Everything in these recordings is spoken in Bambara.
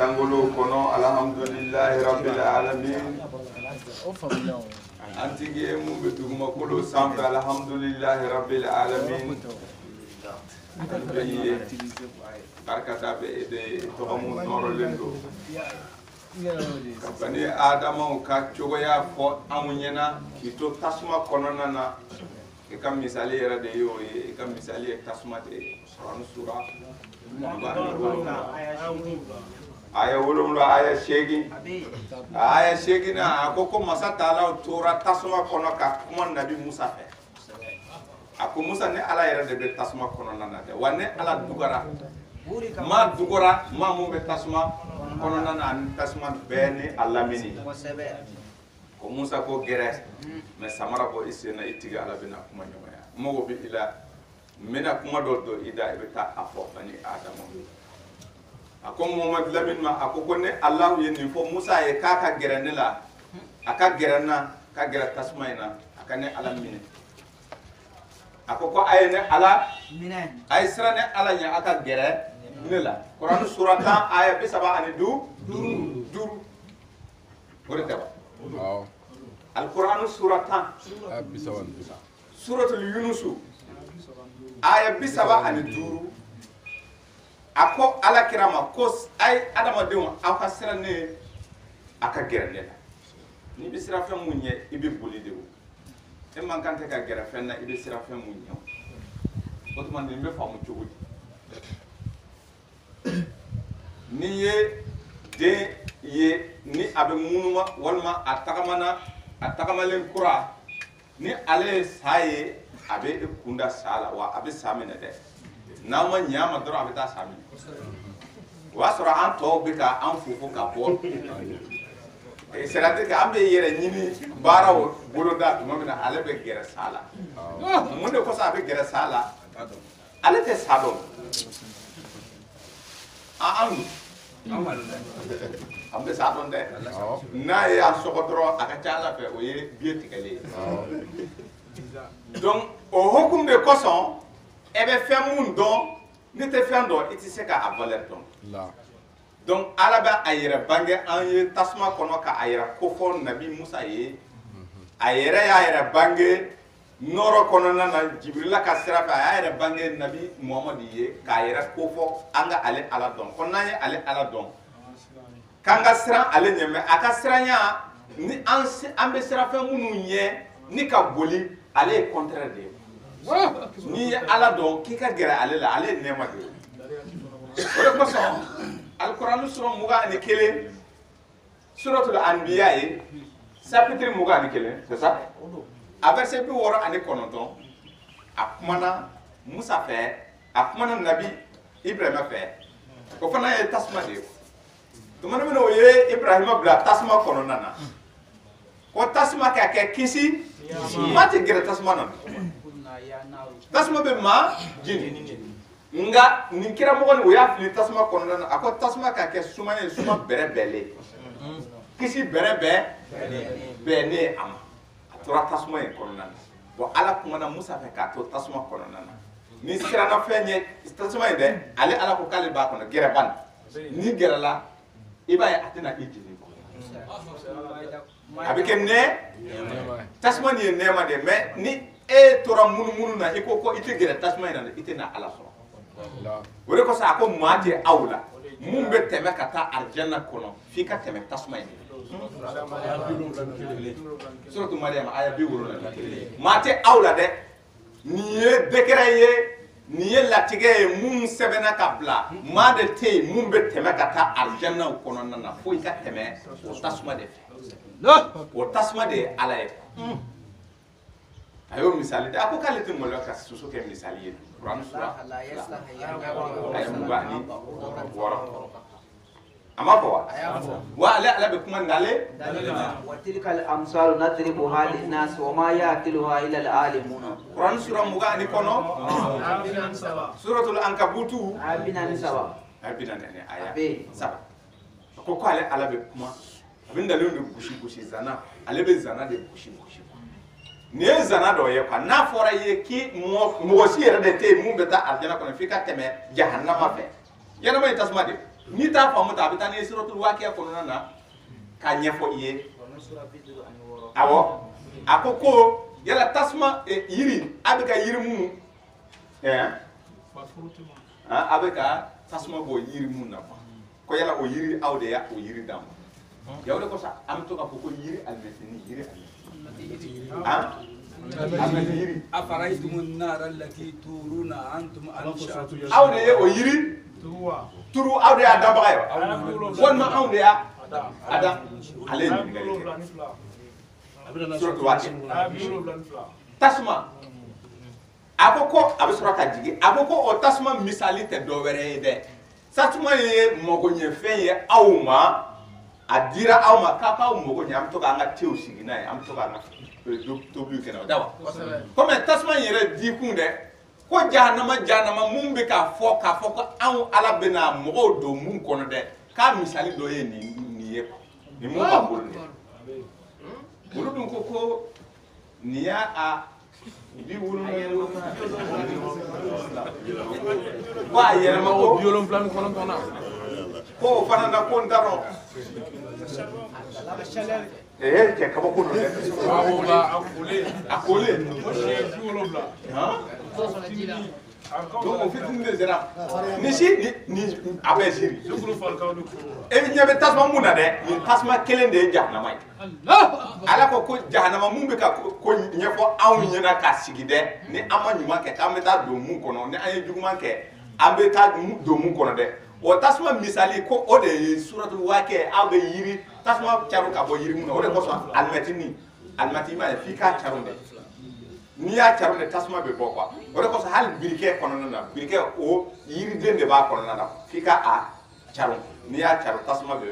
sangolo kono alhamdulillahi rabbil alamin antige mu be duguma kolo sambe alhamdulillahi rabbil alamin barkata be de to mu noro lendo bani adama ka cogoya fo amunyena kito tasma konona na e kam misali era de yo e kam misali e tasma de Quran sura aya wolumlo aya shegi na akoko masatala tora tasma kono ka kuma nabi Musa fe ako Musa ne ala era de be tasma konona na de wanne ala dugara ma dugora ma mo be tasma konona na tasma bene alamini ko Musa ko gere me samara ko isena itiga ala bina kuma nyamaya mo bi ila mena kuma do ida be ta afo bani adamo ako Muhammad lamin ma ako ko ne Allah yeni fo Musa e ka gere ne la aka gere na ka gere tasma ina aka ne alamini ako ko ayene ala minen ay sra ne ala nya aka gere nila Quran surata aya bi saba ani duru urita waaw Al-Quran surata bi saba suratul Yunus aya bi saba ani duru ako ala kirama ko ay adama dewo aka sira ne aka gere nila ni bi sira fa munye ibi boli dewo e man kan te ka gere fa na ibi sira fa munye o to man ni be fa mu chogodi ni ye de ye ni abe munuma walma atakamalen kura ni ale saye abe kunda sala wa abe samene de nama nyama doro abe ta samene wa sura an to be ka an fufu ka bo e serate ka ambe yere nyini barawo bolo da to mamina ale be gere sala mun de ko sa be gere sala ale te sado ambe sa don de na ya sokodro aka chala fe o ye bieti kale donc o hokum de koson e be femun don ni te fendo iti se ka avaler don la donc alaba ayira bange an ye tasma kono ka ayira kofo nabi Musa ye ayira ya ayira bange noro kono na Jibrila ka sira fa ayira bange nabi Muhammad ye ka ayira kofo anga ale ala don kono na ye ale ala don kanga sira ale nyeme aka siranya ni ambe sira fa munu nye ni ka boli ale contraire de ni ala don ki ka gera ale la ale nema de o ko so Al-Quran sura muga ni kele suratul anbiya e chapitre muga ni kele c'est ça a verset bi woro ani kononton akumana Musa fe akumana nabi Ibrahim fe ko fana e tasma de to man meno ye Ibrahim bla tasma konona na ko tasma ka ke kisi mati gere tasma na tasma be ma jini nga ni kira mo ni ya fili tasma konona na ako tasma ka ke suma bere bele kisi bere bene ama tora tasma e konona bo ala kuma na Musa fe ka to tasma konona na ni sira na fenye tasma ide ale ala ko kale ba kono gere ban ni gere la iba ya atina ijini ko abike ne tasma ni nema de me ni e tora munu na iko ko ite gere tasma ina ite na ala so wore ko sa ko maate awla mumbe teme kata arjanna kono fika teme tasma ina suratu Maryam aya bi wuro na mate awla de niye dekreye niye latige mum sebena kabla ma de te mumbe teme kata arjanna kono na fo ika teme o tasma de o tasma de ala e ayo misali de ako kalete mo la ka suso ke misali e Quran sura ayo mbani woro ama ko wa ala be kuma ndale wa tilkal amsalu nadribuha linnas wa ma yaqiluha illa alalimuna Quran sura muga ni kono suratul ankabutu abinan sawa ne aya saba ko ala be kuma abinda le ndo bushi zana ale be zana de bushi ne zana do ye kwa na fora ye ki mo si yere de te mu beta arjana kono fika teme jahannama fe yana mai tasma de ni t'a faamu ta a bɛ taa ni suratul waqi'a kɔnɔna na k'a ɲɛfɔ i ye awɔ a ko yala tasuma yiri a bɛ ka yiri minnu a bɛ ka tasuma bɔ yiri minnu na ko yala o yiri aw de y'a o yiri d'an ma ya o de kosɔn an bɛ to k'a fɔ ko yiri alimɛtini yiri alimɛtini afaraytumun nara allati turuna antum ansha'tum aw de ye o yiri turu aw de y'a danbaga ye walima anw de y'a dan ale ye ɲininkali kɛ suratu waqi'a tasuma a ko a bɛ sɔrɔ ka jigin a ko o tasuma misali tɛ dɔ wɛrɛ ye dɛ tasuma ye magoɲɛfɛn ye aw ma a dira aw ma k'a k'aw mago ɲɛ an bɛ to k'an ka tew sigi n'a ye an bɛ to k'an ka tobiliw kɛ n'a ye o da wa komi tasuma in yɛrɛ di kun dɛ ko jahanama mun bɛ k'a fɔ ko anw ala bɛna mɔgɔw don mun kɔnɔ dɛ k'a misali dɔ ye nin ye nin mun b'an bolo nin olu dun ko nin y'a bi wolo ko a yɛlɛma ko violon plan kɔnɔntɔn na ko o fana na ko n t'a dɔn cɛ kabako don dɛ a kolen donc o fitinin de sera ni a bɛ siri e ɲɛ bɛ tasuma mun na dɛ nin tasuma kelen de ye jahanama ye ala ko jahanama mun bɛ ka ko ɲɛfɔ anw ɲɛna ka sigi dɛ ni an ma ɲuman kɛ k'an bɛ taa don mun kɔnɔ ni an ye juguman kɛ an bɛ taa don mun kɔnɔ dɛ o tasuma misali ko o de ye suratul waqi'a aw bɛ yiri tasuma carin ka bɔ yiri mun na o de kosɔn alimɛtini ma ye f'i k'a carin dɛ n'i y'a carin de tasuma bɛ bɔ quoi o de kosɔn hali birikɛ kɔnɔna na birikɛ o yiriden de b'a kɔnɔna na f'i ka a carin n'i y'a carin tasuma bɛ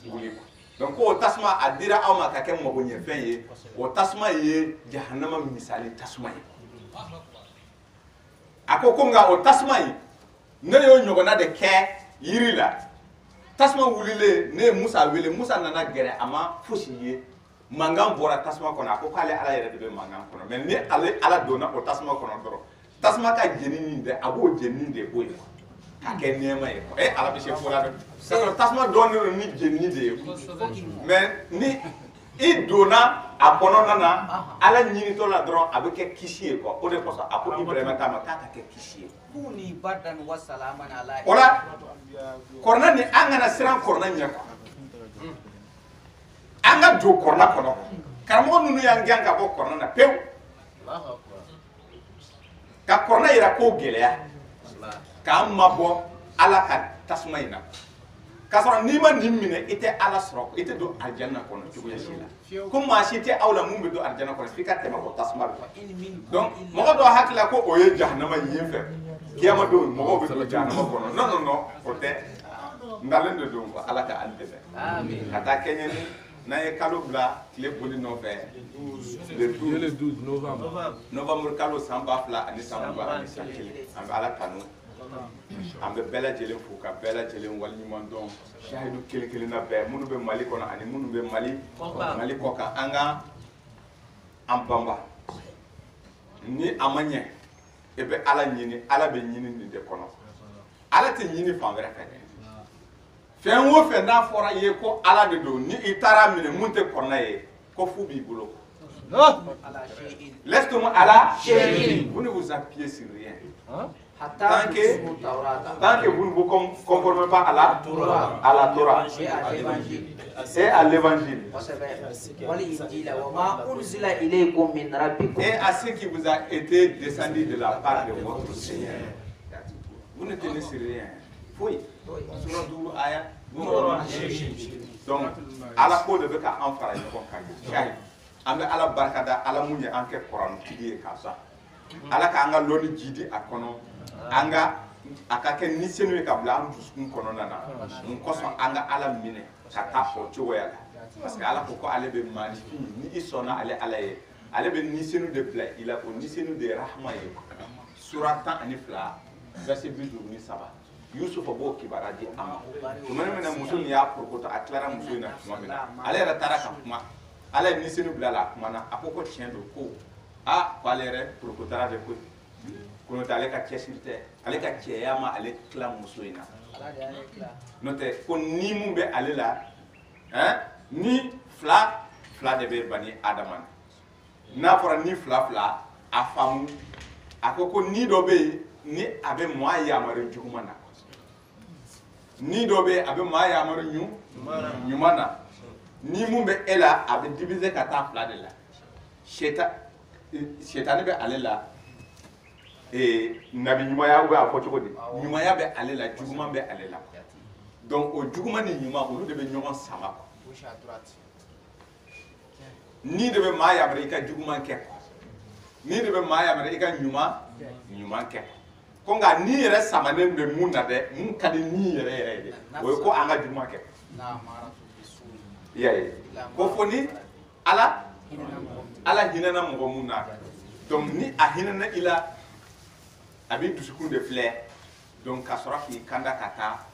wuli quoi donc o tasuma a dira aw ma ka kɛ magoɲɛfɛn ye o tasuma ye jahanama misali tasuma ye a ko nka o tasuma in ne y'o ɲɔgɔnna de kɛ yiri la tasuma wulilen ne ye Musa wele Musa nana gɛrɛ a ma fosi ye mankan bɔra tasuma kɔnɔ a ko k'ale ala yɛrɛ de bɛ mankan kɔnɔ mais ni ale ala donna o tasuma kɔnɔ dɔrɔn tasuma ka jenini dɛ a b'o jenini de bɔ yen k'a kɛ nɛɛma ye ala bɛ se fo la dɛ kasɔrɔ tasuma dɔɔnin don ni jenini de ye mais ni i donna a kɔnɔna na ala ɲinitɔ la dɔrɔn a bɛ kɛ kisi ye quoi o de kosɔn a ko Ibrahima k'a ma k'a ka kɛ kisi ye kuni bardan wa salaman ala o la kɔrɔna ni an kana siran kɔrɔna ɲɛ quoi an ka don kɔrɔna kɔnɔ karamɔgɔ ninnu y'an gɛn ka bɔ kɔrɔna na pewu ka kɔrɔna yira ko gɛlɛya k'an mabɔ ala ka tasuma in na k'a sɔrɔ n'i ma nin minɛ i tɛ ala sɔrɔ i tɛ don alijana kɔnɔ cogoya si la ko maa si tɛ aw la mun bɛ don alijana kɔnɔ f'i ka tɛmɛ o tasuma de fɛ donc mɔgɔ dɔw hakili la ko o ye jahanama yen fɛ kiyama don mɔgɔw bɛ don jahanama kɔnɔ non o tɛ n dalen de don ala ka an dɛmɛ ka taa kɛɲɛ ni n'an ye kalo bila tile boli nɔfɛ le 12 novembre kalo san 2021 an bɛ ala tanu an bɛ bɛɛ lajɛlen fo ka bɛɛ lajɛlen waliɲuman dɔn sahidu kelen kelenna bɛɛ minnu bɛ Mali kɔnɔ ani minnu bɛ Mali kɔ kan an ka an banba ni a ma ɲɛ e bɛ ala ɲini ala bɛ ɲini nin de kɔnɔ ala tɛ ɲini fan wɛrɛ fɛ fɛn o fɛn n'a fɔra i ye ko ala de don ni i taara minɛ mun tɛ kɔnɔna ye ko fu b'i bolo laissez-moi ala vous ne vous appuyez sur rien tant que vous ne vous conformez pas à la Torah et à l'évangile et à ce qui vous a été descendu de la part de votre Seigneur. Vous ne tenez sur rien. Oui. Suratu aya donc ala ko de bɛ ka an fara ɲɔgɔn kan an bɛ ala barika da ala mun ye an kɛ kuranitigi ye k'a sa ala k'an ka lɔnni ji di a kɔnɔ an ka a ka kɛ nisɛnu ye ka bila an dusukun kɔnɔna na mun kosɔn an ka ala minɛ ka taa o cogoya la parce que ala ko ale bɛ maanifin ni i sɔnna ale ala ye ale bɛ nisɛnu de bila i la o nisɛnu de ye rahama ye sura 12 verset 53 Yusufa b'o kibaruya di a ma tuma min na muso in y'a porokoto a tilara muso in na tuma min na ale yɛrɛ taara ka kuma ala ye nisɛnu bila a la a kuma na a ko tiɲɛ don ko ko ale yɛrɛ porokotara de koyi kono ta ale ka cɛsirite ale ka cɛya ma ale tila muso in na n'o tɛ ko ni mun bɛ ale la ni fila de bɛ bani adama na n'a fɔra ni fila a faamu a ko ni dɔ bɛ yen ni a bɛ maa yamaru juguman na ni dɔ bɛ yen a bɛ maa yamaru ɲuman na ni mun bɛ e la a bɛ diviser ka taa fila de la shetani bɛ ale la nabi ɲumanya bɛ a fɔ cogo di ɲumanya bɛ ale la juguman bɛ ale la donc o juguman ni ɲuman olu de bɛ ɲɔgɔn sama ni de bɛ maa yamaru i ka juguman kɛ ni de bɛ maa yamaru i ka ɲuman kɛ ko nka ni yɛrɛ samanen bɛ mun na dɛ mun ka di ni yɛrɛ yɛrɛ ye o ye ko an ka juguman kɛ i y'a ye ko fo ni ala hinɛna mɔgɔ mun na donc ni a hinɛna i la a bɛ dusukun de filɛ donc ka sɔrɔ k'i kanda ka taa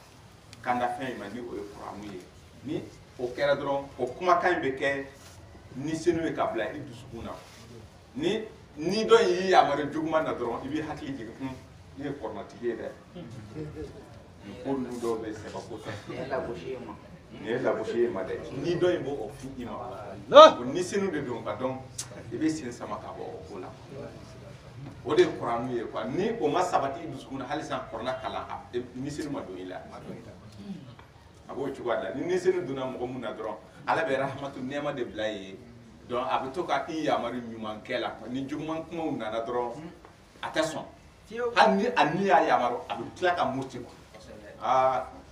kanda fɛn in ma ni o ye kuranmu ye ni o kɛra dɔrɔn o kumakan in bɛ kɛ ni senu ye ka bila i dusukun na ni dɔ in y'i yamaru juguman na dɔrɔn i b'i hakili jigin ne ye kɔrɔmatigi ye dɛ nin ko ninnu dɔw bɛ sɛbɛ ko fɛ nin ye lagosi ye ma dɛ ni dɔ in b'o o f'i ma o ni senu de don ka dɔn i bɛ sen sama ka bɔ o ko la o de ye kuranmu ye quoi ni o ma sabati i dusukun na hali sisan kɔrɔna kalan ni senu ma don i la a b'o cogoya la ni senu donna mɔgɔ mun na dɔrɔn ala bɛ rahamatu nɛɛma de bila ye donc a bɛ to ka i yamaru ɲuman kɛ la ni juguman kumaw nana dɔrɔn a tɛ sɔn hali ni a ni y'a yamaru a bɛ tila ka muruti quoi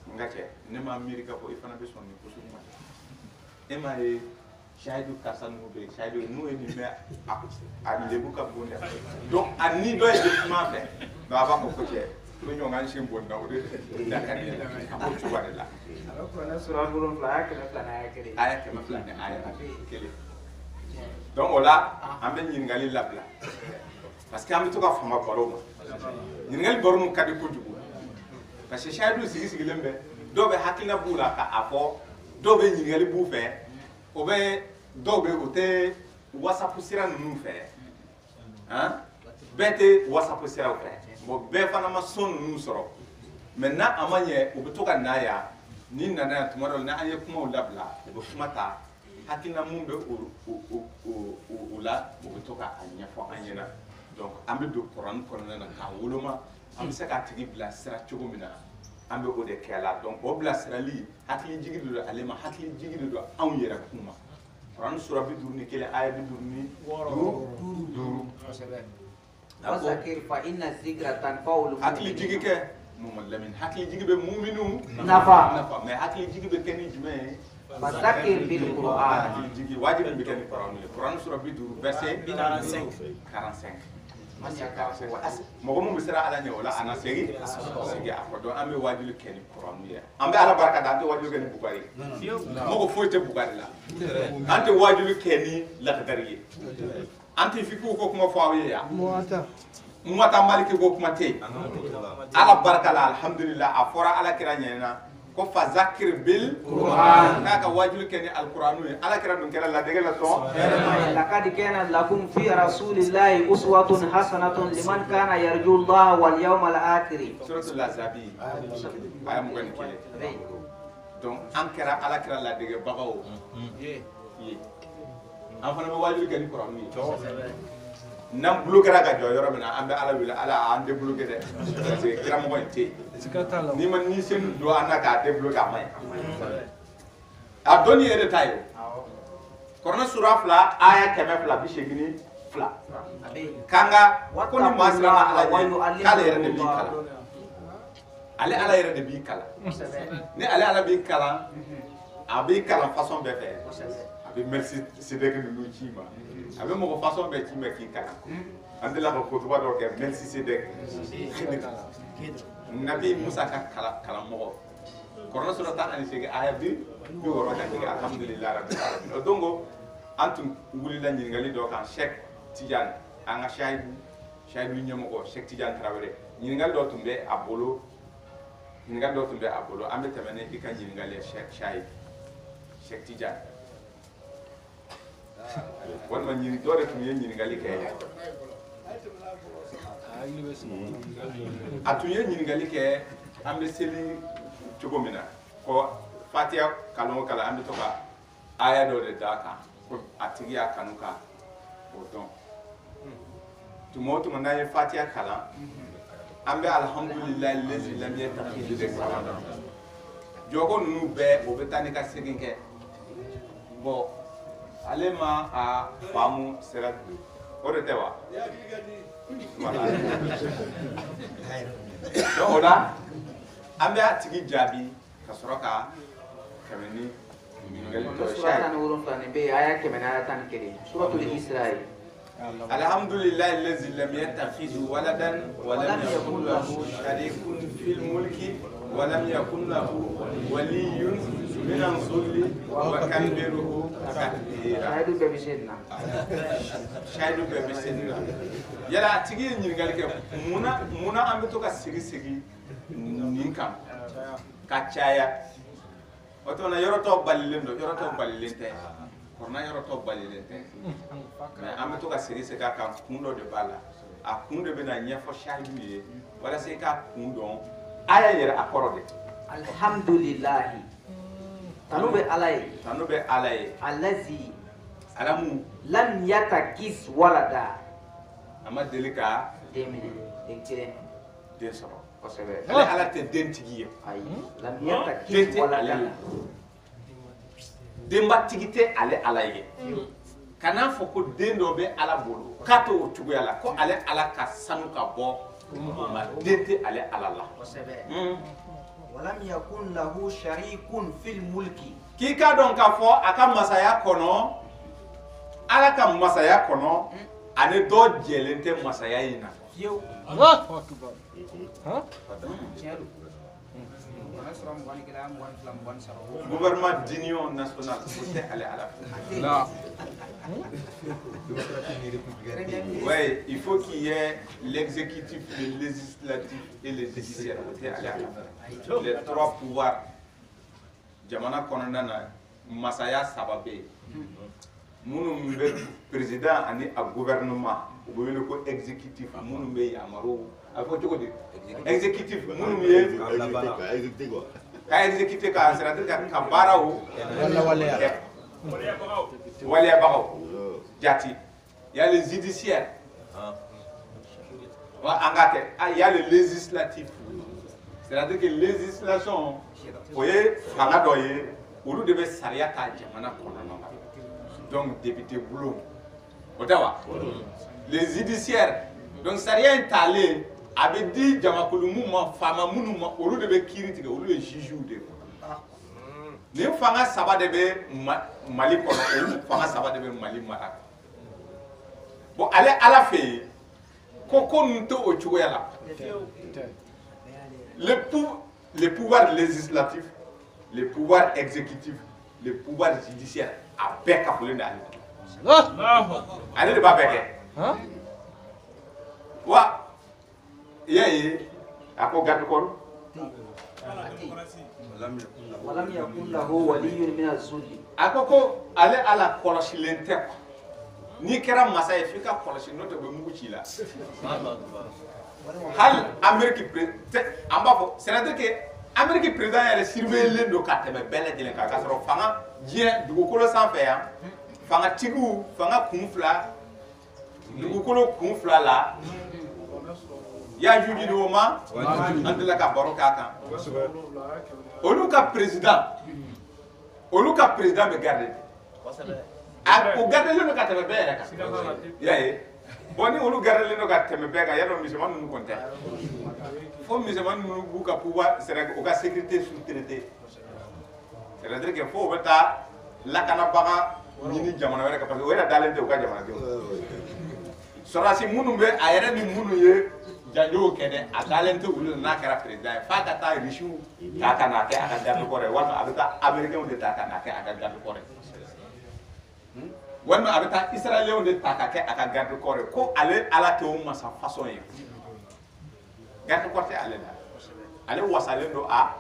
n ka cɛ ne ma miiri ka fɔ i fana bɛ sɔn nin ko sugu ma e m'a ye sayidu karisa ninnu bɛ yen sayidu n'u ye nin mɛn a lebu ka bon dɛ donc a ni dɔ ye bɛ kuma fɛ donc a b'a fɔ ko cɛ ko ɲɔgɔn sen bon na o de da ka di a b'o cogoya de la a ye kɛmɛ fila ni a ye kelen donc o la an bɛ ɲininkali labila parce que an bɛ to ka fama baro ma ɲininkali baro mun ka di kojugu parce que sayidu sigilen bɛ dɔw bɛ hakilina b'u la k'a fɔ dɔw bɛ ɲininkali b'u fɛ o bɛ dɔw bɛ o tɛ wasapu sira ninnu fɛ bɛɛ tɛ wasapu siraw fɛ bon bɛɛ fana ma sɔn ninnu sɔrɔ mɛ n'a a ma ɲɛ o bɛ to ka na yan ni nana yan tuma dɔ la n'an ye kumaw labila u bɛ kuma ta hakilina mun bɛ o la o bɛ to ka ɲɛfɔ an ɲɛna donc an bɛ don kuranɛ kɔnɔna na k'a woloma an bɛ se k'a tigi bila sira cogo min na an bɛ o de kɛ a la donc o bilasirali hakili jigi de don ale ma hakili jigi de don anw yɛrɛ kun ma kuranɛ sura 51 aya 55 Wasakir fa inna zikra tanfa'ul hakili jigi kɛ Muhammad Lamin hakili jigi bɛ muminu nafa mais hakili jigi bɛ kɛ ni jumɛn ye Wasakir bil Qur'an hakili jigi wajibi bɛ kɛ ni kuranɛ ye kuranɛ sura 50 verset 45 mɔgɔ min bɛ siran ala ɲɛ o la a na segin a fɔ dɔn an bɛ wajibi kɛ ni kuranɛ ye an bɛ ala barika da an tɛ wajibi kɛ ni bugari ye mɔgɔ foyi tɛ bugari la an tɛ wajibi kɛ ni lakadari ye an tɛ fikiw ko kuma fɔ aw ye yan mumata maliki ko kuma tɛ yen ala barika la alhamdulillah a fɔra ala kira ɲɛna ko fa zakir bil Qur'an n'a ka wajibi kɛ ni alkuranu ye ala kira dun kɛra ladege la sɔn laqad kana lakum fi rasulillahi uswatun hasanatun liman kana yarju Allah wal yawmal akhir suratul azabi aya 21 donc an kɛra ala kira ladege bagaw ye an fana bɛ wajibi kɛ ni kuranu ye n'an bulokɛra ka jɔ yɔrɔ min na an bɛ ala wele ala an débloqué dɛ parce que kiramɔgɔ in tɛ yen n'i ma ni senu don an na k'a débloqué a ma ɲi a dɔnni yɛrɛ ta ye kuranɛ sura 2 aya 282 k'an ka ko ni maa siranna ala ɲɛ k'ale yɛrɛ de b'i kalan ale ala yɛrɛ de b'i kalan ni ale ala b'i kalan a b'i kalan façon bɛɛ fɛ a bɛ Melkisedeki ninnu ci ma a bɛ mɔgɔ façon bɛɛ ci ma k'i kalan an delila ka kotuba dɔ kɛ Melkisedeki nabi Musa ka kalanmɔgɔ kuranɛ sura 18 aya 60 ka jigin alhamdulilahi rabbil alamin o don an tun wulila ɲininkali dɔ kan Cheikh Tidiane an ka sayidu ɲɛmɔgɔ Cheikh Tidiane Tarawele ɲininkali dɔ tun bɛ a bolo an bɛ tɛmɛ ni i ka ɲininkali ye Cheikh Tidiane walima dɔ de tun ye ɲininkali kɛ a tun ye ɲininkali kɛ an bɛ seli cogo min na ko fatiha kalan o kalan an bɛ to ka aya dɔ de d'a kan ko a tigi y'a kanu ka o dɔn tuma o tuma n'an ye fatiha kalan an bɛ alhamdulilayi lezi lam yattakhidh de kalan jogo ninnu bɛɛ o bɛ taa ni ka segin kɛ bon ale ma a faamu sira o de tɛ wa donc o la an bɛ a tigi jaabi ka sɔrɔ ka tɛmɛ ni ɲininkali tɔ ye. Surah tan wolonwula nin bɛ yen aya 411 suratul Isra. alhamdulillahi allazi lam yattakhidh waladan wa lam yakun lahu sharikun fil mulki wa lam yakun lahu waliyyun min az-zulli wa kabbiruhu takbira. Shahidu bɛɛ bɛ se nin na. Shahidu bɛɛ bɛ se nin na. Yala a tigi ye ɲininkali kɛ munna an bɛ to ka sigi nin kan ka caya o tuma na yɔrɔ tɔw balilen don yɔrɔ tɔw balilen tɛ kɔrɔna yɔrɔ tɔw balilen tɛ mais an bɛ to ka sigi a kan kun dɔ de b'a la a kun de bɛ na ɲɛfɔ shahidu ye walasa i ka kun dɔn aya yɛrɛ a kɔrɔ de. Alhamdulillahi tanu bɛ Ala ye. Tanu bɛ Ala ye. Allazi Ala mun lam yattakhidh walada. a ma deli ka den minɛ den kelen den sɔrɔ kosɛbɛ. ale Ala tɛ den tigi ye. Ayi lam den yattakhidh tɛ ale walada. ye denbatigi tɛ ale Ala ye kana fɔ ko den dɔ bɛ Ala bolo k'a to o cogoya la ko ale Ala ka sanu ka bɔ o ma den tɛ ale Ala la. Kosɛbɛ. Walam yakun lahu sharikun fil mulki. K'i k'a dɔn k'a fɔ a ka masaya kɔnɔ Ala ka masaya kɔnɔ ani dɔ jɛlen tɛ masaya in na. Fiyewu. Gouvernement d'union nationale o tɛ ale Ala fɛ. Ouais, il faut qu'il y ait l'exécutif, le législatif et le judiciaire. O tɛ ale Ala fɛ. Les trois pouvoirs jamana kɔnɔna na masaya saba bɛ yen minnu bɛ président ani a gouvernement u bɛ wele ko exécutif minnu bɛ yamaruw a bɛ fɔ cogo di exécutif minnu ye ka exécuter ka c'est-à-dire ka baaraw kɛ waliyabagaw jati il y a le judiciaire wa an ka kɛ il y a le législatif c'est-à-dire que législation o ye fanga dɔ ye olu de bɛ sariya ta jamana kɔnɔna na donc député bulon o tɛ wa le judiciaire donc sariya in talen a bɛ di jamakulu mun ma faama minnu ma olu de bɛ kiiri tigɛ olu ye jugew de ye nin fanga saba de bɛ Mali kɔnɔ olu fanga saba de bɛ Mali mara bon ale Ala fɛ yen ko ninnu tɛ o cogoya la le pouvoir législatif le pouvoir exécutif le pouvoir judiciaire a bɛɛ kafolen d'ale ale de b'a bɛɛ kɛ wa i y'a ye a ko garde corps Walam yakun lahu waliyyun min az-zulli. a ko ale Ala kɔlɔsilen tɛ quoi n'i kɛra masa ye f'i ka kɔlɔsi n'o tɛ u bɛ mugu ci la hali Amérique an b'a fɔ c'est-à-dire que Amérique président yɛrɛ surveillen don ka tɛmɛ bɛɛ lajɛlen kan k'a sɔrɔ fanga diɲɛ dugukolo sanfɛ yan fangatigiw fanga kun fila dugukolo kun fila la Yajuju ni o ma an delila ka baro k'a kan olu ka président bɛ garder o gardelen don ka tɛmɛ bɛɛ yɛrɛ kan i y'a ye bon ni olu gardelen don ka tɛmɛ bɛɛ kan yadɔ misɛnman ninnu kɔni tɛ fo misɛnman ninnu b'u ka pouvoir u ka sécurité sous-traité c'est-à-dire que fo u bɛ taa lakanabaga ɲini jamana wɛrɛ kan parce que o yɛrɛ dalen tɛ u ka jamanadenw sɔrɔdasi minnu bɛ a yɛrɛ ni minnu ye janjow kɛ dɛ a dalen tɛ olu la n'a kɛra président ye f'a ka taa riches ta ka n'a kɛ a ka garde corps ye walima a bɛ taa américains de ta ka n'a kɛ a ka garde corps ye walima a bɛ taa israéliens de ta ka kɛ a ka garde corps ye ko ale Ala tɛ o masa façon ye garde corps tɛ ale la ale wasalen don a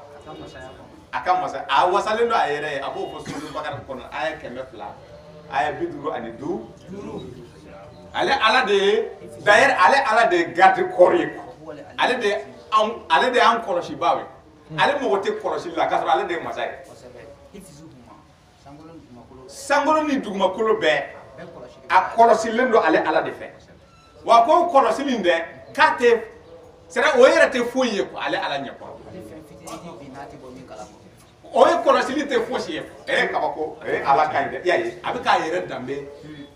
ka masa a wasalen don a yɛrɛ ye a b'o fɔ Suratul Bakara kɔnɔ aya 200 aya 55 ale ala de d'ailleurs ale ala de garde corps ye ale de an kɔlɔsi bawe ale mɔgɔ tɛ kɔlɔsi la k'a sɔrɔ ale de ye masa ye sankolo ni dugumakolo bɛɛ a kɔlɔsilen don ale ala de fɛ wa ko kɔlɔsili dɛ k'a tɛ c'est o yɛrɛ tɛ foyi ye ale ala ɲɛkɔrɔ o ye kɔlɔsili tɛ fosi ye kabako ala ka ɲi dɛ y'a ye a bɛ k'a yɛrɛ danbe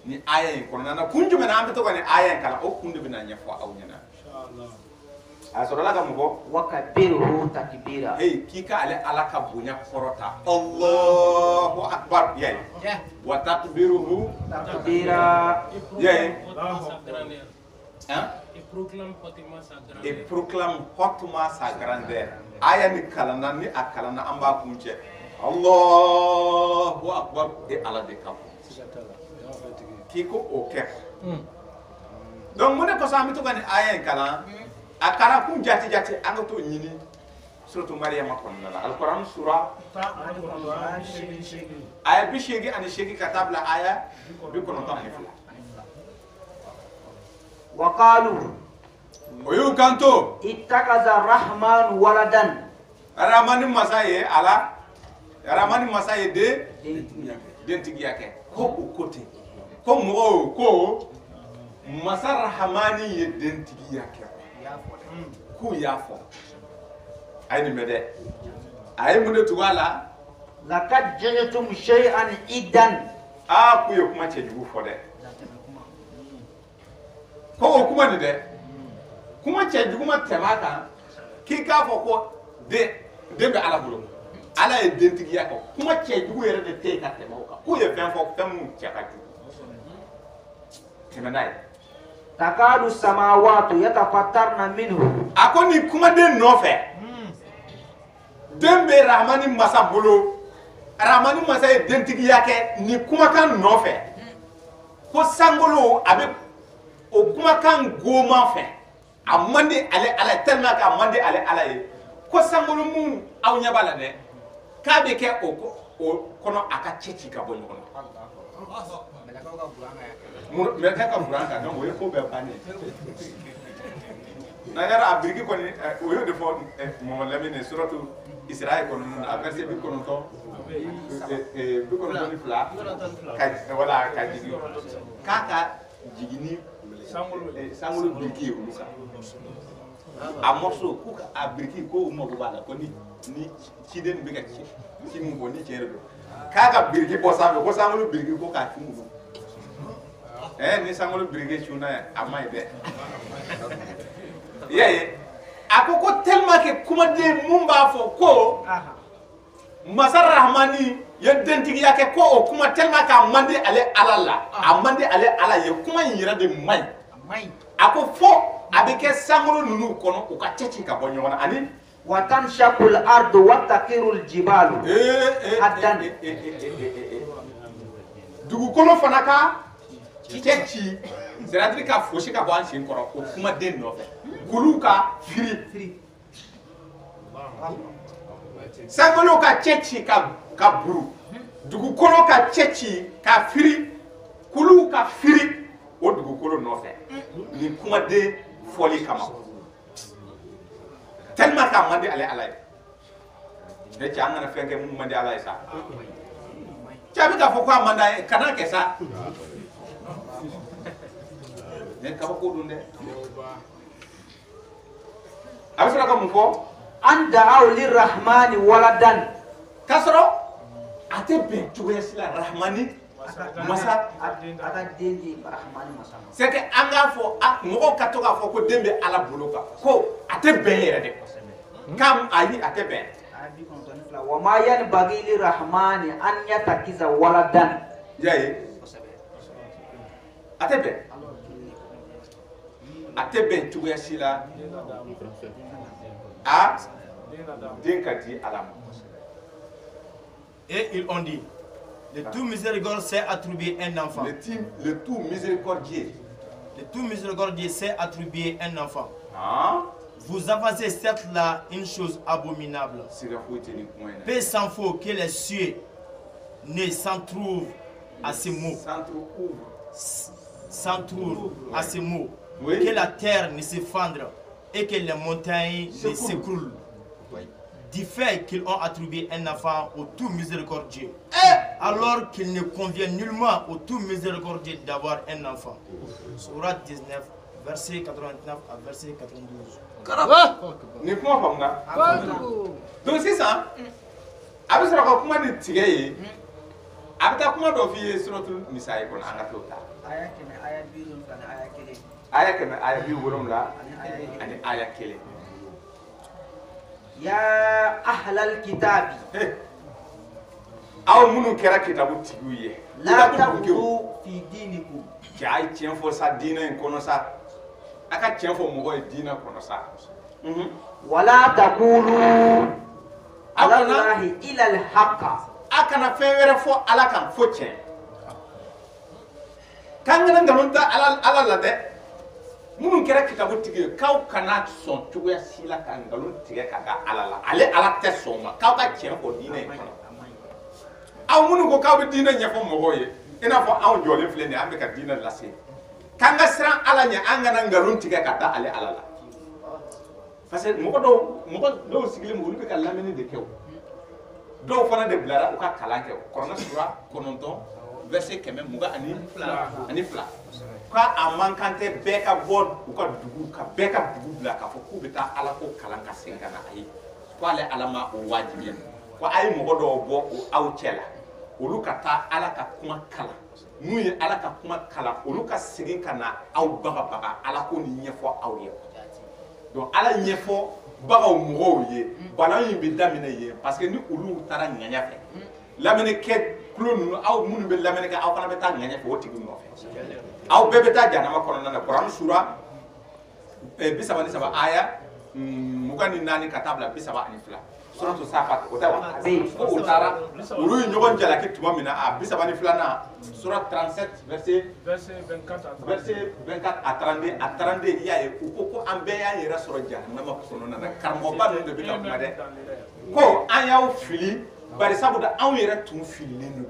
ni aya in kɔnɔna na kun jumɛn na an bɛ to ka ni aya in kalan o kun de bɛ na ɲɛfɔ aw ɲɛna a sɔrɔla ka mun fɔ wakabiruhu takbira k'i ka ale ala ka bonya kɔrɔta Allahu akbar y'a ye wa takbiruhu takbira y'a ye Et proclame hautement sa grandeur. Et proclame hautement sa grandeur. Aya ni kalana ni a kalana an b'a kun cɛ Allahu akbar e ala de ka k'i ko o kɛ donc mun de kɔsɔn an bɛ to ka ni aya in kalan a kalan kun jati jati an ka t'o ɲini suratu Mariyama kɔnɔna la Alkuran sura aya 88 ka taa bila aya 92 waqalu o y'u kanto ittakaza rahman waladan Ramani masa ye ala Ramani masa ye de dentigiya kɛ ko o ko ten ko mɔgɔw ko masa Rahamani ye dentigiya kɛ k'u y'a fɔ a ye nin mɛn dɛ a ye mun de tugu a la laqad ji'tum shay'an iddan k'u ye kuma cɛjugu fɔ dɛ ko o kuma nin dɛ kuma cɛjugu ma tɛmɛ a kan k'i k'a fɔ ko den bɛ ala bolo ala ye dentigiya kɛ kuma cɛjugu yɛrɛ de tɛ yen ka tɛmɛ o kan k'u ye fɛn fɔ fɛn minnu cɛ ka jugu tɛmɛ n'a ye takadu samawatu yatafattarna minhu a ko ni kumaden nɔfɛ den bɛ Rahamani masa bolo Rahamani masa ye dentigiya kɛ ni kumakan nɔfɛ ko sankolo a bɛ o kumakan goman fɛ a man di ale ala ye tellement que a man di ale ala ye ko sankolo mun aw ɲɛ b'a la dɛ k'a bɛ kɛ o kɔnɔ a ka cɛ ci ka bɔ ɲɔgɔn na mɛlɛkɛ ka buran kan donc o ye ko bɛɛ bannen n'a yɛrɛ a biriki kɔni o y'o de fɔ Mamadu Lamini suratu Israël kɔnɔna na a verset 92 voilà ka jigin k'a ka jigin ni sankolo biriki ye olu kan a morceau k'u ka a biriki ko u mago b'a la ko ni ciden bɛ ka ci mun fɔ ni tiɲɛ de don k'a ka biriki bɔ sanfɛ ko sankolo biriki ko k'a ci mun fɔ ni sankolo biriki cunna a ma ɲi dɛ i y'a ye a ko tellement que kumaden mun b'a fɔ ko masa Rahamani ye dentigiya kɛ ko o kuma tellement que a man di ale ala la a man di ale ala ye kuma in yɛrɛ de man ɲi a ko fɔ a bɛ kɛ sankolo ninnu kɔnɔ u ka cɛ ci ka bɔ ɲɔgɔn na ani watanshaqul ardu watakirul jibalu haddan dugukolo fana ka cɛ ci c'est-à-dire ka fosi ka bɔ an sen kɔrɔ o kumaden nɔfɛ k'olu ka firi sankolo ka cɛ ci ka buru dugukolo ka cɛ ci ka firi k'olu ka firi o dugukolo nɔfɛ ni kumaden fɔli kama tellement que a man di ale ala ye ne cɛ an kana fɛn kɛ mun man di ala ye sa cɛ a bɛ k'a fɔ ko a man d'a ye kana kɛ sa ne kabako dun dɛ a bɛ sɔrɔ ka mun fɔ an da'aw lirrahmani waladan k'a sɔrɔ a tɛ bɛn cogoya si la Rahamani masa aka den di Rahamani masa c'est que an k'a fɔ mɔgɔw ka to k'a fɔ ko den bɛ ala bolo kan ko a tɛ bɛn yɛrɛ de kam ayi a tɛ bɛn wa ma yanbaghi lirrahmani an yatakiza waladan y'a ye a tɛ bɛn a tɛ bɛn cogoya si la a den ka di ala ma. Et ils ont dit, le tout miséricordieux s'est attribué un enfant. Le tout miséricordieux. Le tout miséricordieux s'est attribué un enfant. Ah. Vous avancez certes là une chose abominable. Peu s'en faut que les cieux ne s'en trouvent à ces mots. s'entoure à ces mots, que la terre ne s'effondre et que les montagnes ne s'écroulent, du fait qu'ils ont attribué un enfant au tout miséricordieux, alors qu'il ne convient nullement au tout miséricordieux d'avoir un enfant. Surat 19, verset 89 à verset 92. Ni kuma famuna. Donc c'est ça. A bɛ sɔrɔ ka kuma ni tigɛ ye. A bɛ taa kuma dɔ f'i ye suratul Nisa kɔnɔ an ka t'o ta. Aya 100 aya 70 aya 1. Aya 100 aya 70 ani aya 1. Ya ahlal kitabi. Aw minnu kɛra kitabu tigiw ye. La taghlu fi dinikum. Cɛ a ye tiɲɛ fɔ sa diinɛ in kɔnɔ sa. A ka tiɲɛ fɔ mɔgɔ ye diinɛ kɔnɔ sa. Wala taqulu ala Allahi ila al-haqqa. A kana fɛn wɛrɛ fɔ Ala kan fo tiɲɛ. K'an kana nkalon ta Ala la dɛ. Minnu kɛra kitabu tigi ye k'aw kana sɔn cogoya si la ka nkalon tigɛ ka da Ala la. Ale Ala tɛ sɔn ma k'aw ka tiɲɛ fɔ diinɛ in kɔnɔ. Aw minnu ko k'aw bɛ diinɛ ɲɛfɔ mɔgɔw ye i n'a fɔ anw jɔlen filɛ nin ye an bɛ ka diinɛ lase. K'an ka siran Ala ɲɛ an kana nkalon tigɛ ka da ale Ala la. Parce que mɔgɔ dɔw sigilen olu bɛ ka lamɛnni de kɛ o. Dɔw fana de bilara u ka kalan kɛ o. Kuranɛ sura 9 verset 122. K'a man kan tɛ bɛɛ ka bɔ u ka dugu ka bɛɛ ka dugu bila k'a fɔ k'u bɛ taa Ala ko kalan ka segin ka na ayi. K'ale Ala ma o wajibiya. Ko a ye mɔgɔ dɔw bɔ aw cɛ la olu ka taa Ala ka kuma kalan. N'u ye Ala ka kuma kalan olu ka segin ka na aw bagabaga Ala ko ni ɲɛfɔ aw ye. Donc Ala ɲɛfɔ bagaw mɔgɔw ye bana in bɛ daminɛ yen parce que ni olu taara ŋaɲa fɛ lamɛnnikɛ kulo ninnu aw minnu bɛ lamɛnni kɛ aw fana bɛ taa ŋaɲa fɛ o tigi nɔfɛ aw bɛɛ bɛ taa jahanama kɔnɔna na Kuran sura 33 aya 24 ka taa bila 32 suratu Safat o tɛ wa ko u taara olu ye ɲɔgɔn jalaki tuma min na a 32nan surat 37 verset 24 à 32 i y'a ye u ko ko an bɛɛ y'an yɛrɛ sɔrɔ jahanama kɔnɔna na karamɔgɔba ninnu de bɛ ka kuma dɛ ko an y'aw fili bari sabuda anw yɛrɛ tun fililen don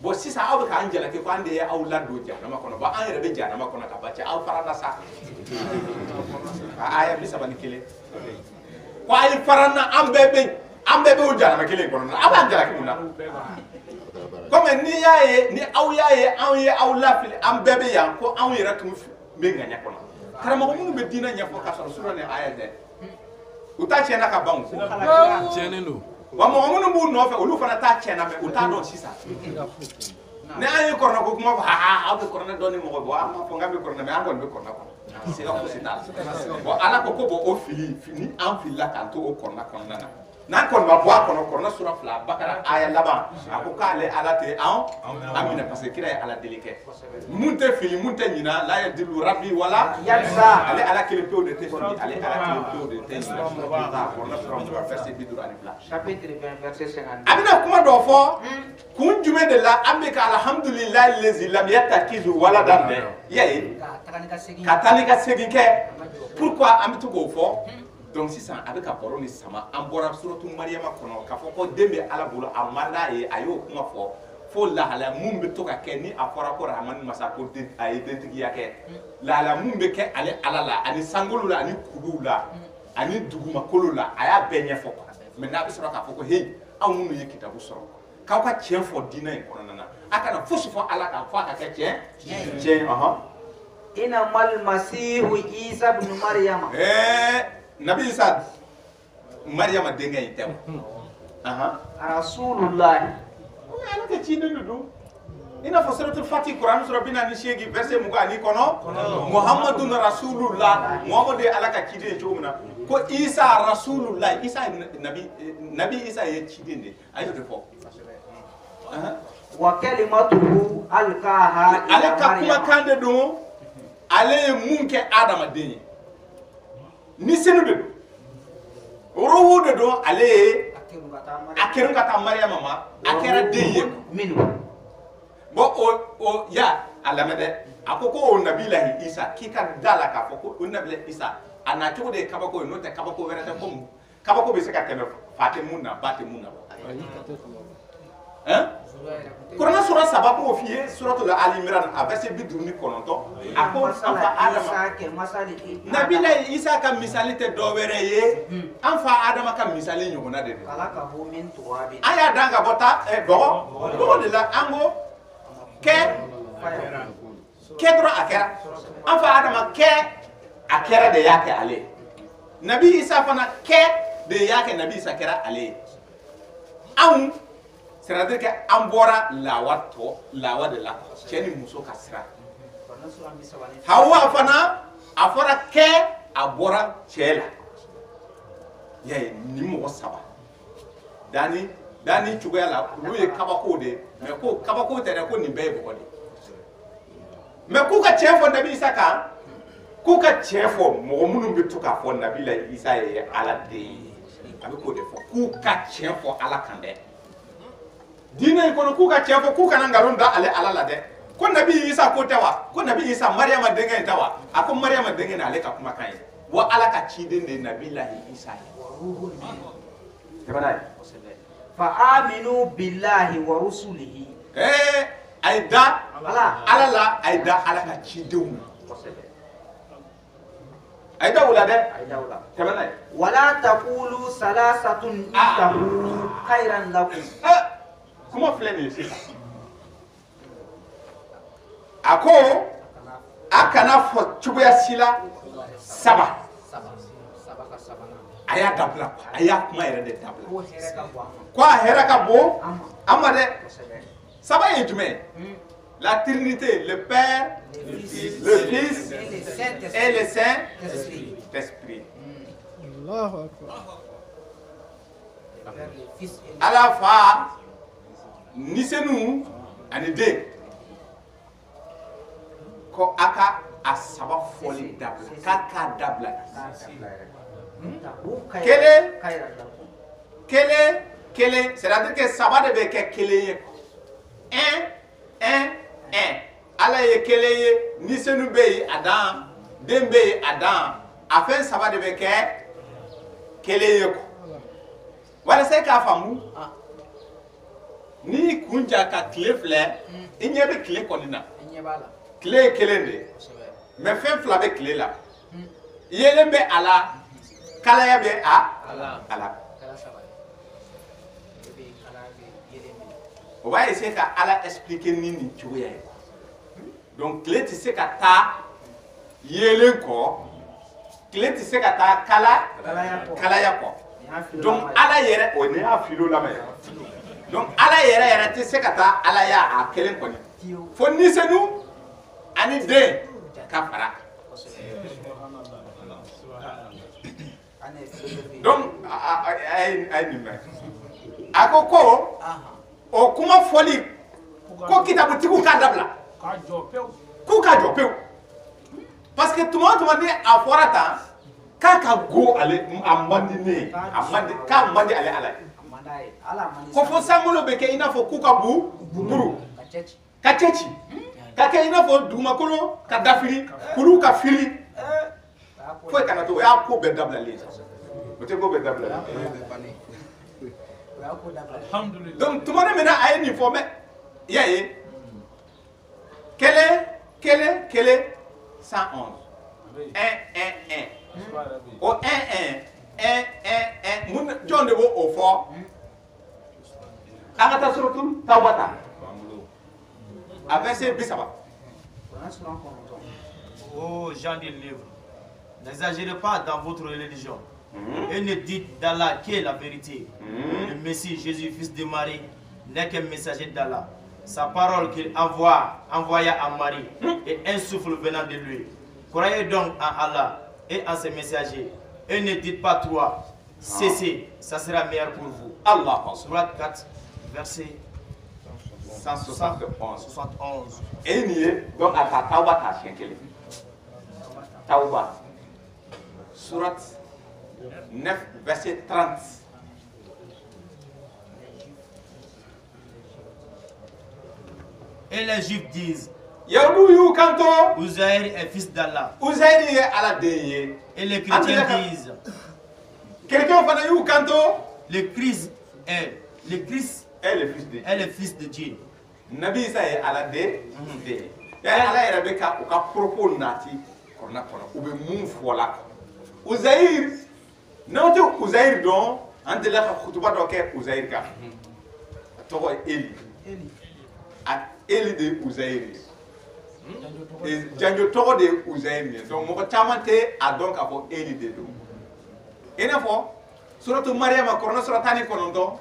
bon sisan aw bɛ k'an jalaki ko an de ye aw ladon jahanama kɔnɔ bon an yɛrɛ bɛ jahanama kɔnɔ ka ba cɛ aw farala sa aya 31 ko a ye farana an bɛɛ bɛ o jahanama kelen kɔnɔ aw b'an jalaki mun na comme ni y'a ye ni aw y'a ye anw ye aw lafili an bɛɛ bɛ yan ko anw yɛrɛ tun bɛ ŋaɲa kɔnɔ karamɔgɔ minnu bɛ diinɛ ɲɛfɔ ka sɔrɔ sura ni aya tɛ u ta tiɲɛna ka ban o tiɲɛnen don wa mɔgɔ minnu b'u nɔfɛ olu fana t'a tiɲɛna mɛ u t'a dɔn sisan ni an ye kɔrɔnɛ ko kuma fɔ aw bɛ kɔrɔnɛ dɔn ni mɔgɔ bɔ an b'a fɔ k'an bɛ kɔrɔnɛ mɛ an kɔni bɛ kɔrɔnɛ kɔnɔ sira fosi t'a la bon Ala ko bon o fili ni an filila k'an to o kɔrɔnɛ kɔnɔna na n'an kɔni ma bɔ a kɔnɔ kɔrɔnɛ sura 2 Bakara aya laban a ko k'ale Ala tɛ an minɛ parce que kira ye Ala deli kɛ mun tɛ fili mun tɛ ɲina la yadillu rabbi wala yansa ale Ala kelen pewu de tɛ fili ale Ala kelen pewu de tɛ ɲina kɔrɔnɛ sura 2 verset 52 Chapitre 20 verset 50. a bɛna kuma dɔ fɔ kun jumɛn de la an bɛ ka alhamdulilahi lezi lam yattakizu waladan dɛ i y'a ye ka taa ni ka segin kɛ pourquoi an bɛ to k'o fɔ donc sisan a bɛ ka baro ni sama an bɔra suratu Mariyama kɔnɔ k'a fɔ ko den bɛ Ala bolo a man d'a ye a y'o kuma fɔ fo lahala mun bɛ to ka kɛ ni a fɔra ko Rahamani masa ko a ye dentigiya kɛ lahala mun bɛ kɛ ale Ala la ani sankolo la ani kuluw la ani dugumakolo la a y'a bɛɛ ɲɛfɔ mais n'a bɛ sɔrɔ k'a fɔ ko hey anw minnu ye kitabu sɔrɔ k'aw ka tiɲɛ fɔ diinɛ in kɔnɔna na a kana fosi fɔ Ala kan fɔ a ka kɛ tiɲɛ Innamal masihu Isa ibn Maryama. Nabi Isa Maryama denkɛ in tɛ wa Rasulullah. Ala ka ciden de don i n'a fɔ suratul Fati Kuran sura 48 verset 20 kɔnɔ Muhammadun Rasulullah Muhammadu ye Ala ka ciden ye cogo min na ko Isa Rasulullah Isa Nabi Isa ye ciden de a y'o de fɔ Wa kalimatuhu alqaha ale ka kumakan de don ale ye mun kɛ adamaden ye ni senu de don ruhu de don ale ye a kɛra ka taa Maryama ma a kɛra den ye minnu bon o ya a lamɛn dɛ a ko o Nabilahi Isa k'i ka da la k'a fɔ ko o Nabilahi Isa a na cogo de ye kabako ye n'o tɛ kabako wɛrɛ tɛ ko kabako bɛ se ka tɛmɛ fa tɛ mun na ba tɛ mun na Kurana sura saba ko fiye suratul Ali Imran a verset 59 a ko fa Adama Nabila Isa ka misali te do wɛrɛ ye an fa Adama ka misali ɲɔgɔnna de don an y'a dan ka bɔta dɔgɔ de la an ko kɛ dɔrɔn a kɛra an fa Adama kɛ a kɛra de y'a kɛ ale Nabi Isa fana kɛ de y'a kɛ Nabi Isa kɛra ale anw c'est-à-dire que an bɔra lawa de la cɛ ni muso ka sira Hawa fana a fɔra kɛ a bɔra cɛ la y'a ye ni mɔgɔ saba dani cogoya la olu ye kabako de mais ko kabako tɛ dɛ ko nin bɛɛ ye bɔgɔ de mais k'u ka tiɲɛ fɔ Nabi Isa kan k'u ka tiɲɛ fɔ mɔgɔ minnu bɛ to k'a fɔ Nabi Isa ye Ala den ye a bɛ k'o de fɔ k'u ka tiɲɛ fɔ Ala kan dɛ diinɛ in kɔnɔ k'u ka tiɲɛ fɔ k'u kana nkalon da ale Ala la dɛ ko Nabi Isa ko tɛ wa ko Nabi Isa Mariama denkɛ in tɛ wa a ko Mariama denkɛ ale ka kumakan ye wa Ala ka ciden de Nabi Isa ye fa aminu billahi wa rusulihi ay da Ala la ay da Ala ka cidenw na ay da wula dɛ tɛmɛna wala taqulu salasatun intahu khairan lakum kuma filɛ nin ye sisan a ko a kana fɔ cogoya si la saba a y'a dabila a y'a kuma yɛrɛ de dabila ko a hɛrɛ ka bon an ma dɛ saba ye jumɛn la Trinité le Père le Fils et le Saint-Esprit Ala fa nisenu ani den ko aka a saba fɔli dabila k'a dabila kelen c'est-à-dire que saba de bɛ kɛ kelen ye un Ala ye kelen ye nisenu bɛ yen a dan den bɛ yen a dan a fɛn saba de bɛ kɛ kelen ye walasa k'a faamu ni kun ja ka tile filɛ I ɲɛ bɛ tile kɔni na tile ye kelen de ye mais fɛn fila bɛ tile la yelen bɛ a la kalaya bɛ a la o b'a essayer ka Ala expliquer ni nin cogoya ye donc tile tɛ se ka taa yelen kɔ tile tɛ se ka taa kalaya kɔ donc Ala yɛrɛ o ne y'a filo lamɛn donc Ala yɛrɛ tɛ se ka taa Ala ya a kelen kɔni fo nisenu ani den ka fara donc a ye nin mɛn a ko o kuma fɔli ko kitabutigiw k'a dabila k'u ka jɔ pewu parce que tuma o tuma ni a fɔra tan k'a ka go ale a man di ne ye k'a man di ale Ala ye ko fo sankolo bɛ kɛ I n'a fɔ k'u ka buru ka cɛci ka kɛ I n'a fɔ dugumakolo ka dafiri kulu ka fili foyi kana to o y'a ko bɛɛ dabilalen o tɛ ko bɛɛ dabilalen donc tuma ne mina a ye nin fɔ mɛ I y'a ye kelen 111 o 1 mun jɔn de b'o fɔ an ka taa suratul Tawba ta a verset 30 Oh gens du livre, n'exagérez pas dans votre religion et ne dites d'Allah qui est la vérité. Le Messie Jésus, fils de Marie, n'est qu'un messager d'Allah. Sa parole qu'il envoya à Marie est un souffle venant de lui. Croyez donc en Allah et en ses messagers et ne dites pas toi, cessez, ça sera meilleur pour vous. Allah. Surat 4, verset 171. Et il y a donc à ta Tawba ta chien kele. Tawba. Surat 9, verset 30. Et les Juifs disent, Uzair est fils d'Allah. Uzair est Allah de. Et les chrétiens disent, quelqu'un fait le Christ est est le fils de Dieu. est le fils de Dieu. Nabi Isa est à la dé. Allah est avec un propos nati. On a ou bien mon fola. Uzair. Non, tu Uzair donc. Ante la khutuba doke Uzair ka. Toko Eli. Eli de Uzair. Et janjo toko de Uzair. Donc mo chamante a donc abo Eli de do. Ena fo suratu Maryam korona suratani konondo.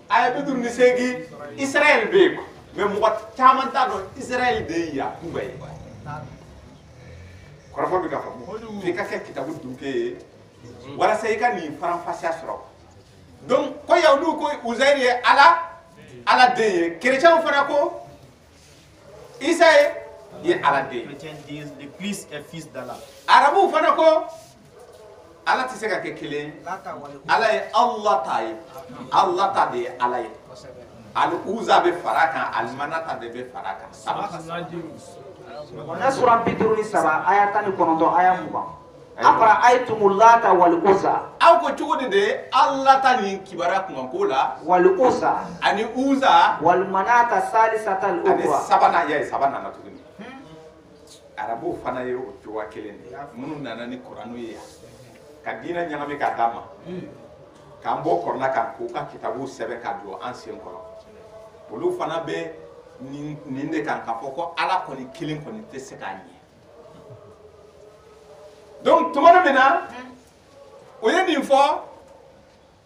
Aya bidur ni segi Israël be ko. Mais mo chamanta do Israël de ya kubay. Korafo bi ka fo. Fi ka ke kitabu duke. Wala sai ka ni faran fasiya soro. Donc ko yawdu ko Uzair ye ala de chrétien fana ko Isa ye ala de. Chrétiens disent le Christ est fils d'Allah. Arabu fana ko ala ti se ka ke kelen. Ala ye Allah ta ye. Allah ta de ala ye. Al uza be faraka al manata de be faraka. On a surah Bidruni saba ayatan konondo ayam muba. Afara aitumul lata wal uza. Aw ko cugudi de Allah ta ni kibara kuma ko la Wal uza. ani uza Wal manata salisata al ani ukra. sabana na tuguni. Arabu fana ye o tuwa kelen de. Munu nana ni Qur'anu ye. Ka dina nyangami ka dama. Ka mbo korna ka ko ka kitabu sebe ka do ancien kono. Olu fana be ni de kan ka foko ala ko ni kelen ko ni tese ka nye. Donc tumana mena o ye din fo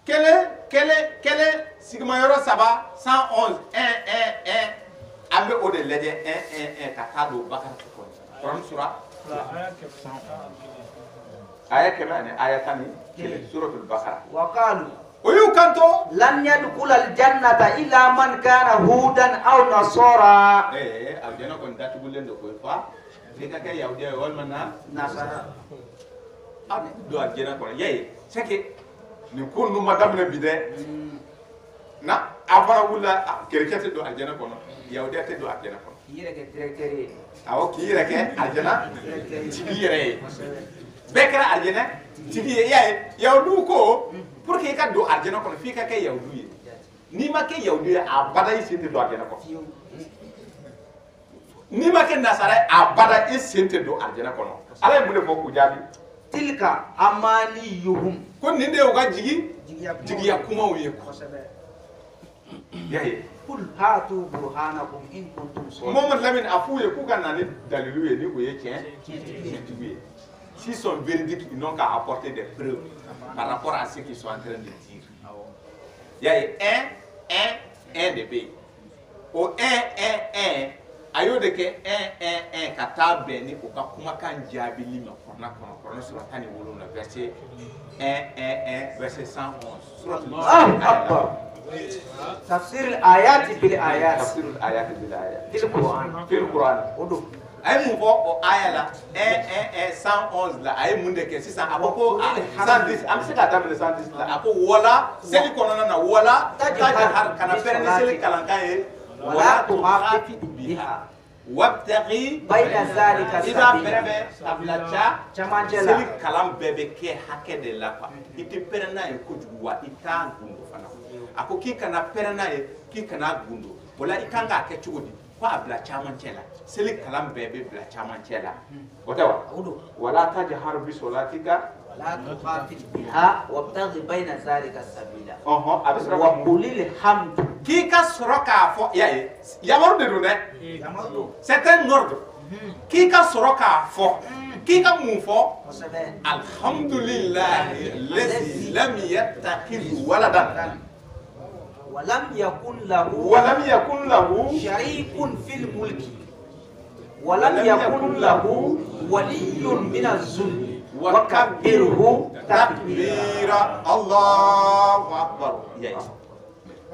kele sigma yoro saba 111 ambe o de leje 1 ka ta do bakar ko Quran sura aya kemane aya tani kele suratul baqara Wa qalu o yu kanto lan yadkhul al jannata illa man kana hudan aw nasara. aljana ko ndatu bulen do ko fa ni ka kay yawde wal manna Nasara. do aljana ko yayi seke ni ko no madam na bide na afara wula kerkete do aljana ko yawde te do aljana ko Yere ke directeur. awo ki reke aljana tibi yere bekra aljana tibi yayi yawdu ko pour que ka do aljana ko fi ka kay yawdu ye ni ma ke yawdu ye abada isinte do aljana ko ni ma ke nasara abada isinte do aljana ko ala mule mo ku jabi Tilka amaniyuhum. ko ni de o ga jigi ya kuma o ye ko yayi Qul hatu burhanakum in kuntum sadiqin. Mohamed Lamine afu ye ku kana ni dalilu ye ni o ye tien si sont véridiques ils n'ont qu'à apporter des preuves par rapport à ce qu'ils sont en train de dire. Yayi 1 de B o 1 ayo de ke 1 kata beni o ka kuma kan jabi lima korna sura tani wolo na verset 1 verset 111 sura Tafsir al-ayat bil ayat. tafsir al-ayat bil ayat Fil Quran. odo ay mu ko o aya la 111 la ay mu ndeke sisan akoko 110 am se ka tamle 110 la ako wala seli kono na wala tajhar kana perni seli kalankaye wala tuqafi biha wabtaghi bayna zalika iba sabila. perebe tablacha Chamanjela. seli kalam bebe ke hake de la pa iti perna e kujuwa ita gundo fana ako ki kana perna e ki kana gundo wala ikanga ke chugodi ko abla chamancela seli kalam bebe bla chamancela otawa wala tajhar bi solatika wala tuqafi biha wabtaghi bayna zalika sabila. abisra Wa qulil hamd. ki ka soroka fo yaye yamaru de do ne c'est un ordre ki ka soroka fo ki ka mu fo alhamdulillah allazi lam yattakhidh waladan ولم يكن له ولم يكن له شريك في الملك ولم يكن له ولي من الذل وكبره تكبيرا. الله اكبر.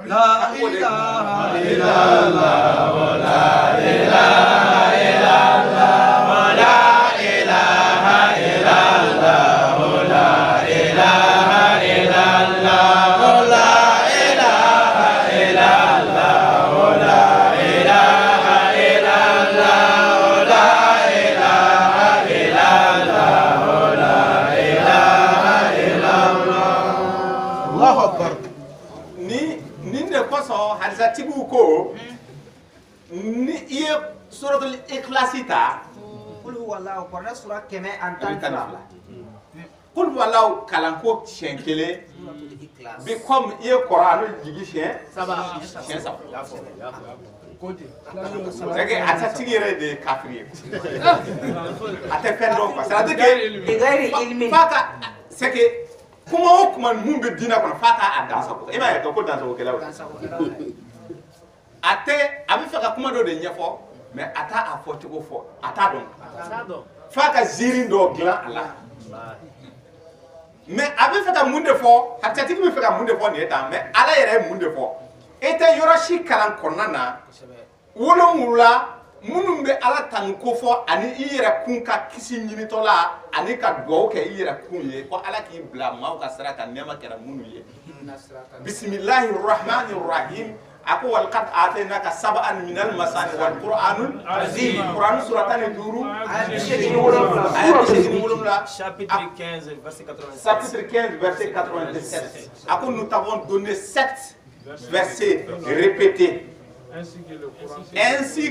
لا إله إلا الله ولا إله إلا الله ولا إله إلا الله ولا إله إلا الله ولا إله إلا الله ولا إله إلا الله ولا إله إلا الله ولا إله إلا الله. الله أكبر. Ni ne koso ni i ye suratul ikhlasi ta Qul huwallahu Qur'an sura kɛmɛ ani tan ni fila. kul huwallahu kalanko siɲɛ kelen Suratul Ikhlas. bi comme i ye Kur'an jigi siɲɛ saba c'est que a tigi yɛrɛ de ye kafiri ye a tɛ fɛn dɔn quoi c'est à dire que Bighairi ilmin. f'a ka c'est que kuma o kuma mun bɛ diinɛ kɔnɔ f'a ka a dansago i m'a ye ko dansagokɛlaw a bɛ fɛ ka kuma dɔ de ɲɛfɔ mais a t'a a fɔcogo fɔ a t'a dɔn f'a ka ziiri dɔ dilan a la mais a bɛ fɛ ka mun de fɔ harijatigi bɛ fɛ ka mun de fɔ nin ye tan mais ala yɛrɛ ye mun de fɔ e tɛ yɔrɔ si kalan kɔnɔna na wolonwula minnu bɛ ala tanu ko fɔ ani i yɛrɛ kun ka kisi ɲinitɔ la ani ka dugawu kɛ i yɛrɛ kun ye ko ala k'i bila maaw ka sira kan nɛɛma kɛra minnu ye bisimilahi rahmani rahim a ko walqad atainaka sab'an minal masani wal qur'anul azim qur'an sura 15 chapitre 15 verset 87 chapitre 15 verset 87 a ko nous t'avons donné 7 versets répétés ainsi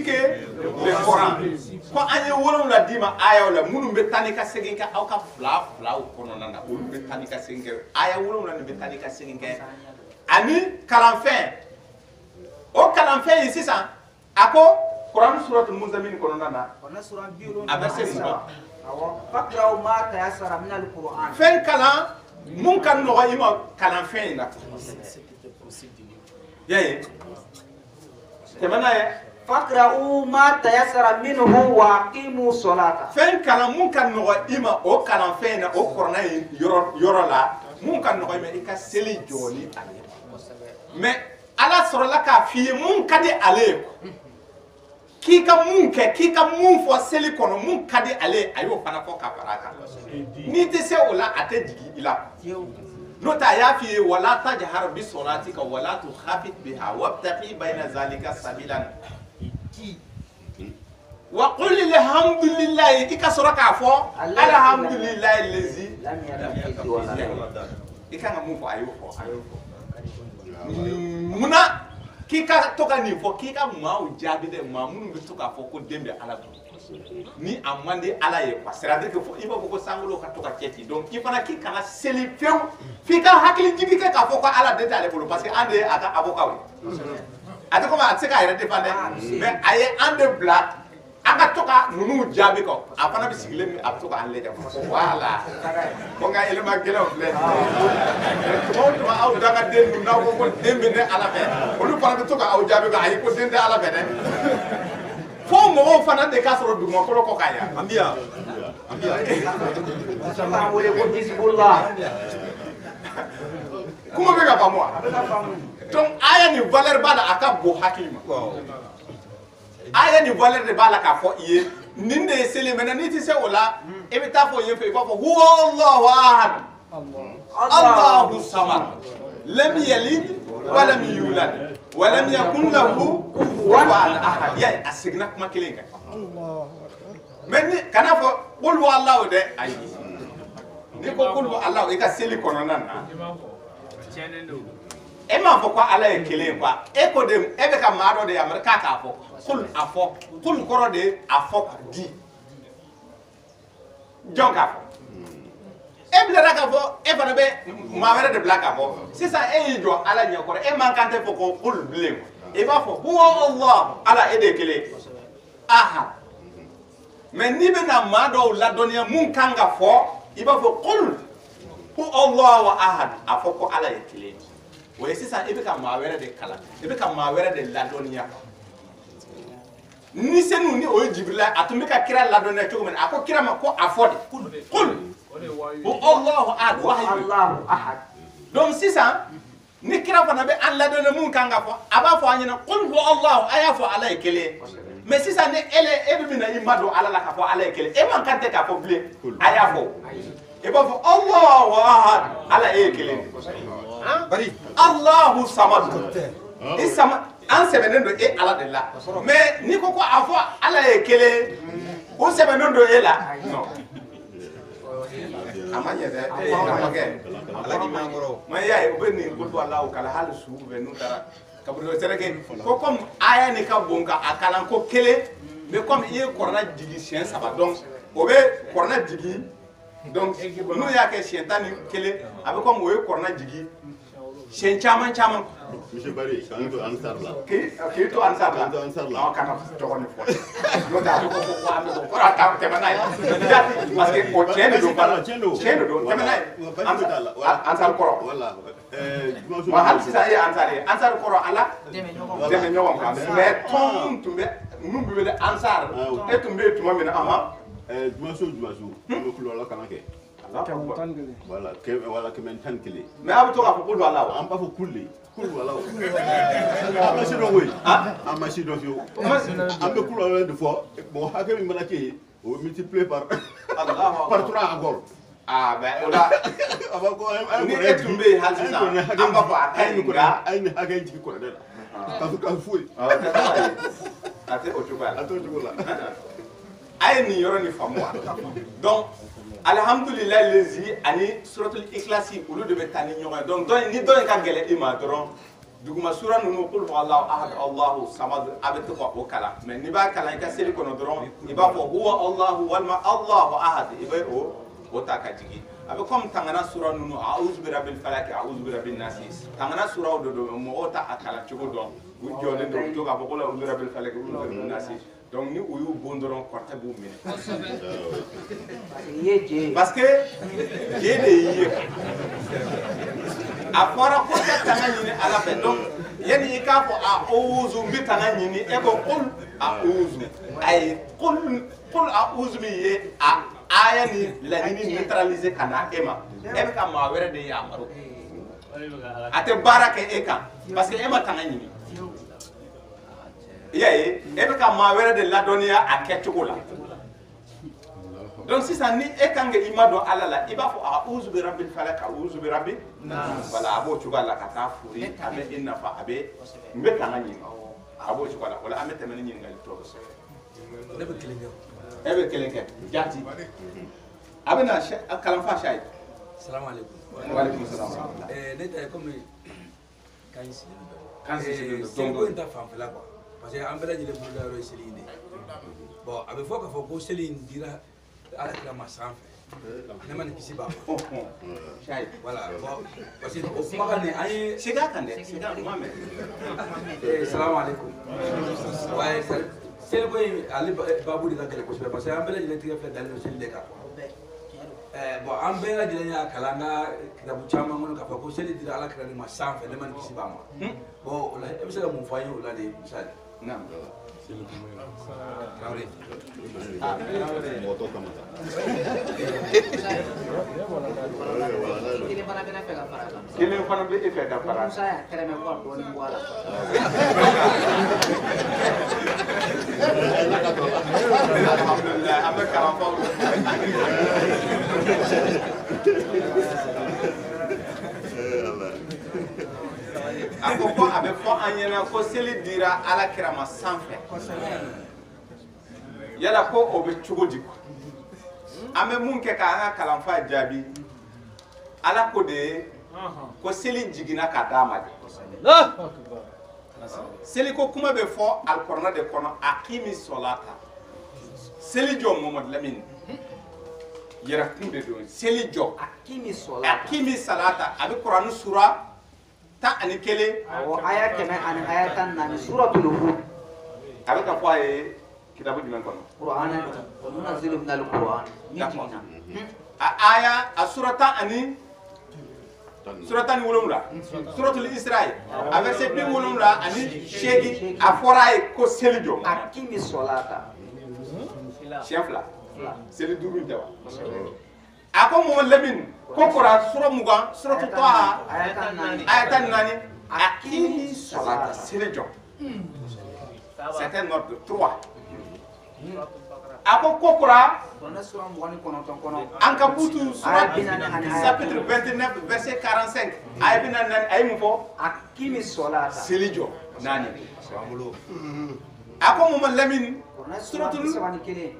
que le Coran ko an ye wolonwula d'i ma ayaw la minnu bɛ taa ni ka segin kɛ aw ka fila filaw kɔnɔna na olu bɛ taa ni ka segin kɛ aya wolonwula nin bɛ taa ni ka segin kɛ ani kalanfɛn o kalanfɛn in sisan a ko Kuran suratul Muzammil kɔnɔna na a verset 20 faqra'u ma tayassara min al-Qur'an. fɛn kalan mun ka nɔgɔ i ma kalanfɛn in na y'a ye tɛmɛ n'a ye faqra'u ma tayassara minhu wa aqimu salata. fɛn kalan mun ka nɔgɔ i ma o kalanfɛn in na o kɔrɔna in yɔrɔ la mun ka nɔgɔ i ma i ka seli jɔ ni ale ye mais ala sɔrɔla k'a f'i ye mun ka di ale ye k'i ka mun kɛ k'i ka mun fɔ seli kɔnɔ mun ka di ale ye a y'o fana fɔ ka fara a kan n'i tɛ se o la a tɛ jigin i la n'o tɛ a y'a f'i ye wala tajhar bi solatika wala tukhafit biha wabtaqi bayna zalika sabilan wa qul alhamdulillahi i ka sɔrɔ k'a fɔ alhamdulillahi lazi i kan ka mun fɔ a y'o fɔ munna k'i ka to ka nin fɔ k'i ka maaw jaabi dɛ maa minnu bɛ to k'a fɔ ko den bɛ ala bolo ni a man di ala ye quoi c'est à dire que i b'a fɔ ko sankolo ka to ka kɛ ten donc i fana k'i kana seli pewu f'i ka hakili jigi kɛ k'a fɔ ko ala den t'ale bolo parce que an de ye a ka avocat ye a tɛ komi a tɛ se k'a yɛrɛ défendre dɛ mais a ye an de bila an ka to ka ninnu jaabi kɔ a fana bɛ sigilen min a bɛ to k'an lajɛ voilà ko n ka élément gɛlɛnw filɛ tuma o tuma aw dangaden ninnu n'aw ko ko den bɛ ne ala fɛ olu fana bɛ to k'aw jaabi kɔ ayi ko den tɛ ala fɛ dɛ fo mɔgɔw fana de k'a sɔrɔ dugumakolo kɔ k'a yan an bɛ yan K'an wele ko Hizbullah. kuma bɛ ka faamu wa donc aya ni valeur b'a la a ka bon hakili ma aya ni valeur de b'a la k'a fɔ i ye nin de ye seli mais n'i tɛ se o la i bɛ taa fɔ yen fɛ i b'a fɔ huwallahu ahad Allahu samad lam yalid wa lam yulad wa lam yakun lahu kufuwan ahad ya a seginna kuma kelen kan mais ni kana fɔ qul huwallahu dɛ ayi ni ko qul huwallahu i ka seli kɔnɔna na e m'a fɔ ko ala ye kelen quoi e ko de e bɛ ka maa dɔ de yamari k'a k'a fɔ qul a fɔ qul kɔrɔ de a fɔ di jɔn k'a fɔ e bilara k'a fɔ e fana bɛ maa wɛrɛ de bila k'a fɔ sisan e y'i jɔ ala ɲɛkɔrɔ e man kan tɛ fɔ ko qul bilen i b'a fɔ huwa Allah ala e de ye kelen aha mais n'i bɛna maa dɔw ladɔnniya mun kan ka fɔ i b'a fɔ qul hu Allahu ahad a fɔ ko ala ye kelen o ye sisan i bɛ ka maa wɛrɛ de kalan i bɛ ka maa wɛrɛ de ladɔnniya ni senu ni o ye Jibirila a tun bɛ ka kira ladɔnniya cogo min na a ko kira ma ko a fɔ de qul hu Allahu ahad Allahu ahad. donc sisan ni kira fana bɛ an ladɔnniya mun kan ka fɔ a b'a fɔ an ɲɛna qul hu Allahu a y'a fɔ ala ye kelen mais sisan ni e bɛ mina i ma don ala la k'a fɔ ala ye kelen e man kan tɛ k'a fɔ bilen a y'a fɔ i b'a fɔ Allahu ahad ala e ye kelen Allahu samad i sama an sɛbɛnnen don e ala de la mais ni ko ko a fɔ ala ye kelen o sɛbɛnnen don e la non a ma ɲɛ dɛ a ma kɛ ala k'i man kɔrɔ mais y'a ye u bɛ nin ko to ala o kala hali su bɛ n'u taara kaburo sereke ko comme aya ni ka bonka akalan ko kele mais comme il corona digi chien ça va donc o be corona digi donc nous ya ke chien tani kele avec comme o corona digi chien chaman Monsieur Barry, quand tu ansar là. Qui tu ansar là? Non, quand tu connais pas. Non, t'as pas quoi attends, t'es maintenant. Parce que au tien de pas, tien de, t'es maintenant. Ansar koro. Voilà. Ma hal sisa ye ansar koro ala. Deme ñogon ka. Mais ton tumbe nous be ansar. Et tumbe tuma mina aha. Dimanche, le couleur là kana ke. Voilà, que maintenant qu'il est. Mais avec toi, il faut Allah. On pas faut couler. Coule voilà. Ah, monsieur Roy. Ah, monsieur Dofio. On peut couler deux fois. Bon, hakem il m'a dit, on multiplie par 3 encore. Ah, ben, on a. On est tombé, Halsisa. On va pas attendre. Aïe, hakem qui coule là. Parce qu'on fouille. Attends, au chocolat. Aïe, ni yoro ni famwa. Donc, alhamdulillah lezi ani suratul ikhlasi ulu de betani nyoma donc ni don ka gele ima doron duguma sura nunu qul huwallahu ahad allahu samad abet ko kala mais ni ba kala ka seli kono doron iba ko huwa allahu wal ma allahu ahad iba o ta ka jigi abe comme tangana sura nunu a'udhu bi rabbil falaq a'udhu bi rabbin nas tangana sura do mo ta akala chugo don bu jole do to ka ko la a'udhu bi rabbil falaq a'udhu bi rabbin nas donc ni uyu bondoron korte bu mine parce que j'ai des afara ko tanga ni ala fe donc yani ka ko a'udhu bi tanga ni e ko qul a'udhu ay qul a'udhu bi ye aya ni la ni neutraliser kana ema e ka ma were de ya maru ate baraka e kan parce que ema tanga ni yaye ebe ka ma were de la donia a ketugo la donc si ça ni e kange imado ala la iba fo a'udhu bi rabbil falaq a'udhu bi rabbin nas wala abo tuga la kata furi abe inna fa abe mbe kana ni abo tuga la wala ame temene ni ngal to ebe kelenge jati abe na kalam fa shay Salam alaikum. wa alaikum salam Ne ta comme kansi donc ko inta fam fela quoi parce que an bela jile bulu da ro seli ne bon abe fo ka fo ko seli dira ala kila ma sanfɛ ne ma ni kisi ba shay voilà bon parce que o kuma kan ne an ye siga kan de siga mame salam alaikum ouais seli ko ale babu de ka gɛlɛn kosɛbɛ parce que an bela jile tigɛ filɛ dalen seli de kan bon an bɛɛ lajɛlen y'a kalan n ka kitabu caman kɔnɔ k'a fɔ ko seli dira ala kira de ma sanfɛ ne ma ni kisi b'a ma bon o la e bɛ se ka mun fɔ an ye o la de misali naam Traoré moto kamata. Kelen fana bɛ e fɛ ka fara Musa y'a kɛrɛmɛ bɔ dɔɔnin bɔ a la. Alhamdulillah an bɛ kalan fɔ a ko ko a bɛ fɔ an ɲɛna ko seli dira ala kira ma sanfɛ yala ko o bɛ cogo di an bɛ mun kɛ k'an ka kalanfa jaabi ala ko de ye ko seli jiginna ka d'a ma de seli ko kuma bɛ fɔ alikuranɛ de kɔnɔ akimi sɔlata seli jɔ Mamadu Lamini yɛrɛ kun de don seli jɔ akimi salata a bɛ kuranɛ sura 11 aya 100 aya 14 suratul hud a bɛ ka fɔ a ye kitabu jumɛn kɔnɔ qur'ana wa nunazzilu min al-qur'an a aya a sura 10 sura 17 suratul Isra'i a verset 78 a fɔra a ye ko seli jɔ akimi salata siɲɛ 2 seli 5 tɛ wa a ko Mamadu Lamini ko kora sura 20 suratul Taha aya 14 akimi salata seli jɔ c'est un ordre 3 a ko kora Ankabutu surat chapitre 29 verset 45 ay bi nan ay mu fo akimi salata seli jɔ nani a ko Mamadu Lamini suratul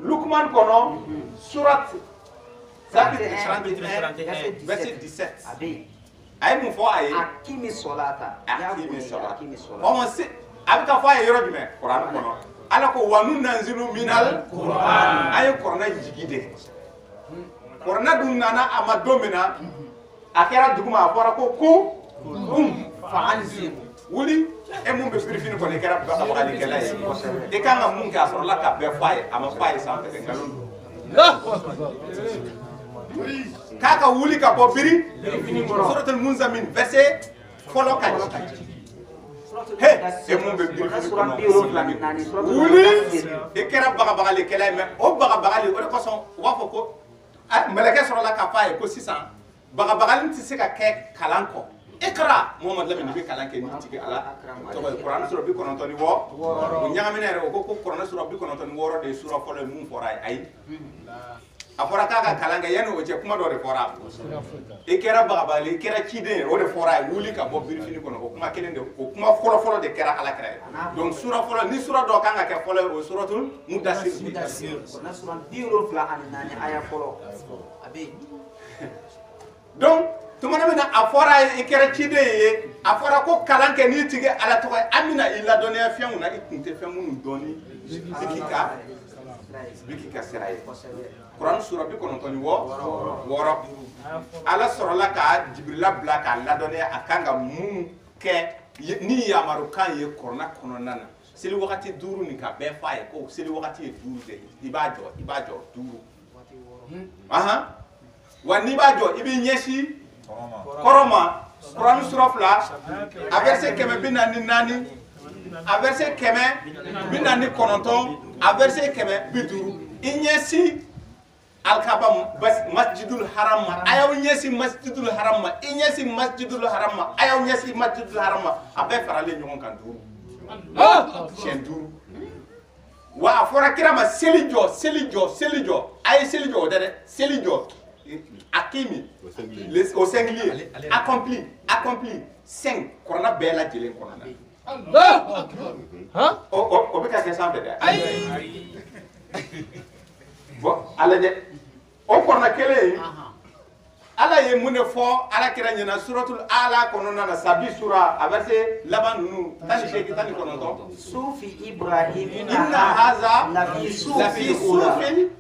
Luqman kono surat chapitre 31 verset 17 ay mun fo ay akimi solata akimi solata o mo se abi ka fo ay yoro jume Qur'an kono ala ko wanu nanzilu minal Qur'an ay Qur'an jigide Qur'an dum nana ama domina akera duguma fora ko fa anzim wuli e mun be firifini ko ne kera ba ba ali kala e kan mun ka so la ka be faye ama faye sa te ngalon kaka wuli ka bo biri suratul munzamin verset folo ka he e mun be biri wuli e kera ba ali kala me o ba ali o ko son wa fo ko malaka so la ka faye ko 600 ba ali ti se ka ke kalanko ikra Muhammad Lamine bi kalan ke ni tigi ala to Qur'an sura bi kono toni wo nyaamina re ko Qur'an sura bi kono toni woro de sura folo mum fora ay afora kaga kalanga yano o je kuma do de fora ikera bagabali ikera kide o de fora wuli ka bo bir fini kono ko kuma kelen de ko kuma folo de kera ala kra donc sura folo ni sura do kanga ke folo o suratul mudassir na sura biuro fla anani aya folo abe donc tumana mina afora ikera kide ye afora ko kalanke ni tige ala to amina illa doniya fiamuna ikunte fiamunu doni bikika siraye Quran sura bi kono toni woro ala sorola ka jibrila blaka la doniya akanga mun ke ni yamaru kan ye korona kono nana seli wakati duru ni ka be faye ko seli wakati duru de ibajo duru aha wani bajo ibi nyesi koroma Quran sura fla a verset keme binani nani a verset keme binani kononton a verset keme biduru inyesi alkaba masjidul haram ayaw nyesi masjidul haram inyesi masjidul haram ayaw nyesi masjidul haram abe farale nyongon kan duru chen duru wa afora kirama selijo ay selijo dede selijo akimi au singulier accompli 5 corona bela jelen corona o be ka kesam de bon ala de o corona kele ala ye mune fo ala kira nyina suratul ala kono na sabi sura averse laban nu tani sheki tani kono to sufi ibrahim inna haza la fi sufi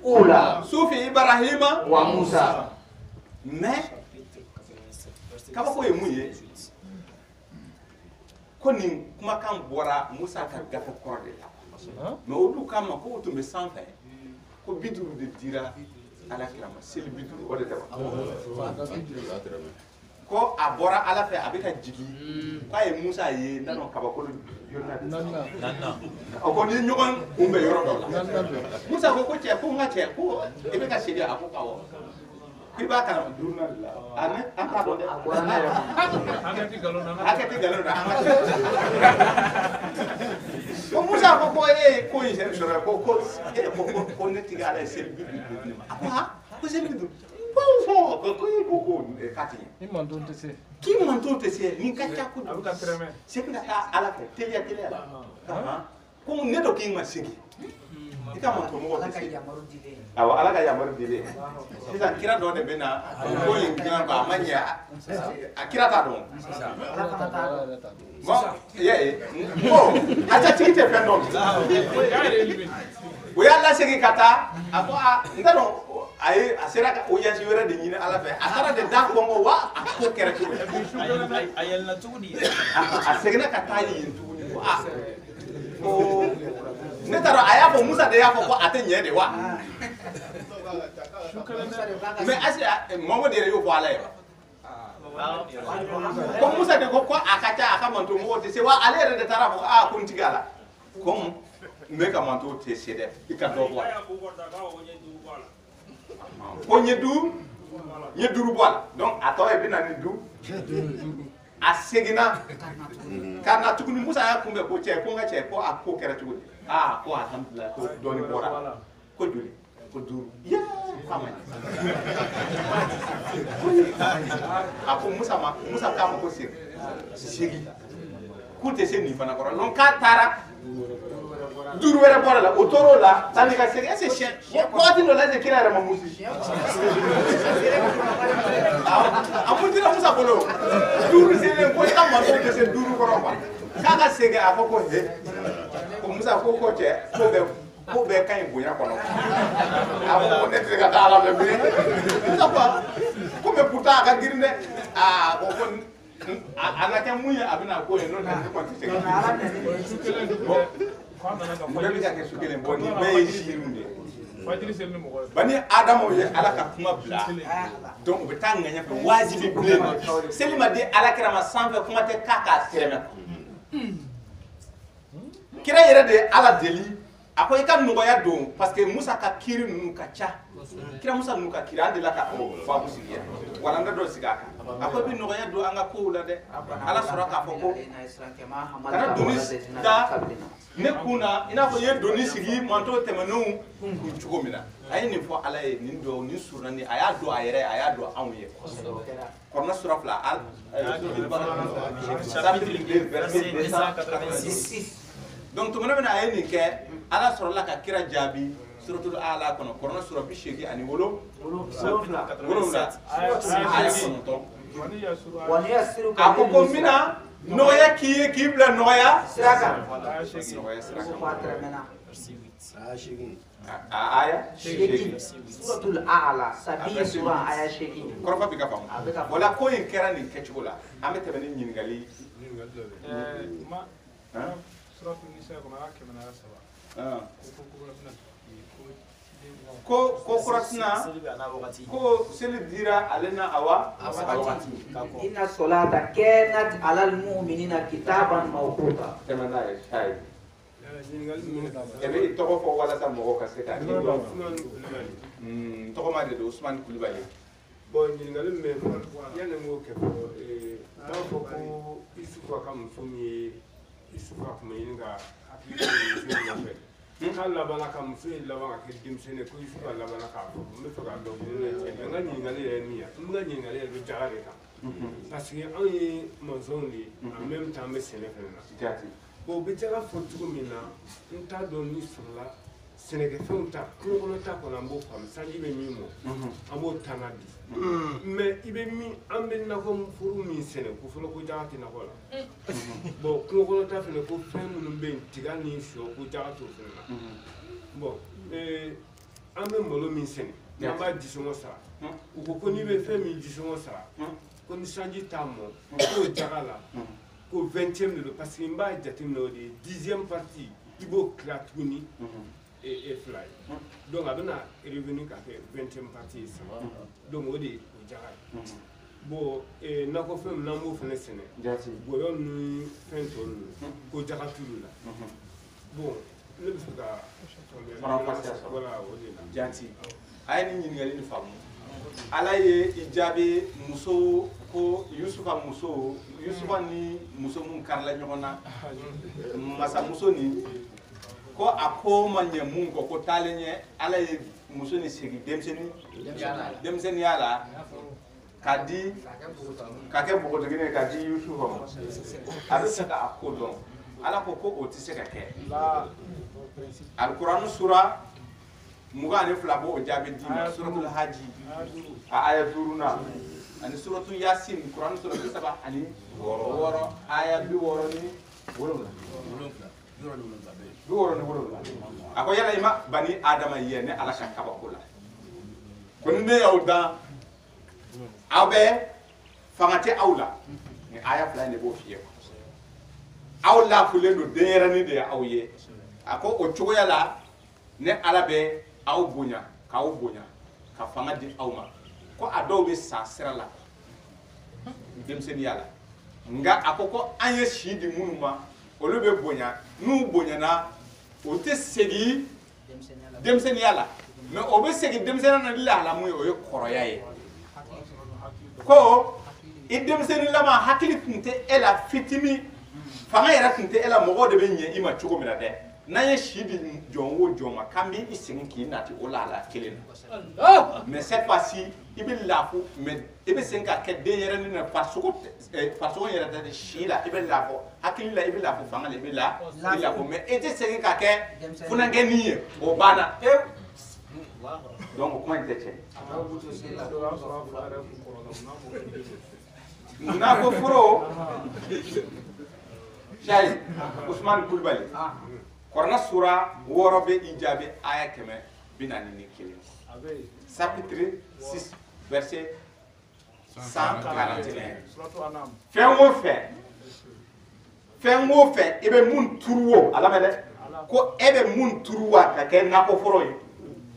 ula sufi ibrahima wa musa mais kaba ko ye muye ko ni kuma kan bora musa ka gafa korde la mais o du kama ko to me sanfa ko biduru de dira ala kirama sel biduru o de daba ko a bora ala fe abika jigi ko ye musa ye nano kaba ko yonna o ko ni nyogon umbe yoro do la musa ko che ko ngache ko e be ka sedi ako kawo kiba kana durna la ane anta do de akati galona ko musa ko ko yi sen sura ko ne tiga ala sel bi ko sel bi ko kati ki manto te se ni kacha ko se ka ala ke telia ko ne do ki ma sigi ika manto mo ko awa ala ka yamaru dile sisan kira do de bena ko yin kira ba manya akira ta do mo ye mo acha tikite pendo o ya la segi kata ako ndano ay asera ka o yansi wera de nyina ala fe asara de da ko mo wa ko kere ko ayel na tugudi asegna kata yin tugudi o netaro aya fo musa de ya fo ko atenye de wa mais asa momo de yo fo ala yo ko musa de ko akacha akamanto mo te se wa ale de tara fo kun tigala kom me ka manto te se de ikando wa ko nyeduru bola donc ato e binani du asegina kana tukuni musa ya kumbe ko che ko ngache ko akko kera tukuni ko alhamdulillah ko doni bora ko juli ko duru ya famani ako musa kama ko segi ku te se ni fana ko non ka tara duuru wɛrɛ bɔra la o tor'o la sanni ka segin est-ce que wagati dɔ la est-ce que kira yɛrɛ ma musi a mutira Musa bolo duuru selen ko i ka mantow bɛ se duuru kɔrɔ quoi k'a ka segin a fɔ ko he ko Musa ko cɛ ko bɛɛ ka ɲi bonya kɔnɔ a ko ne tɛ se ka taa Ala fɛ bilen Musa ko mais pourtant a ka girin dɛ ko a na kɛ mun ye a bɛna ko ye n'o tɛ ne kɔni tɛ segin bɛɛ bɛ ka kɛ su kelen bɔ nin bɛɛ ye siriw de ye bani Adamaw ye Ala ka kuma bila donc u bɛ taa ŋɛɲɛ fɛ wajibi bilen seli ma di Alakira ma sanfɛ kuma tɛ k'a k'a tɛrɛmɛ kira yɛrɛ de ye Ala deli a ko i ka nɔgɔya don parce que Musa ka kiri ninnu ka ca kira Musa ninnu ka kiri an delila ka faamu sigi yan wala an ka dɔ sigi a kan a ko i bɛ nɔgɔya don an ka kow la dɛ Ala sɔrɔ k'a fɔ ko kana doni da ne kun na i n'a fɔ i ye doni sigi manto tɛmɛnenw kun cogo min na a ye nin fɔ Ala ye nin dɔn nin surunna nin a y'a dɔn a yɛrɛ a y'a dɔn anw ye kɔrɔna sura fila donc tumana min na a ye nin kɛ Ala sɔrɔla ka kira jaabi suratul A'la kɔnɔ kɔrɔna sura 87 ani 7 a ko ko mina nɔgɔya k'i ye k'i bila nɔgɔya sira kan aya 8 suratul A'la sabi sura aya 8 kɔrɔfɔ bɛ ka faamu wala ko in kɛra nin kɛcogo la an bɛ tɛmɛ ni ɲininkali ko kuratina ko seli dira ale na awa inna salata kanat alal mu'minina kitaban mawquta tɛmɛna ye shayi ebe tɔgɔ fɔ walasa mɔgɔw ka se ka tɔgɔma de don Usman Kulibali bon ɲininkali min bɛ yanni n k'o kɛ fɔlɔ n'a fɔ ko Isufu ka muso min ye Isufu kun bɛ ɲini ka hakili to muso in nɔfɛ k'a laban ka muso in laban ka kɛ denmisɛnnin ko Isufu ka laban k'a fɔ n bɛ fɛ k'a dɔn ko ne ye cɛ n ka ɲininkali yɛrɛ ye min ye n ka ɲininkali yɛrɛ bɛ jaga de kan parce que anw ye mɔzɔnw de ye en même temps an bɛ sɛnɛ fɛnɛ na bon u bɛ jaga fɔ cogo min na n t'a dɔn ni sɔrɔla sɛnɛkɛfɛnw ta kungo kɔnɔ ta kɔnɔ an b'o faamu sanji bɛ min mɔ an b'o tana di mais i bɛ min an bɛ nakɔ foro min sɛnɛ ko fɔlɔ ko jaga tɛ nakɔ la bon kungo kɔnɔ ta fɛnɛ ko fɛn minnu bɛ yen tiga ni sɔ ko jaga t'o fɛnɛ na bon an bɛ malo min sɛnɛ n'an b'a jisɔngɔ sara u ko n'i bɛ fɛn min jisɔngɔ sara ko ni sanji t'a mɔ k'o jaga la ko 20e de don parce que n b'a jateminɛ o de ye 10e partie i b'o tila tuguni fila ye donc a bɛna revenu ka kɛ 20e partie ye sisan donc o de ye o jaga ye bon nakɔfɛn min n'an b'o fɛnɛ sɛnɛ gɔyɔ ni fɛn tɔ ninnu ko jaga t'olu la bon ne bɛ fɛ ka voilà o de la jati a ye nin ɲininkali nin faamu Ala ye i jaabi muso ko Yusufa ni muso mun karila ɲɔgɔn na masamuso ni ko a ko ma ɲɛ mun kɔ ko taalen ɲɛ Ala ye muso ni segin denmisɛnniya la k'a kɛ npogotigini ye k'a di Yusufa ma a bɛ se k'a ko dɔn Ala ko o tɛ se ka kɛ Alkurani sura 22 b'o jaabi di ma suratul Haji a aya 5 ani suratul Yasin Kurani sura 7 ani 6 aya 67 a ko yala i ma bani Adama ye ne Ala ka kabako la ko ni ne y'aw dan aw bɛ fanga tɛ aw la ni aya 2 de b'o f'i ye aw lafulen don denyɛrɛnin de ye aw ye a ko o cogoya la ne Ala bɛ aw bonya k'aw bonya ka fanga di aw ma ko a dɔw bɛ sa sira la denmisɛnniya la nka a ko an ye si di minnu ma olu bɛ bonya n'u bonyana o tɛ segin denmisɛnniya la mais o bɛ segin denmisɛnniya na ni lahala mun ye o ye kɔrɔya ye ko i denmisɛnnilama hakili tun tɛ e la fitinin fanga yɛrɛ tun tɛ e la mɔgɔw de bɛ ɲɛ i ma cogo min na dɛ n'an ye si di jɔn o jɔn ma k'an b'i segin k'i nati o la kelen na mais cette fois-ci i bɛ laafo mais i bɛ segin ka kɛ denyɛrɛnin na farisogo yɛrɛ tɛ si la i bɛ laafo hakili la i bɛ laafo fanga la i bɛ laafo mais i tɛ segin ka kɛ funankɛnin ye o banna donc o kuma in tɛ tiɲɛ. N'a ko foro Shayi Usman Kulibali Korana sura 6 bɛ i jaabi aya 441 chapitre 6 verset 141 fɛn o fɛn i bɛ mun turu o ala mɛ dɛ ko e bɛ mun turu wa ka kɛ nakɔ foro ye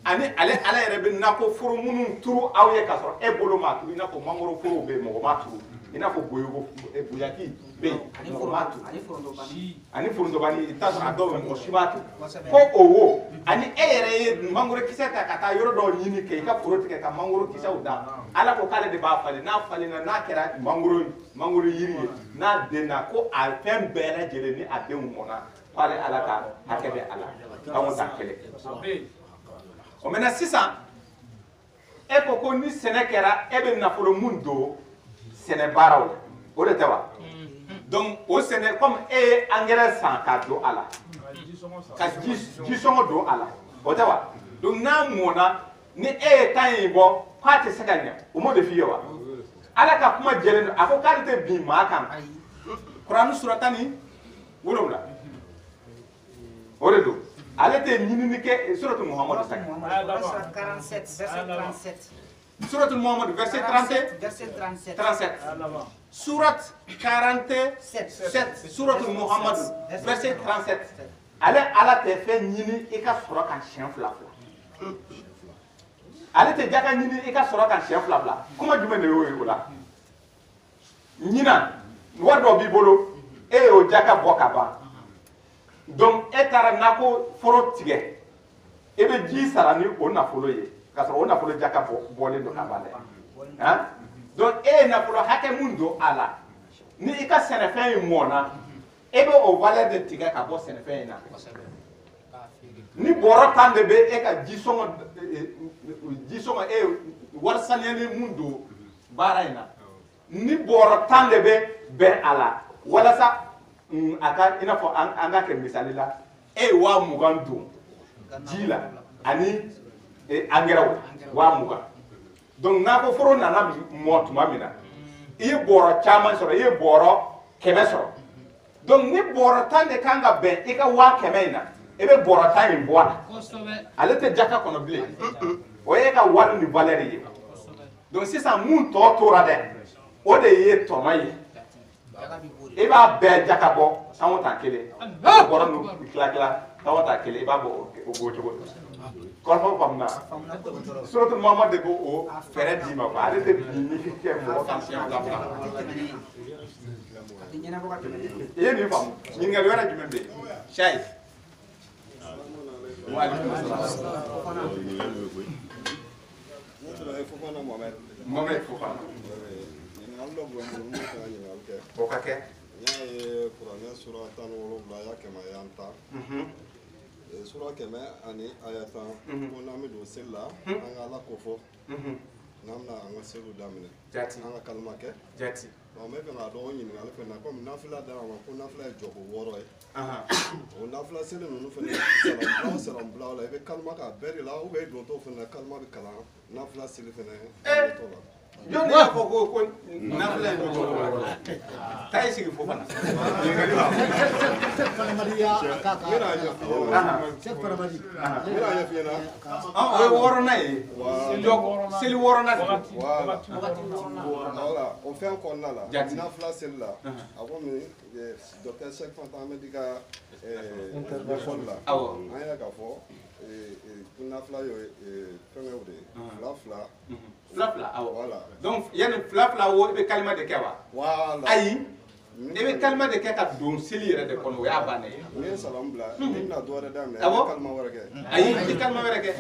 ani ala yɛrɛ bɛ nakɔ foro minnu turu aw ye ka sɔrɔ e bolo ma turu i n'a fɔ mangoro foro bɛ mɔgɔ ma turu i n'a fɔ boyaki bɛ yen mɔgɔ ma turu ani forontobani i t'a sɔrɔ a dɔw bɛ mɔgɔ si ma turu ko o wo ani e yɛrɛ ye mangoro kisɛ ta ka taa yɔrɔ dɔw ɲini kɛ i ka foro tigɛ ka mangoro kisɛw dan ala ko k'ale de b'a falen n'a falenna n'a kɛra mangoro yiri ye n'a denna ko a fɛn bɛɛ lajɛlen ni a denw mɔna k'ale ala ka hakɛ bɛ ala k'anw ta kɛlɛ o mɛnna sisan e ko ko ni sɛnɛ kɛra e bɛ nafolo mun don sɛnɛ baaraw la o de tɛ wa donc o sɛnɛ comme e ye engrais san k'a don a la ka jisɔngɔ don a la o tɛ wa donc n'a mɔna ni e ye tan in bɔ k'a tɛ se ka ɲɛ o m'o de f'i ye wa ala ka kuma jɛlen don a ko k'ale tɛ bin maa kan kurani sura 17 o de don ale tɛ ɲinini kɛ suratul muhammadu sa suratul muhammadu verset 37 surat 47 suratul muhammadu verset 37 ale ala tɛ fɛn ɲini i ka sɔrɔ ka siɲɛ fila ale tɛ jaka ɲini i ka sɔrɔ ka siɲɛ fila kuma jumɛn de y'o ye o la ɲinan wari dɔ b'i bolo e y'o jaka bɔ ka ban donc e taara nakɔ foro tigɛ e bɛ ji sara ni o nafolo ye k'a sɔrɔ o nafolo jaka bɔlen don ka ban dɛ han donc e ye nafolo hakɛ mun don a la ni i ka sɛnɛfɛn in mɔna e bɛ o valeur de tigɛ ka bɔ sɛnɛfɛn in na ni bɔrɔ 10 de bɛ e ka jisɔngɔ wari saniyali mun don baara in na ni bɔrɔ 10 de bɛ bɛn a la walasa a ka i n'a fɔ an ka kɛ misali la e ye 20 don ji la ani engrais 20 donc n'a ko foro nana mɔ tuma min na i ye bɔrɔ caman sɔrɔ i ye bɔrɔ 100 sɔrɔ donc ni bɔrɔ 10 de kan ka bɛn i ka 100 in na i bɛ bɔrɔ 10 in bɔ a la ale tɛ jaka kɔnɔ bilen o ye ka wari ni valeur ye donc sisan mun tɔ tora dɛ o de ye tɔnɔ ye i b'a bɛɛ jaka bɔ sango ta kelen bɔrɔ nu tila sango ta kelen i b'a bɔ o b'o cogo la kɔrɔfɔ faamuna suratul muhammad de b'o fɛɛrɛ d'i ma quoi ale tɛ bin ni kɛ mɔgɔ kan siɲɛ fila i ye nin faamu ɲininkali wɛrɛ jumɛn bɛ yen Shayi Mohamed Fofana o ka kɛ n y'a ye kuranɛ sura 17 aya 100 sura 100 ani aya 10 ko n'an bɛ don seli la an ka ala ko fɔ n'an bɛna an ka seliw daminɛ an ka kalima kɛ bon n bɛ fɛ k'a dɔn o ɲininkali fana komi nafila dara ma ko nafila ye jɔko 6 ye o nafila seli ninnu fana salamulaw la i bɛ kalima k'a bɛɛ de la ou bien i dontɔ fana kalima bɛ kalan nafila seli fana dontɔ la jɔn de y'a fɔ ko nafila ye jɔko 6 taa i sigi Fofana o ye 6nan ye seli 6nan o fɛn kɔnɔna la nafila seli la a komi docteur Cheikh Fanta an bɛ di ka ɲɛfɔli la an y'a k'a fɔ nafila ye fɛngɛw de ye fila awɔ donc yani fila wo i bɛ kalima de kɛ wa ayi i bɛ kalima de kɛ ka don seli yɛrɛ de kɔnɔ o y'a bannen ye n'i ye salamu bila n'i bɛna dɔ wɛrɛ daminɛ i bɛ kalima wɛrɛ kɛ ayi i tɛ kalima wɛrɛ kɛ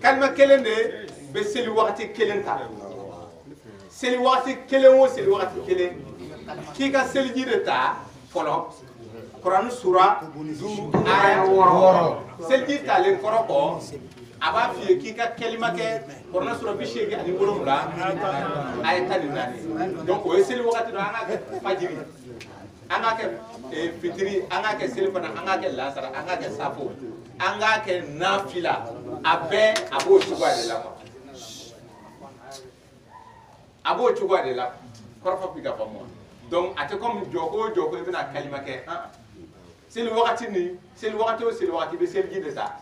kalima kelen de bɛ seli wagati kelen ta seli wagati kelen o seli wagati kelen k'i ka seliji de ta fɔlɔ Quran sura 5 aya 6 selji talen koro ko aba fi ki ka kelima ke Quran sura bi shege ani bolum la aya tan nani donc o sel wakati do anga fajiri anga ke fitiri anga ke selfana anga ke lasara anga ke safo anga ke nafila abe abo chugwa de la abo chugwa de la korfa pika famo donc ate comme joko ibina kalima ke sel wakati ni sel wakati be sel gi de sa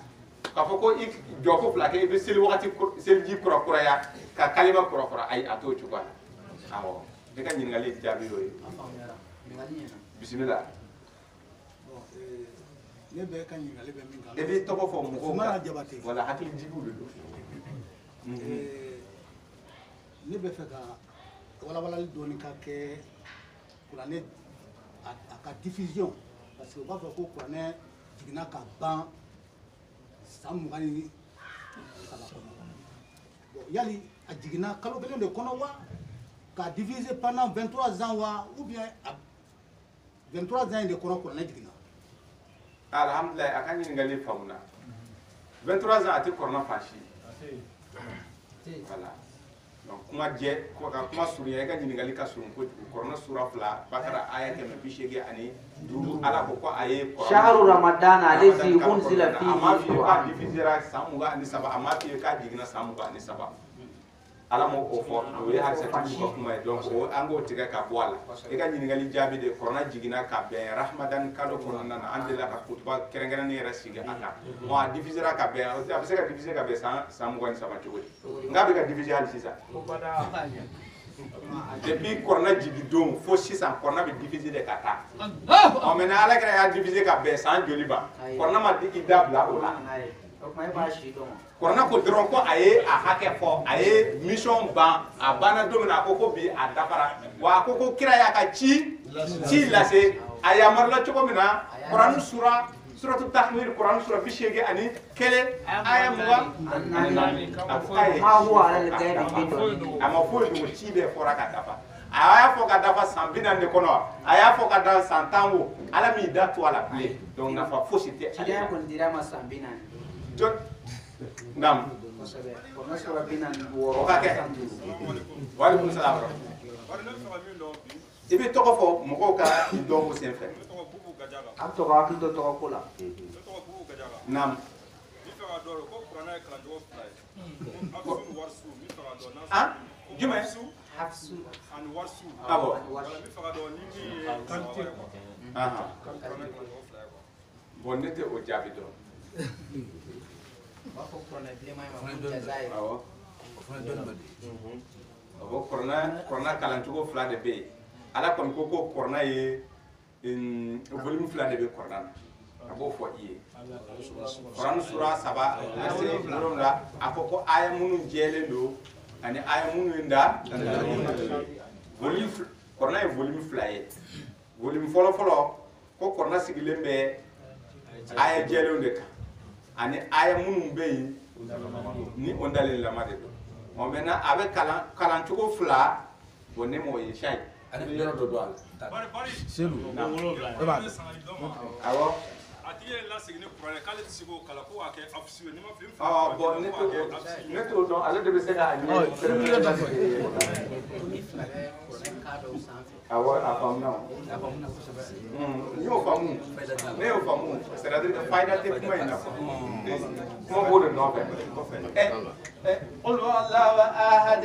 ka foko ik joko flake be sel wakati sel gi kura ya ka kalima kura ay ato chugwa awo de ka nyingali jabi yoy bismillah ne be ka nyingali be min kan e bi togo fo mo Sumana Jabate wala hakil jibu do ne be fɛ ka walawalali dɔɔni ka kɛ kuranɛ a ka diffusion parce que u b'a fɔ ko kuranɛ jiginna ka ban san 23 kɔnɔ bon yali a jiginna kalo kelen de kɔnɔ wa ka diffuser pendant 23 ans wa ou bien 23 ans de kɔnɔ kuranɛ jiginna alhamdulillah akan nyingali fauna 23 ans ati corona fashi voilà donc kuma je ko ka kuma suriya ga nyingali ka surun ko corona sura fla bakara aya ke me bishege ani du ala ko ko aye shahru ramadan allazi unzila fihi ama fi ka diffusera samuga ani saba ama fi ka digna samuga ani saba ala mo ko fo o ye harsa ti ko kuma donc o ango tiga ka boala e ga nyingali jabi de corona jigina ka be rahmadan kado ko nana andela ka kutuba kerengena ni rasiga aka mo diffusera ka be o se ka diffuser ka be samuga ni saba chogodi ngabe ka diffuser hal sisa depuis corona jigi don fo sisa corona be diffuser de kata o mena ala kra ya diffuser ka be san joliba corona ma di idabla o la corona ko dron ko aye a hake fo aye mission ban a bana domina ko ko bi a dafara wa ko ko kira ya ka ci lase aya marla choko mina Quran suratul tahmid Quran sura bi shege ani kele aya muwa ma huwa ala al-ghaibi bidon ama fo do ci be fora ka dafa aya fo ka dafa sambina ne kono aya fo ka dan santango ala mi datu ala ple donc na fa fo cité aya ko ndira ma sambina jot nam Quran sura binan woro okay wa alaikum salam ibe toko fo moko ka do mo sen fe am to ka to to ko la nam ah jume hafsu and warsu abo mi faga do ni mi aha bonete o jabi do wako corona blema ma jazair awo abo corona kalantugo fla de be ala kon ko ko corona ye in volume fla de be corona abo fo iye Quran sura saba ase mulumla akoko aya munu jele do ani aya munu nda volume corona ye volume fla ye volume folo ko corona sigilembe aya jele de ka ani aya munu be ni ondale la made do mo mena avec kalan tugo fla bonne mo ye shay ani yoro do ala bari selu awo atiye la signé Quran kale sigo kala ko ake afsu ni ma film ah bon neto don ala de be se ga ni awo afamna yo famu ne yo famu c'est-à-dire que faida te kuma ina kuma bodo no qul huwallahu ahad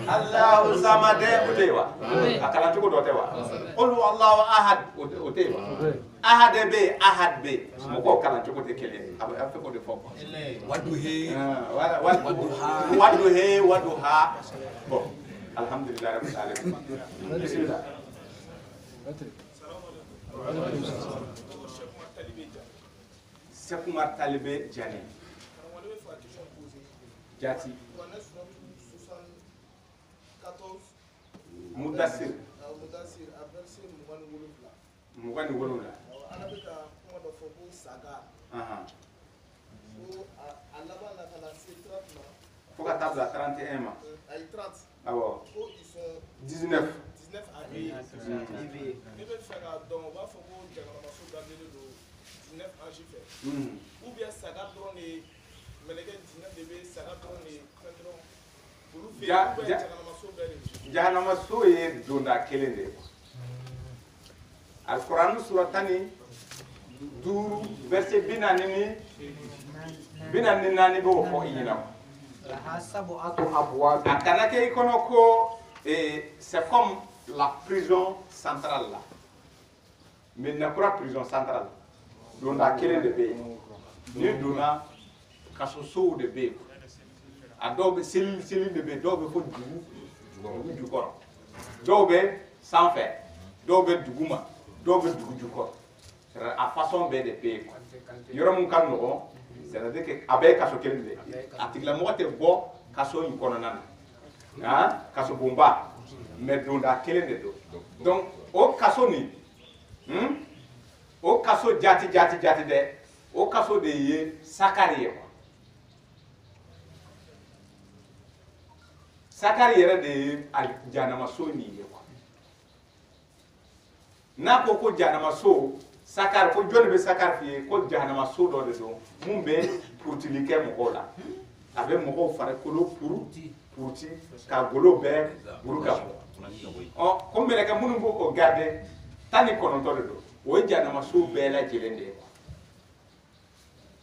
allahu samad utewa akala tuko do tewa qul huwallahu ahad utewa ahad be mo ko kala tuko te kele afa ko de fo waduha bon alhamdulillah rabbil alamin bismillah Sekumar Talibé Diané Jati Mudassir Mugani wolula Faut que table à 31 ans. Ah bon. 19. 19 arrivés. Ne bɛ fɛ k'a dɔn u b'a fɔ ko jamanamaso dalen don 19 ans fɛ ou bien saga dɔrɔn de mɛlɛkɛ 19 de bɛ saga dɔrɔn de fɛn dɔrɔn olu fɛ yen ou bien jamanamaso bɛɛ de. Jahanamaso ye donda kelen de ye. Alkuran sura 15 verset 44 b'o fɔ i ɲɛna. A kana kɛ i kɔnɔ ko c'est comme la prison centrale là. Mais nakura prison centrale. Donda kelen de bɛ yen. Ni donna kasosow de bɛ yen. A dɔw bɛ selili de bɛ yen, dɔw bɛ fɔ dugu jukɔrɔ, dɔw bɛ sanfɛ, dɔw bɛ duguma, dɔw bɛ dugu jukɔrɔ. A façon bɛɛ de bɛ yen. Yɔrɔ mun ka nɔgɔn, c'est-à-dire que a bɛɛ ye kaso kelen de ye. A tigilamɔgɔ tɛ bɔ kaso in kɔnɔna na, kaso bonba, mais donda kelen de don. Donc o kaso nin, o kaso jati dɛ, o kaso de ye sakari ye. Sakari yɛrɛ de ye jahanamaso nin ye quoi. N'a ko ko jahanamaso, sakari ko jɔnni bɛ sakari f'i ye ko jahanamaso dɔ de don mun bɛ purutili kɛ mɔgɔw la. A bɛ mɔgɔw farikolo puruti ka golo bɛɛ buru ka bɔ. Ko mɛlɛkɛ minnu b'o o garder 19 de don. O ye jahanamaso bɛɛ lajɛlen de ye.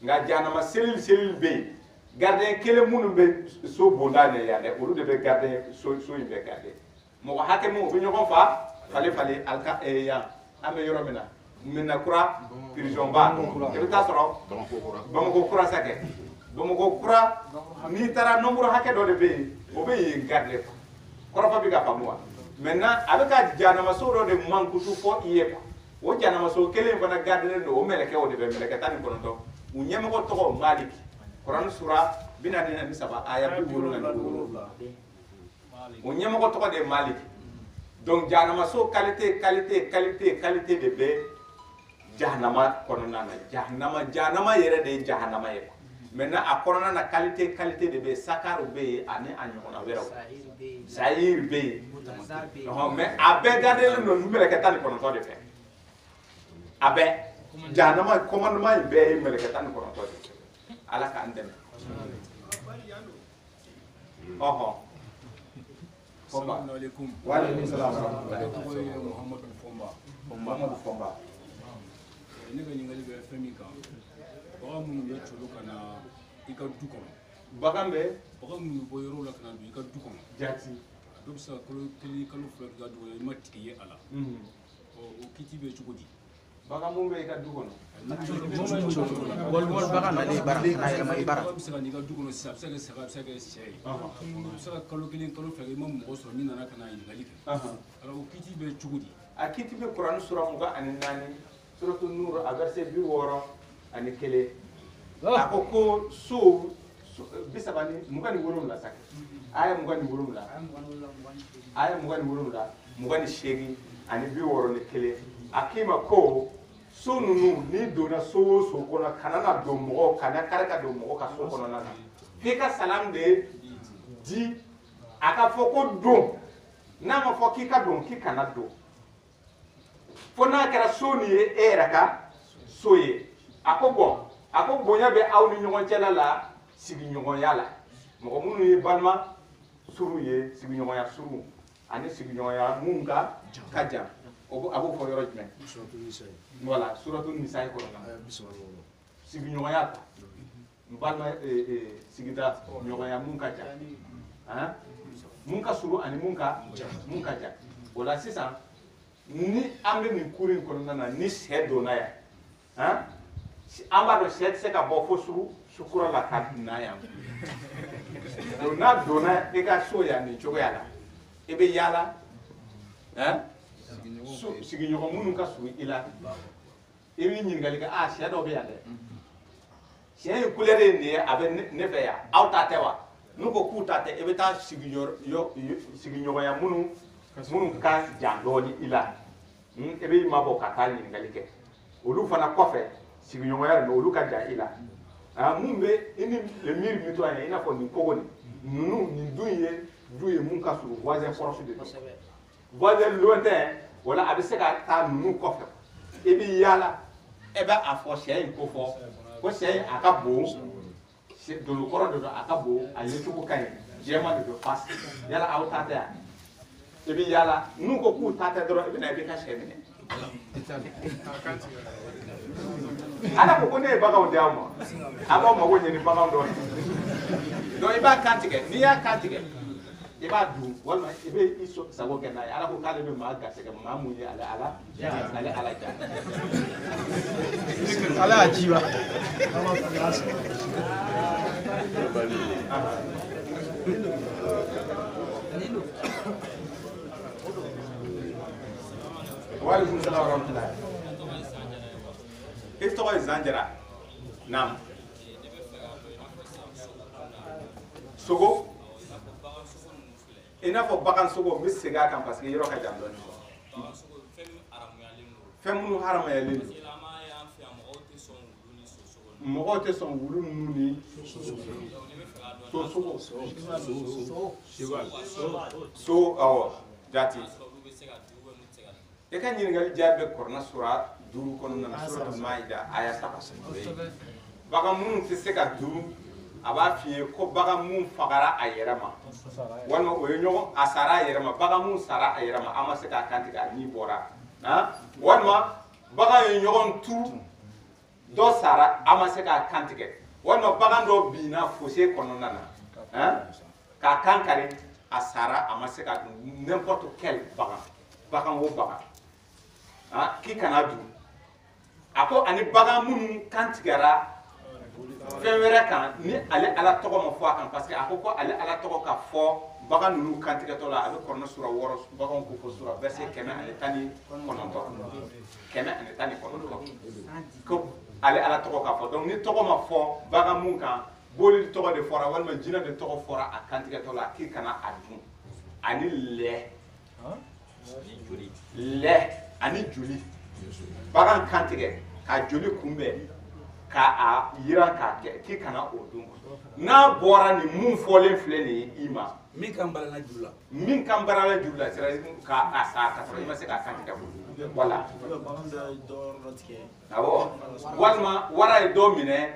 Nka jahanama selili bɛ yen. Gardien kelen minnu bɛ so bonda ne yan dɛ, olu de bɛ gardien so in bɛ garder. Mɔgɔ hakɛ min u bɛ ɲɔgɔn fa fale alika yan an bɛ yɔrɔ min na Minakura prison ba i bɛ taa sɔrɔ Bamakɔ kura sakɛ Bamakɔ kura n'i taara nombre hakɛ dɔ de bɛ yen o bɛ yen garder kɔrɔfɔ bɛ ka faamu wa maintenant a bɛ ka jahanamaso dɔ de mankutu fɔ i ye quoi o jahanamaso kelen fana gardelen don o mɛlɛkɛw de bɛ mɛlɛkɛ 19 u ɲɛmɔgɔ tɔgɔ Maliki. Quran sura 43 aya 77. O ɲɛmɔgɔ tɔgɔ de ye Maliki. Donc jahanamaso qualité de bɛ jahanama kɔnɔna na. Jahanama yɛrɛ de ye jahanama ye. Maintenant a kɔnɔna na qualité de bɛ sakaru bɛ yen ani a ɲɔgɔnna wɛrɛw. Zahir bɛ yen. Mais a bɛɛ gardelen don mɛlɛkɛ 19 de fɛ. A bɛɛ jahanama commandement in bɛɛ ye mɛlɛkɛ 19 de fɛ. Ala k'an dɛmɛ. Assalamu alaikum. Wa alaikum salam. Muhammadu Fomba. Ne ka ɲininkali bɛ fɛn min kan, bagan minnu bɛ colo ka na i ka du kɔnɔ. Bagan minnu bɛ bɔ yɔrɔw la ka na don i ka du kɔnɔ. Jati. A dɔw bɛ se ka kalo 1 kalo 2 k'i ka du kɔnɔ i ma tigi ye a la. O kiti bɛ cogo di? Bagan mun bɛ i ka du kɔnɔ. Bagan bɛ se ka n'i ka du kɔnɔ sisan a bɛ se ka kɛ saga a bɛ se ka kɛ sɛ ye. A bɛ se ka kalo 1 kalo 2 i ma mɔgɔ sɔrɔ min nana ka na ɲininkali kɛ. Alors o kiti bɛ cogo di? A kiti bɛ Kuran sura 24 suratu Nur a verset 61. A ko ko so 27 sa aya 27 aya 27 28 ani 61 a k'i ma ko so ninnu n'i donna so o so kɔnɔ kana na don mɔgɔ kana kari ka don mɔgɔ ka so kɔnɔna na f'i ka salam de di a ka fɔ ko don n'a ma fɔ k'i ka don k'i kana don fo n'a kɛra so nin ye e yɛrɛ ka so ye a ko bonya bɛ aw ni ɲɔgɔn cɛla la sigiɲɔgɔnya la mɔgɔ minnu ye balima suru ye sigiɲɔgɔnya suru ani sigiɲɔgɔnya mun ka jan a b'o fɔ yɔrɔ jumɛn voilà suratu nisa kɔnɔna sigiɲɔgɔnya ta balima sigida ɲɔgɔnya mun ka jan mun ka suru ani mun ka jan o la sisan ni an bɛ nin kuru in kɔnɔna na ni sɛ donna yan an b'a dɔn sɛ tɛ se ka bɔ fo sukura la ka na yan donc n'a donna i ka so yan nin cogoya la i bɛ yaala sigiɲɔgɔn minnu ka surun i la i bɛ ɲininkali kɛ sɛ dɔ bɛ yan dɛ sɛ ye couleur ye nin ye a bɛ ne fɛ yan aw ta tɛ wa n'u ko k'u ta tɛ i bɛ taa sigiɲɔgɔnya minnu ka jan dɔɔni i la i bɛ mabɔ ka taa ɲininkali kɛ olu fana kɔfɛ sigiɲɔgɔnya olu ka jan i la mun bɛ i ni le mur min to yan i n'a fɔ nin kogo nin ninnu nin du ye mun ka surun voisin proche de don voisin lointain wala a bɛ se ka taa ninnu kɔfɛ i bɛ yaala e bɛ a fɔ sɛ in ko fɔ ko sɛ in a ka bon dolokɔrɔ de don a ka bon a yecogo ka ɲi jɛman de don fasi yala aw ta tɛ yan i bɛ yaala n'u ko k'u ta tɛ dɔrɔn i bɛ na i bɛ ka sɛ minɛ ala ko ne ye baganw di aw ma a b'aw mago ɲini baganw dɔ donc i b'a kan tigɛ n'i y'a kan tigɛ i b'a dun walima i bɛ i sago kɛ n'a ye ala ko k'ale bɛ maa garisɛgɛ maa mun ye ale ala ja ala y'a ci wa waaleykum salaam wa rahmatulah i tɔgɔ ye Zanjara naam sogo i n'a fɔ bagan sogo n bɛ segin a kan parce que yɔrɔ ka jan dɔɔnin fɛn minnu haramayalen don mɔgɔw tɛ sɔn wulu ninnu ni so awɔ jati i ka ɲininkali jaabi bɛ kɔrɔna sura 5 kɔnɔna na suratul Maida aya 7 bagan minnu tɛ se ka dun a b'a f'i ye ko bagan mun fagara a yɛrɛ ma walima o ye ɲɔgɔn a sara a yɛrɛ ma bagan mun sara a yɛrɛ ma an ma se k'a kantigɛ a ni bɔra walima bagan ye ɲɔgɔn tu dɔ sara an ma se k'a kantigɛ walima bagan dɔ binna fossé kɔnɔna na k'a kan kari a sara a ma se ka dun n'importe quel bagan o bagan k'i kana dun a ko ani bagan minnu kantigɛra fɛn wɛrɛ kan ni ale ala tɔgɔ ma fɔ a kan parce que a ko ale ala tɔgɔ ka fɔ bagan ninnu kantigɛtɔ la a bɛ kɔnɔ sura 6 baganw ko fɔ sura verset 119 ko ale ala tɔgɔ ka fɔ donc ni tɔgɔ ma fɔ bagan mun kan boli tɔgɔ de fɔra walima jinɛ de tɔgɔ fɔra a kantigɛtɔ la k'i kana a dun ani lɛ ani joli bagan kantigɛ ka joli kunbɛn k'a yiran k'a kɛ k'i kana o dun n'a bɔra ni mun fɔlen filɛ nin ye i ma min kan barala juru la c'est-à-dire k'a sa ka sɔrɔ i ma se k'a kantigɛ voilà awɔ walima wara ye dɔ minɛ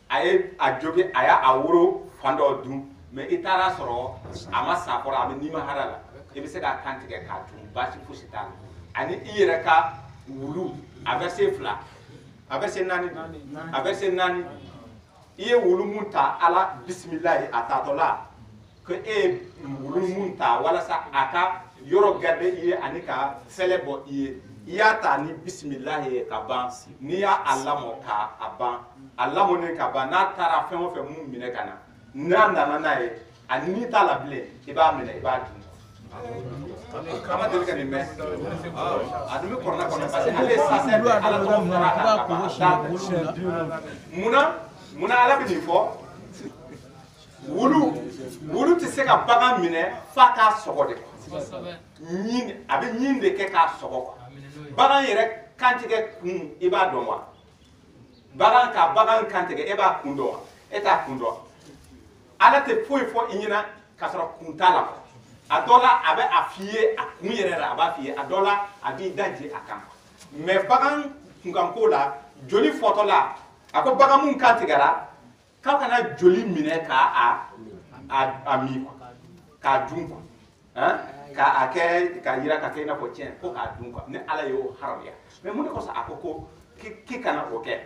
a ye a jogi a y'a woro fan dɔ dun mais i taara sɔrɔ a ma sa fɔlɔ a bɛ nimahara la i bɛ se k'a kantigɛ k'a dun baasi fosi t'a la ani i yɛrɛ ka wulu a verset 2 a verset 4 i ye wulu mun ta ala bisimilahi a taatɔ la ko e ye wulu mun ta walasa a ka yɔrɔ garde i ye ani ka fɛlɛ bɔ i ye i y'a ta ni bisimilahi ye ka ban n'i y'a lamɔ k'a ban a lamɔnen ka ban n'a taara fɛn o fɛn mun minɛ ka na n'a nana n'a ye ani n'i t'a la bilen i b'a minɛ i b'a dun a ma deli ka nin mɛn a dun bɛ kɔrɔna kɔnɔ parce que ale ye sincère de ala tɔgɔ fɔra ka ban munna ala bɛ nin fɔ wulu tɛ se ka bagan minɛ f'a k'a sɔgɔ de a bɛ ɲin de kɛ k'a sɔgɔ bagan yɛrɛ kantigɛ kun i b'a dɔn wa bagan ka bagan kantigɛ e b'a kun dɔn wa e t'a kun dɔn ala tɛ foyi fɔ i ɲɛna k'a sɔrɔ kun t'a la a dɔ la a bɛ a f'i ye a kun yɛrɛ la a b'a f'i ye a dɔ la a b'i daji a kan mais bagan kunkanko la joli fɔtɔ la a ko bagan mun kantigɛra k'aw kana joli minɛ k'a min k'a dun k'a kɛ k'a yira k'a kɛ i n'a fɔ tiɲɛ ko k'a dun ni ala y'o haramuya mais mun de kɔsɔn a ko k'i kana o kɛ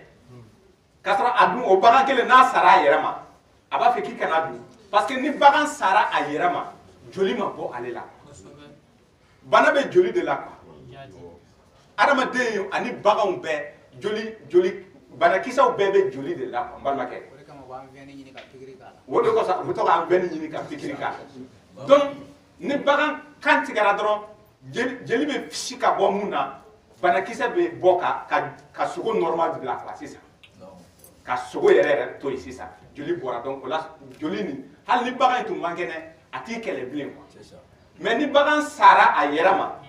k'a sɔrɔ a dun o bagan kelen n'a sara a yɛrɛ ma a b'a fɛ k'i kana dun parce que ni bagan sara a yɛrɛ ma joli ma bɔ ale la bana bɛ joli de la adamaden ani baganw bɛɛ joli banakisɛw bɛɛ bɛ joli de la n balimakɛ o de kɔsɔn u bɛ to k'an vɛni ɲini ka pikiri k'a la donc ni bagan kan tigɛra dɔrɔn jeli bɛ fisi ka bɔ mun na banakisɛ bɛ bɔ ka sogo normal bila a la sisan ka sogo yɛrɛ to yen sisan joli bɔra donc o la joli nin hali ni bagan in tun man kɛnɛ a t'i kɛlɛ bilen quoi mais ni bagan sara a yɛrɛ ma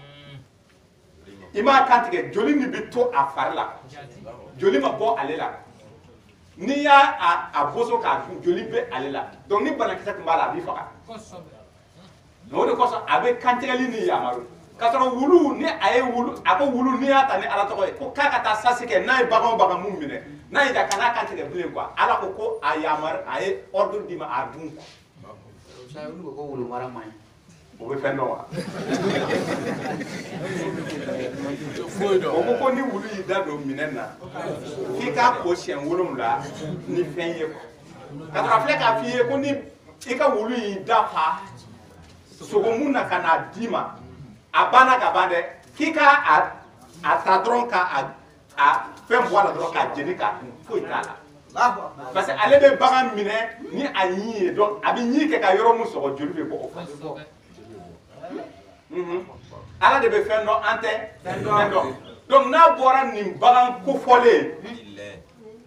i m'a kan tigɛ joli nin bɛ to a fari la joli ma bɔ ale la n'i y'a boso k'a dun joli bɛ ale la donc ni banakisɛ tun b'a la a b'i faga o de kosɔn a bɛ kantigɛli ni yamaru ka sɔrɔ wulu ni a ye wulu a ko wulu n'i y'a ta ni ala tɔgɔ ye ko k'a ka taa sasi kɛ n'a ye bagan o bagan mun minɛ n'a y'i ja kan'a kan tigɛ bilen quoi ala ko a yamari a ye ordre d'i ma a dun quoi olu ko wulu mara man ɲi o bɛ fɛn dɔn wa o ko ni wulu y'i da don minɛn na f'i k'a ko siɲɛ 7 ni fɛn ye quoi ka sɔrɔ a filɛ k'a f'i ye ko ni i ka wulu y'i da fa sogomun na ka n'a d'i ma a banna ka ban dɛ k'i ka a ta dɔrɔn ka a fɛn bɔ a la dɔrɔn k'a jeni k'a dun foyi t'a la parce que ale bɛ bagan minɛ ni a ɲi ye donc a bɛ ɲi kɛ ka yɔrɔ mun sɔgɔ joli bɛ bɔ o fɛ ala de bɛ fɛn dɔn an tɛ fɛn dɔn donc n'a bɔra nin bagan kofɔlen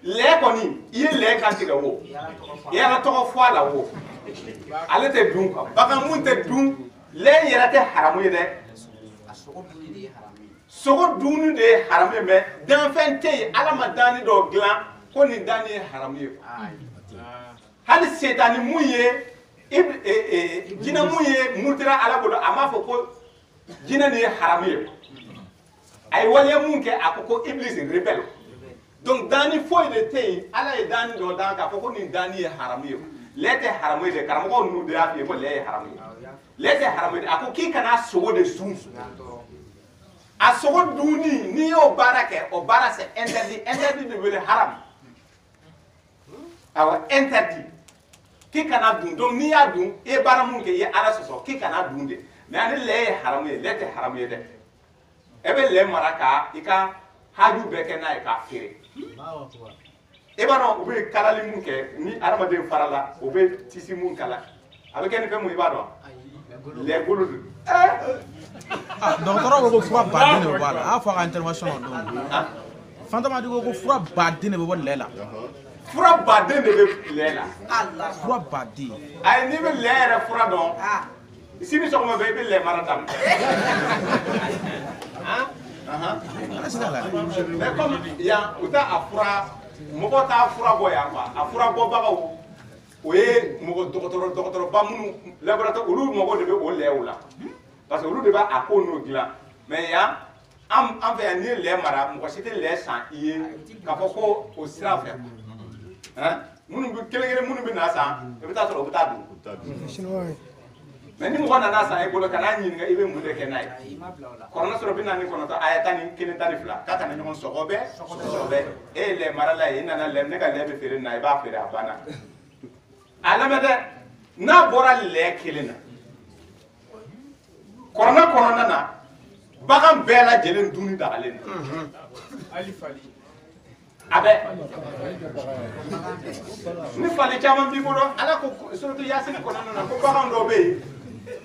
lɛ kɔni i ye lɛ kan tigɛ wo i y'ala tɔgɔ fɔ a la wo ale tɛ dun quoi bagan mun tɛ dun lɛ yɛrɛ tɛ haramu ye dɛ sogo dunni de ye haramu ye mais danfɛn tɛ yen ala ma danni dɔ dilan ko nin danni ye haramu ye hali setani mun ye jinɛ mun ye murtira ala bolo a m'a fɔ ko jinɛ nin ye haramu ye a ye waleya mun kɛ a ko ko iblis rebelle donc danni foyi de tɛ yen ala ye danni dɔ dan k'a fɔ ko nin danni ye haramu ye lɛ tɛ haramu ye dɛ karamɔgɔw ninnu de y'a f'i ye ko lɛ ye haramu ye lɛ tɛ haramu ye dɛ a ko k'i kana sogo de sun a sogo dunni n'i y'o baara kɛ o baara c'est interdit interdit de wele haram awɔ interdit k'i kana dun donc n'i y'a dun i ye baara mun kɛ i ye ala sɔsɔ k'i kana dun de mais ani lɛ ye haramu ye lɛ tɛ haramu ye dɛ e bɛ lɛ mara ka i ka haju bɛɛ kɛ n'a ye k'a feere i b'a dɔn u bɛ kalali mun kɛ ni adamaden farala u bɛ tisi mun kala a bɛ kɛ ni fɛn mun i b'a dɔn lɛ bolo de dɔgɔtɔrɔ ko ko fura baden de bɛ bɔ a la a y'a fɔ a ka intervention na don Fantama ko fura baden de bɛ bɔ lɛ la fura baden de bɛ lɛ la fura baden ayi n'i bɛ lɛ yɛrɛ fura dɔn sini sɔgɔma bɛɛ i bɛ lɛ mara daminɛ mais comme yan u t'a a fura mɔgɔ t'a fura bɔ yan quoi a fura bɔbagaw o ye mɔgɔ dɔgɔtɔrɔba minnu laboratoire olu mago de bɛ o lɛw la parce que olu de b'a a ko n'o dilan mais yan an fɛ yan n'i ye lɛ mara mɔgɔ si tɛ lɛ san i ye k'a fɔ ko o sira fɛ minnu bɛ kelen minnu bɛ na san i bɛ taa sɔrɔ u bɛ taa dun mais ni mɔgɔ nana san i bolo ka n'a ɲininka i bɛ mun de kɛ n'a ye kɔrɔna sɔrɔ 49 a ye 11 12 k'a kana ɲɔgɔn sɔgɔ bɛɛ e ye lɛ marala ye i nana lɛ ne ka lɛ bɛ feere na i b'a feere a banna a lamɛn dɛ n'a bɔra lɛ kelen na kɔrɔna kɔnɔna na bagan bɛɛ lajɛlen dunni dagalen don a bɛ ni fali caman b'i bolo ala ko surtout yasini kɔnɔna na ko bagan dɔ bɛ yen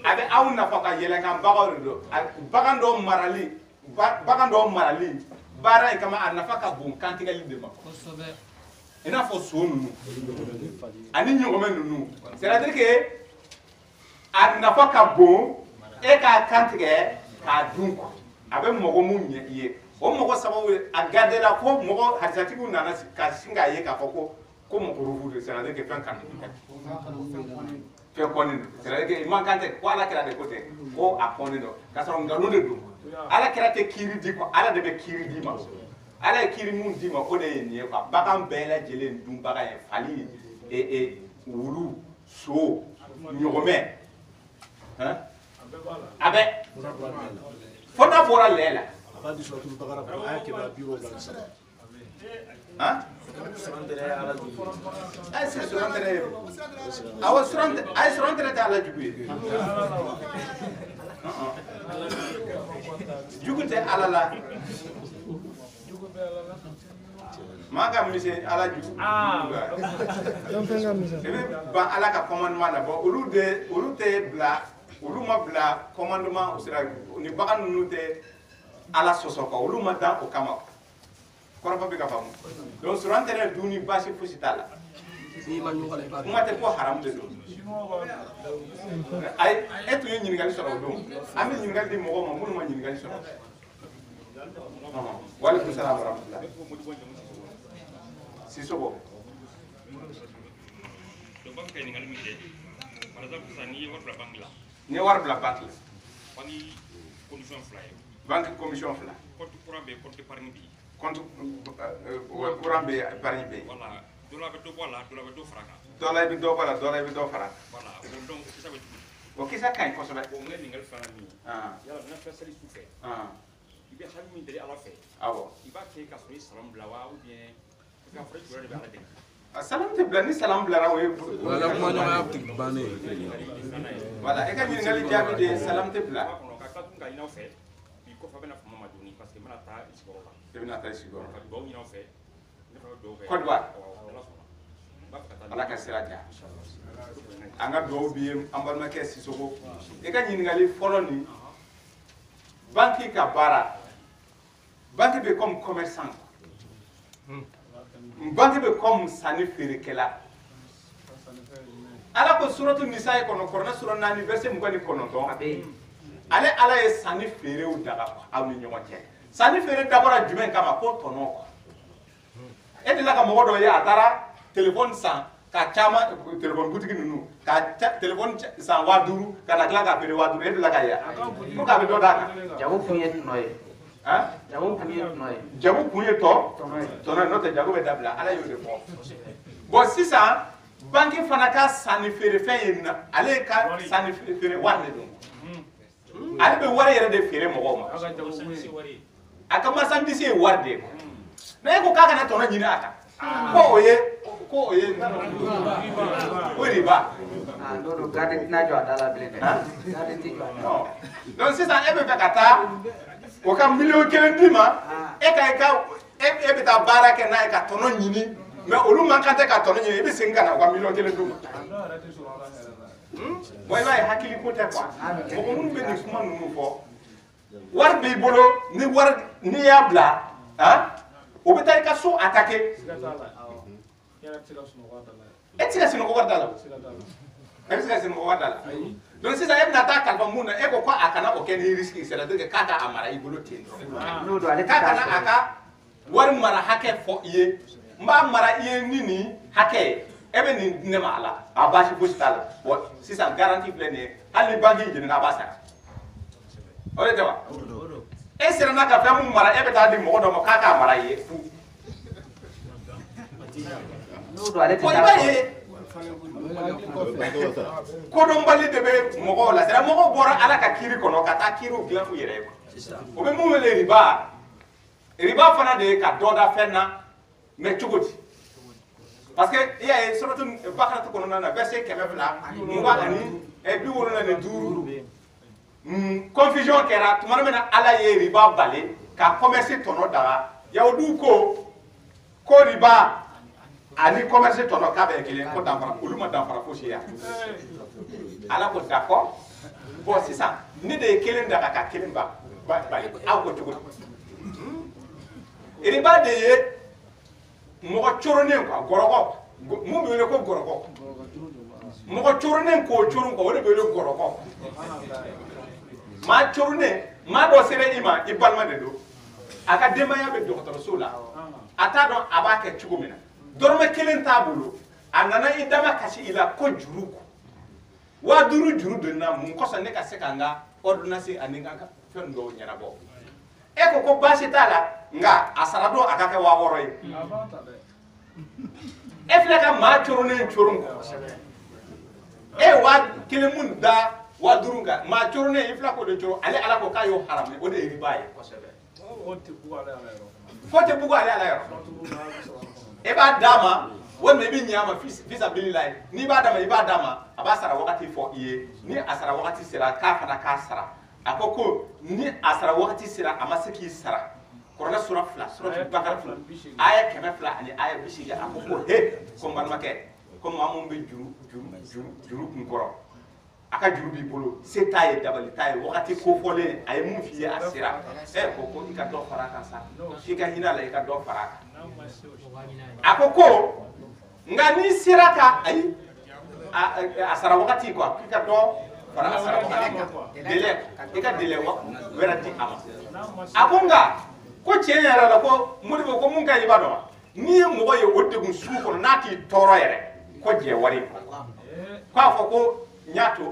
a bɛ aw nafa ka yɛlɛ kan baganw de don bagan dɔw marali baara in kama a nafa ka bon kantigɛli de ma i n'a fɔ so ninnu ani ɲɔgɔmɛ ninnu c'est à dire que a nafa ka bon e k'a kantigɛ k'a dun quoi a bɛ mɔgɔ mun ɲɛ i ye o mɔgɔ sababu a gardera fo mɔgɔ harisatigiw nana ka sin k'a ye k'a fɔ ko mɔgɔ rufu de c'est à dire que fɛn kan fɛn kɔni don c'est à dire que i man kan tɛ ko ala kɛra de ko tɛ ko a kɔni don k'a sɔrɔ nkalon de don ala kɛra tɛ kiiri di quoi ala de bɛ kiiri di ma ala ye kiiri mun di ma o de ye nin ye quoi bagan bɛɛ lajɛlen dunbaga ye fali wulu so ɲɔgɔmɛ a bɛ fo n'a bɔra lɛ la ayi surantere tɛ ala jugu ye jugu tɛ ala la maa ka misɛn ala jugu i bɛ ban ala ka commandement na bon olu tɛ bila olu ma bila commandement o sira ni bagan ninnu tɛ ala sɔsɔ quoi olu ma dan o kama kɔrɔfɔ bɛ ka faamu donc surantere dun ni baasi fosi t'a la kuma tɛ ko haramu de don ayi e tun ye ɲininkali sɔrɔ o don an bɛ ɲininkali di mɔgɔw ma minnu ma ɲininkali sɔrɔ walekum salam wa rahmatulah Sissoko n'i ye wari bila banque la condition fila ye banque commission fila compte courant bɛ compte épargne bɛ yen compte courant bɛ épargne bɛ yen voilà dɔ la bɛ dɔ bɔ a la dɔ la bɛ dɔ fara a kan dɔ la i bɛ dɔ bɔ a la dɔ la i bɛ dɔ fara voilà bon donc kisa bɛ tugu o kisa ka ɲi kosɛbɛ bon n ka ɲininkali filanan min ye yala n'a fɛ seli su fɛ i bɛ hali min deli ala fɛ awɔ i b'a kɛ ka sɔrɔ i salamu bila wa ou bien parce que a fɔra jumɛn de bɛ ala deli salam tɛ bila ni salam bilara o ye wala kuma ɲɔgɔnya tɛ bannen voilà e ka ɲininkali jaabi de ye salam tɛ bila ka tila tun ka ɲini aw fɛ bi kɔfɛ a bɛna fama ma doni parce que n bɛna taa i sigiyɔrɔ la i bɛna taa i sigiyɔrɔ ka dugawu ɲini aw fɛ ne fana bɛ dugawu kɛ Côte d'Ivoire ala sɔnna n b'a fɛ ka taa ala ka sira diya an ka dugawu b'i ye an balimakɛ Sisoko i ka ɲininkali fɔlɔ nin banque ka baara banque bɛ comme commerçant banque bɛ comme sanni feerekɛla ala ko suratu nisa ye kɔnɔ kɔrɔna sura 4 verset 29 ale ala ye sanni feerew daga aw ni ɲɔgɔn cɛ sanni feere dabɔra jumɛn kama ko tɔnɔ quoi e delila ka mɔgɔ dɔ ye a taara téléphone san ka caman téléphone boutique ninnu ka téléphone san 5000 ka na tila k'a feere 5000 e delila ka ye pour k'a bɛ dɔ d'a kan jago kun ye tɔnɔ ye jago kun ye tɔnɔ ye jago kun ye tɔnɔ ye n'o tɛ jago bɛ dabila ala y'o de fɔ bon sisan banque fana ka sanni feere fɛn ye na ale ka sanni feere wari de don ale bɛ wari yɛrɛ de feere mɔgɔw ma a ka marchandise ye wari de ye mais e ko k'a kana tɔnɔ ɲini a kan ko o ye riba n'o don garde tɛna jɔ a da la bilen dɛ garde tɛ jɔ a da la donc sisan e bɛ fɛ ka taa o ka miliyɔn 1 d'i ma e bɛ taa baara kɛ n'a ye ka tɔnɔ ɲini mais olu man kan tɛ ka tɔnɔ ɲini i bɛ segin ka na o ka miliyɔn 1 d'u ma bon i b'a ye hakili ko tɛ quoi mɔgɔ minnu bɛ nin kuma ninnu fɔ wari b'i bolo n'i y'a bila o bɛ taa i ka so attaquer e tɛ se ka sunɔgɔ wari da la e bɛ se ka sunɔgɔ wari da la donc sisan e bɛna taa kalifa mun na e ko a kana o kɛ ni risque c'est-à-dire que k'a ka a mara i bolo ten dɔrɔn k'a kana a ka wari mara hakɛ fɔ i ye n b'a mara i ye ni nin hakɛ ye e bɛ nin di ne ma a la a baasi fosi t'a la bon sisan garantie filɛ nin ye hali ni banque y'i ɲininka a b'a sara o de tɛ wa e siranna ka fɛn mun mara e bɛ taa di mɔgɔ dɔ ma k'a k'a mara i ye fu bon i b'a ye kodɔnbali de bɛ mɔgɔw la sira mɔgɔw bɔra ala ka kiiri kɔnɔ ka taa kiiriw dilan u yɛrɛ ye o bɛ mun wele riba fana de ye ka dɔ da fɛn na mais cogo di parce que i y'a ye suratu bakaratu kɔnɔna na verset 275 confusion kɛra tuma min na ala ye riba bali ka commerce tɔnɔ daga yahudiw ko riba ani commerce tɔnɔ k'a bɛ kelen ko danfara olu ma danfara fosi ye ala ko d'accord bon sisan ne de ye kelen daga ka kelen bali aw ko cogo di riba de ye mɔgɔ coronen quoi gɔrɔkɔ mun bɛ wele ko gɔrɔkɔ mɔgɔ coronen k'o coron quoi o de bɛ wele gɔrɔkɔ maa coronen maa dɔ sera i ma i balima de don a ka denbaya bɛ dɔgɔtɔrɔso la a t'a dɔn a b'a kɛ cogo min na dɔrɔmɛ 1 t'a bolo a nana i dama kasi i la ko juru kɔ 5000 juru donna mun kɔsɔn ne ka se ka n ka ordonnance ani n ka fɛn dɔw ɲɛnabɔ e ko baasi t'a la nka a sara don a ka kɛ 6000 ye e filɛ ka maa coronen coron e ye 1000 mun da 5000 kan maa coronen i filɛ k'o de coron ale ala ko k'a y'o haramu o de ye riba ye fo tɛ bugu ale ala yɔrɔ e b'a d'a ma walima i bɛ ɲɛ a ma fisabililayi n'i b'a d'a ma i b'a d'a ma a b'a sara wagati fɔ i ye ni a sara wagati sera k'a fana k'a sara a ko ni a sara wagati sera a ma se k'i sara kɔrɔlɛ sura 2 suratu bakara 2 aya 200 ani aya 80 a ko he ko n balimakɛ ko maa mun bɛ juru kun kɔrɔ a ka juru b'i bolo se t'a ye dabali t'a ye wagati kofɔlen a ye mun f'i ye a sera ko i ka dɔ fara a kan sa i ka hinɛ a la i ka dɔ fara a kan a ko nka n'i sera ka ayi a sara wagati quoi k'i ka dɔ fara a sara wagati kan délai i ka délai wɛrɛ di a ma a ko nka ko tiɲɛ yɛrɛ la ko Modibo ko mun ka ɲi i b'a dɔn wa n'i ye mɔgɔ ye o degun sugu kɔnɔ n'a t'i tɔɔrɔ yɛrɛ ko jɛ wari k'a fɔ ko n y'a to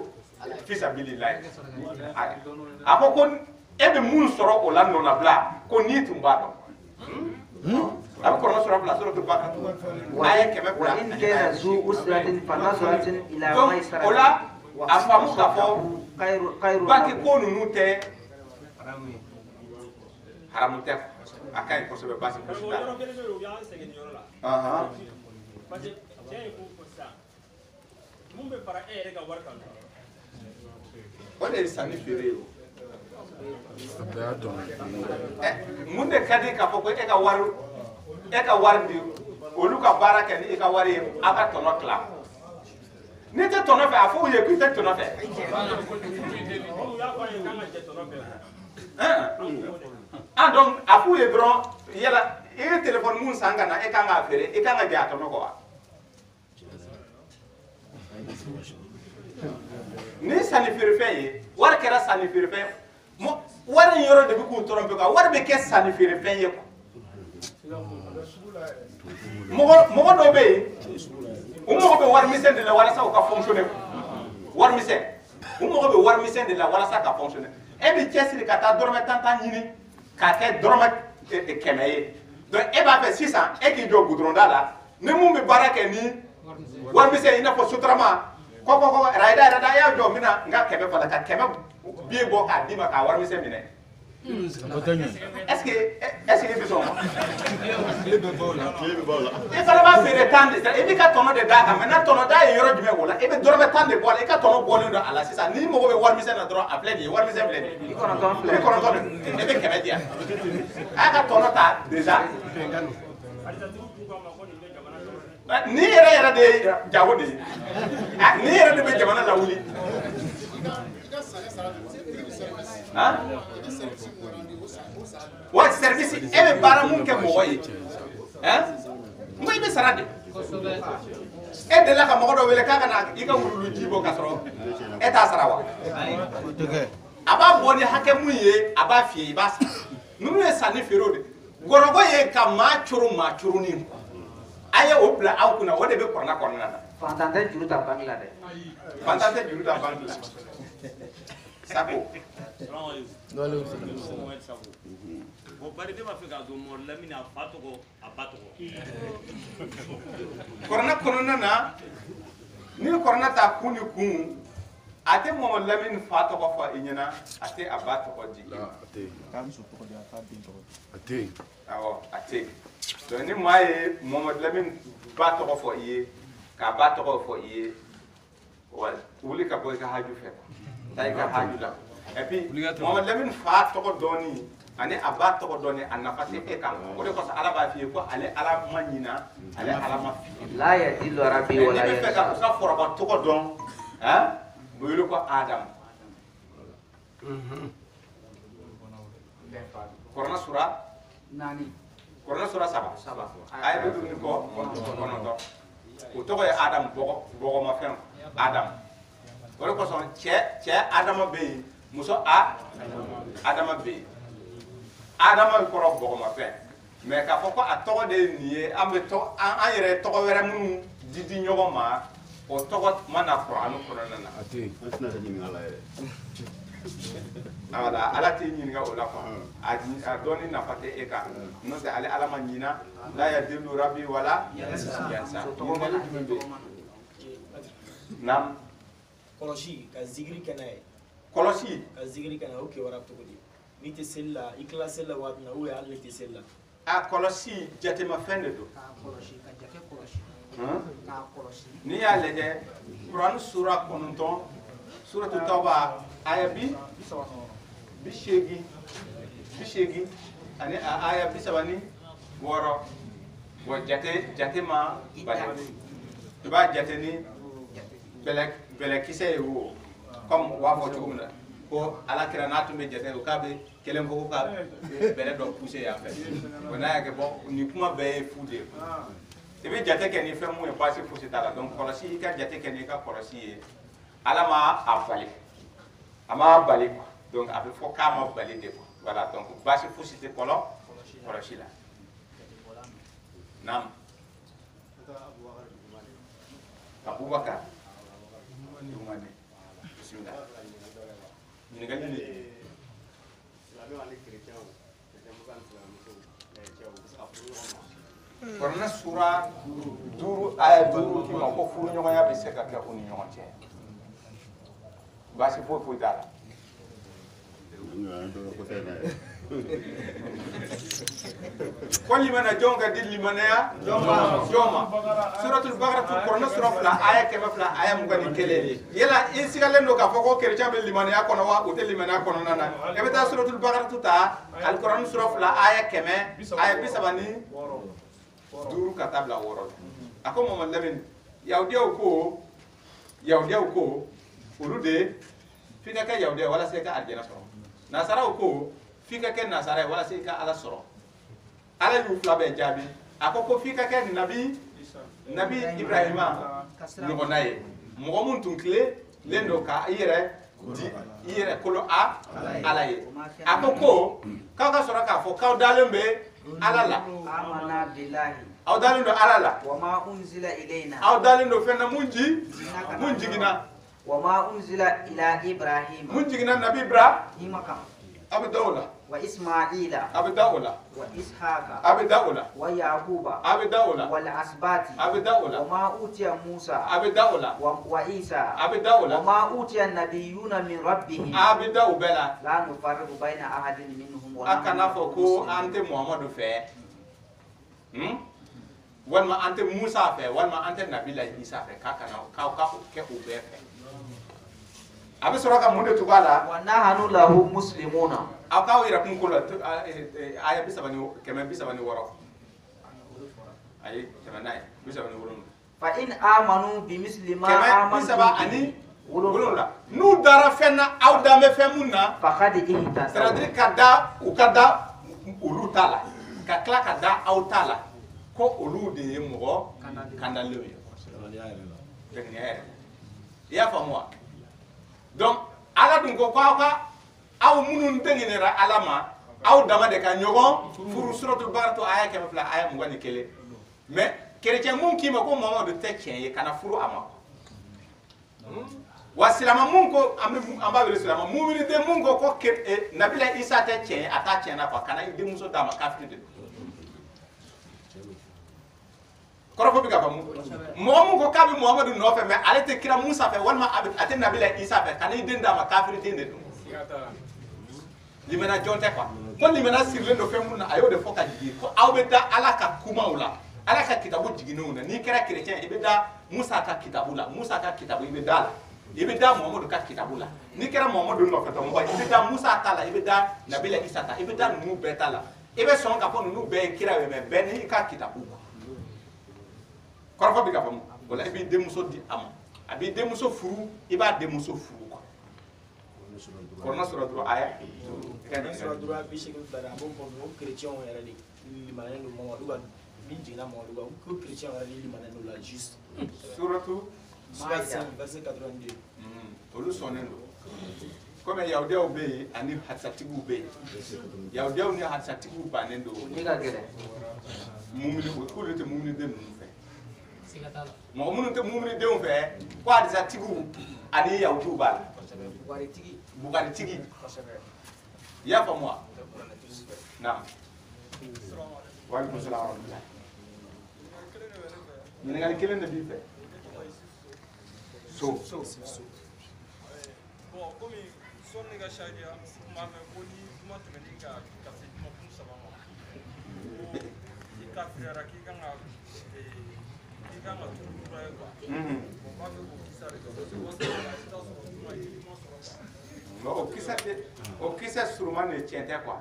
fisabililayi a ko bɛ mun sɔrɔ o la nɔnabila ko n'i tun b'a dɔn a bɛ kɔrɔma sɔrɔ bila sɔrɔ tɛ ba kan a ye 100 bila وإن كان ذو أسرة فنظرة إلى donc ميسرة o la a faamu k'a fɔ خير banque ko ninnu tɛ haramu tɛ a ka ɲi kosɛbɛ basi fosi t'a la parce que cɛ ye ko fɔ sisan mun bɛ fara e yɛrɛ ka wari kan o de ye sanni feere ye o mun de ka di k'a fɔ ko e ka wari di olu ka baara kɛ ni e ka wari ye a ka tɔnɔ tila n'i tɛ tɔnɔ fɛ a fɔ u ye k'i tɛ tɔnɔ fɛ donc a f'u ye dɔrɔn yala i ye téléphone mun san ka na e kan k'a feere e kan ka jɛ a tɔnɔ kɔ wa ni sanni feerefɛn ye wari kɛra sanni feerefɛn wari in yɔrɔ de bɛ k'u tɔrɔ pe quoi wari bɛ kɛ sanni feerefɛn ye quoi mɔgɔ dɔw bɛ yen u mago bɛ wari misɛn de la walasa u ka fonctionner wari misɛn u mago bɛ wari misɛn de la walasa ka fonctionner e bɛ cɛsiri ka taa dɔrɔmɛ 10 ɲini k'a kɛ dɔrɔmɛ 100 ye donc e b'a fɛ sisan e k'i jɔ goudronda la ni mun bɛ baara kɛ ni wari misɛn i n'a fɔ sotarama kɔkɔ rayida yɛrɛ da y'a jɔ n bɛna n ka 100 fala ka 100 biye bɔ k'a d'i ma k'a wari misɛn minɛ est-ce que i bɛ sɔn ma i fana b'a feere 10 de i b'i ka tɔnɔ de d'a kan maintenant tɔnɔ da ye yɔrɔ jumɛn o la i bɛ dɔrɔmɛ 10 de bɔ a la i ka tɔnɔ bɔlen don a la sisan n'i mago bɛ wari misɛn na dɔrɔn a filɛ nin ye wari misɛn filɛ nin ye 90 de i bɛ 100 di yan a y'a ka tɔnɔ ta déjà ni yɛrɛ de ye jago de ye ni yɛrɛ de bɛ jamana lawuli wa service e bɛ baara mun kɛ mɔgɔ ye n ko i bɛ sara de e delila ka mɔgɔ dɔ wele k'a ka na i ka wululu ji bɔ ka sɔrɔ e t'a sara wa a b'a bɔ ni hakɛ mun ye a b'a fiyɛ i b'a sara ninnu ye sanni feerew de gɔrɔgɔ ye ka maa coronin a ye o bila aw kunna o de bɛ kɔrɔna kɔnɔna na fantan tɛ juru ta banque la dɛ fantan tɛ juru ta banque la Sako bon bari de b'a fɛ k'a dɔn Mɔmɔdu Lamini a fa tɔgɔ a ba tɔgɔ kɔrɔna kɔnɔna na ni kɔrɔna ta kun ni kun a tɛ Mɔmɔdu Lamini fa tɔgɔ fɔ i ɲɛna a tɛ a ba tɔgɔ di i ma a tɛ awɔ a tɛ donc ni maa ye Mɔmɔdu Lamini ba tɔgɔ fɔ i ye k'a ba tɔgɔ fɔ i ye wuli ka bɔ i ka haju fɛ taa i ka haju la et puis Mɔmɔdu Lamini fa tɔgɔ dɔɔni ani a ba tɔgɔ dɔɔni a nafa tɛ e kan o de kɔsɔn Ala b'a f'i ye ko ale Ala ma ɲina ale Ala ma fili la yadillu rabbi wa la yansa n'i bɛ fɛ ka ka fɔrɔba tɔgɔ dɔn o wele ko Adamu kɔrɔna sura 4 kɔrɔna sura 7 a ye bɛ dumuni kɔ 9 o tɔgɔ ye Adamu bɔgɔmafɛn Adamu o de kɔsɔn cɛ Adama bɛ yen muso Adama bɛ yen Adama kɔrɔ bɔgɔmafɛn mais k'a fɔ ko a tɔgɔ de ye nin ye an yɛrɛ tɔgɔ wɛrɛ minnu di ɲɔgɔn ma o tɔgɔ ma na Kur'ani kɔnɔna na a tɛ yen an tɛna ɲininka Ala yɛrɛ voilà Ala t'i ɲininka o la quoi a dɔnni nafa tɛ e kan n'o tɛ ale Ala ma ɲina la yadillu rabbi wala yansa ɲininkali jumɛn bɛ yen naam kɔlɔsi ka zikiri kɛ n'a ye kɔlɔsi ka zikiri kɛ n'a ye o kibaruya cogo di n'i tɛ seli la i tila seli la waati min na ou bien hali n'i tɛ seli la a kɔlɔsi jatemafɛn de don n'i y'a lajɛ Kur'ani sura 9 suratu Tawba aya 80 ani aya 36 wa jate ma bali i b'a jate ni bɛlɛkisɛ ye wo comme u b'a fɔ cogo min na ko Alakira n'a tun bɛ jate o k'a bɛ kelen fɔ ko ka bɛlɛ dɔ pousser yan fɛ o n'a y'a kɛ bon nin kuma bɛɛ ye fu de ye i bɛ jate kɛ ni fɛn mun ye baasi fosi t'a la donc kɔlɔsi i ka jate kɛ n'i ka kɔlɔsi ye Ala ma a bali a ma bali quoi donc a bɛ fɔ k'a ma bali de quoi voilà donc baasi fosi tɛ kɔlɔsi la naam Abubakar bismillah ɲininkali de Korna sura duru aya duru ki ma ko furu ɲɔgɔnya bɛ se ka kɛ u ni ɲɔgɔn cɛ baasi foyi foyi t'a la ko limana jɔn ka di limanaya jɔn ma suratul bakara tu korna sura fila aya 100 aya 21 yala i sigalen don k'a fɔ ko chrétien bɛ limanaya kɔnɔ wa u tɛ limanaya kɔnɔna na i bɛ taa suratul bakara tu ta alikuranɛ sura fila aya 100 aya 30 duuru ka taa bila 6 a ko Mamadu Lamini yahudiyaw ko olu de f'i ka kɛ yahudiya walasa i ka alijana sɔrɔ nasaraw ko f'i ka kɛ nasara ye walasa i ka ala sɔrɔ ala y'u fila bɛɛ jaabi a ko f'i ka kɛ nabi Ibrahima ɲɔgɔnna ye mɔgɔ mun tun tilelen don ka i yɛrɛ kolo ala ye a ko k'aw ka sɔrɔ k'a fɔ k'aw dalen bɛ ala la aw dalen don ala la aw dalen don fɛn na mun jiginna mun jiginna nabi Ibrahim a bɛ da o la وإسماعيل a bɛ da o la وإسحاق a bɛ da o la ويعقوب a bɛ da o la والأسباط a bɛ da o la وما أوتي موسى a bɛ da o la وعيسى a bɛ da o la وما أوتي النبيون من ربهم a bɛ da o bɛɛ la لا نفرق بين أحد منهم a kana fɔ ko an tɛ Muhamadu fɛ walima an tɛ Musa fɛ walima an tɛ Nabila Isa fɛ k'aw kɛ o bɛɛ fɛ a bɛ sɔrɔ ka mun de tugu a la ونحن له مسلمون aw k'aw yɛrɛ kun ko la aya 136 ayi 137 فإن آمنوا بمثل ما 137 n'u dara fɛn na aw dan bɛ fɛn mun na فقد اهتدوا c'est-à-dire ka da olu ta la ka tila ka da aw ta la ko olu de ye mɔgɔ kandalenw ye ŋaniya yɛrɛ i y'a faamu wa donc ala dun ko aw minnu tɛŋinɛra ala ma aw dama de ka ɲɔgɔn furu suratul bakara to aya 100 aya 21 mais chrétien mun k'i ma ko Muhamadu tɛ tiɲɛ ye kana furu a ma wa silama mun ko an b'a wele silama mumini den mun ko Nabila Isa tɛ tiɲɛ ye a t'a tiɲɛ na quoi kana i denmuso d'a ma kafiri de kɔrɔfɔ bɛ ka faamu mɔgɔ mun ko k'a bɛ Muhamadu nɔfɛ mais ale tɛ kira Musa fɛ walima a tɛ Nabila Isa fɛ kana i den d'a ma kafiri den de don limana jɔn tɛ quoi ko limana sirilen don fɛn mun na a y'o de fɔ ka jigin ko aw bɛ da ala ka kumaw la ala ka kitabu jiginnenw na n'i kɛra chrétien i bɛ da Musa ka kitabu la Musa ka kitabu i bɛ da la i bɛ da Muhamadu ka kitabu la n'i kɛra Muhamadu nɔfɛtɔmɔgɔ i bɛ da Musa ta la i bɛ da Nabila Isa ta i bɛ da ninnu bɛɛ ta la i bɛ sɔn ka fɔ ninnu bɛɛ ye kira ye mais bɛɛ n'i ka kitabu kɔrɔfɔ bɛ ka faamu o la i b'i denmuso di a ma a b'i denmuso furu i b'a denmuso furu quoi kɔrɔna sɔrɔ dɔrɔn aya sɔrɔ dɔrɔn bi segin fila a b'o fɔ o chrétien yɛrɛ de limaniyɛn don Muhamadu ka min jiginna Muhamadu kan ko chrétien yɛrɛ de limaniyɛn don la juste suratu verset 82 olu sɔnnen don komi yahudiyaw bɛ yen ani hadisatigiw bɛ yen yahudiyaw ni hadisatigiw bannen don mumini k'olu tɛ mumini den ninnu fɛ mɔgɔ minnu tɛ mumini denw fɛ ko hadisatigiw ani yahudiw b'a la bugaritigi i y'a faamu wa naam waaleykum salaam wa rahmatulah ɲininkali kelen de b'i fɛ so bon komi sɔnni ka sariya maa mɛn ko ni kuma tɛmɛnen ka se kuma kun saba ma ko i ka fiyara k'i kan ka tugu kura ye quoi bon b'a fɛ k'o kisa de kɛ parce que waati dɔ la i bɛ taa sɔrɔ kuma ye kuma sɔrɔ quoi o kisɛ suruman de tiɲɛ tɛ quoi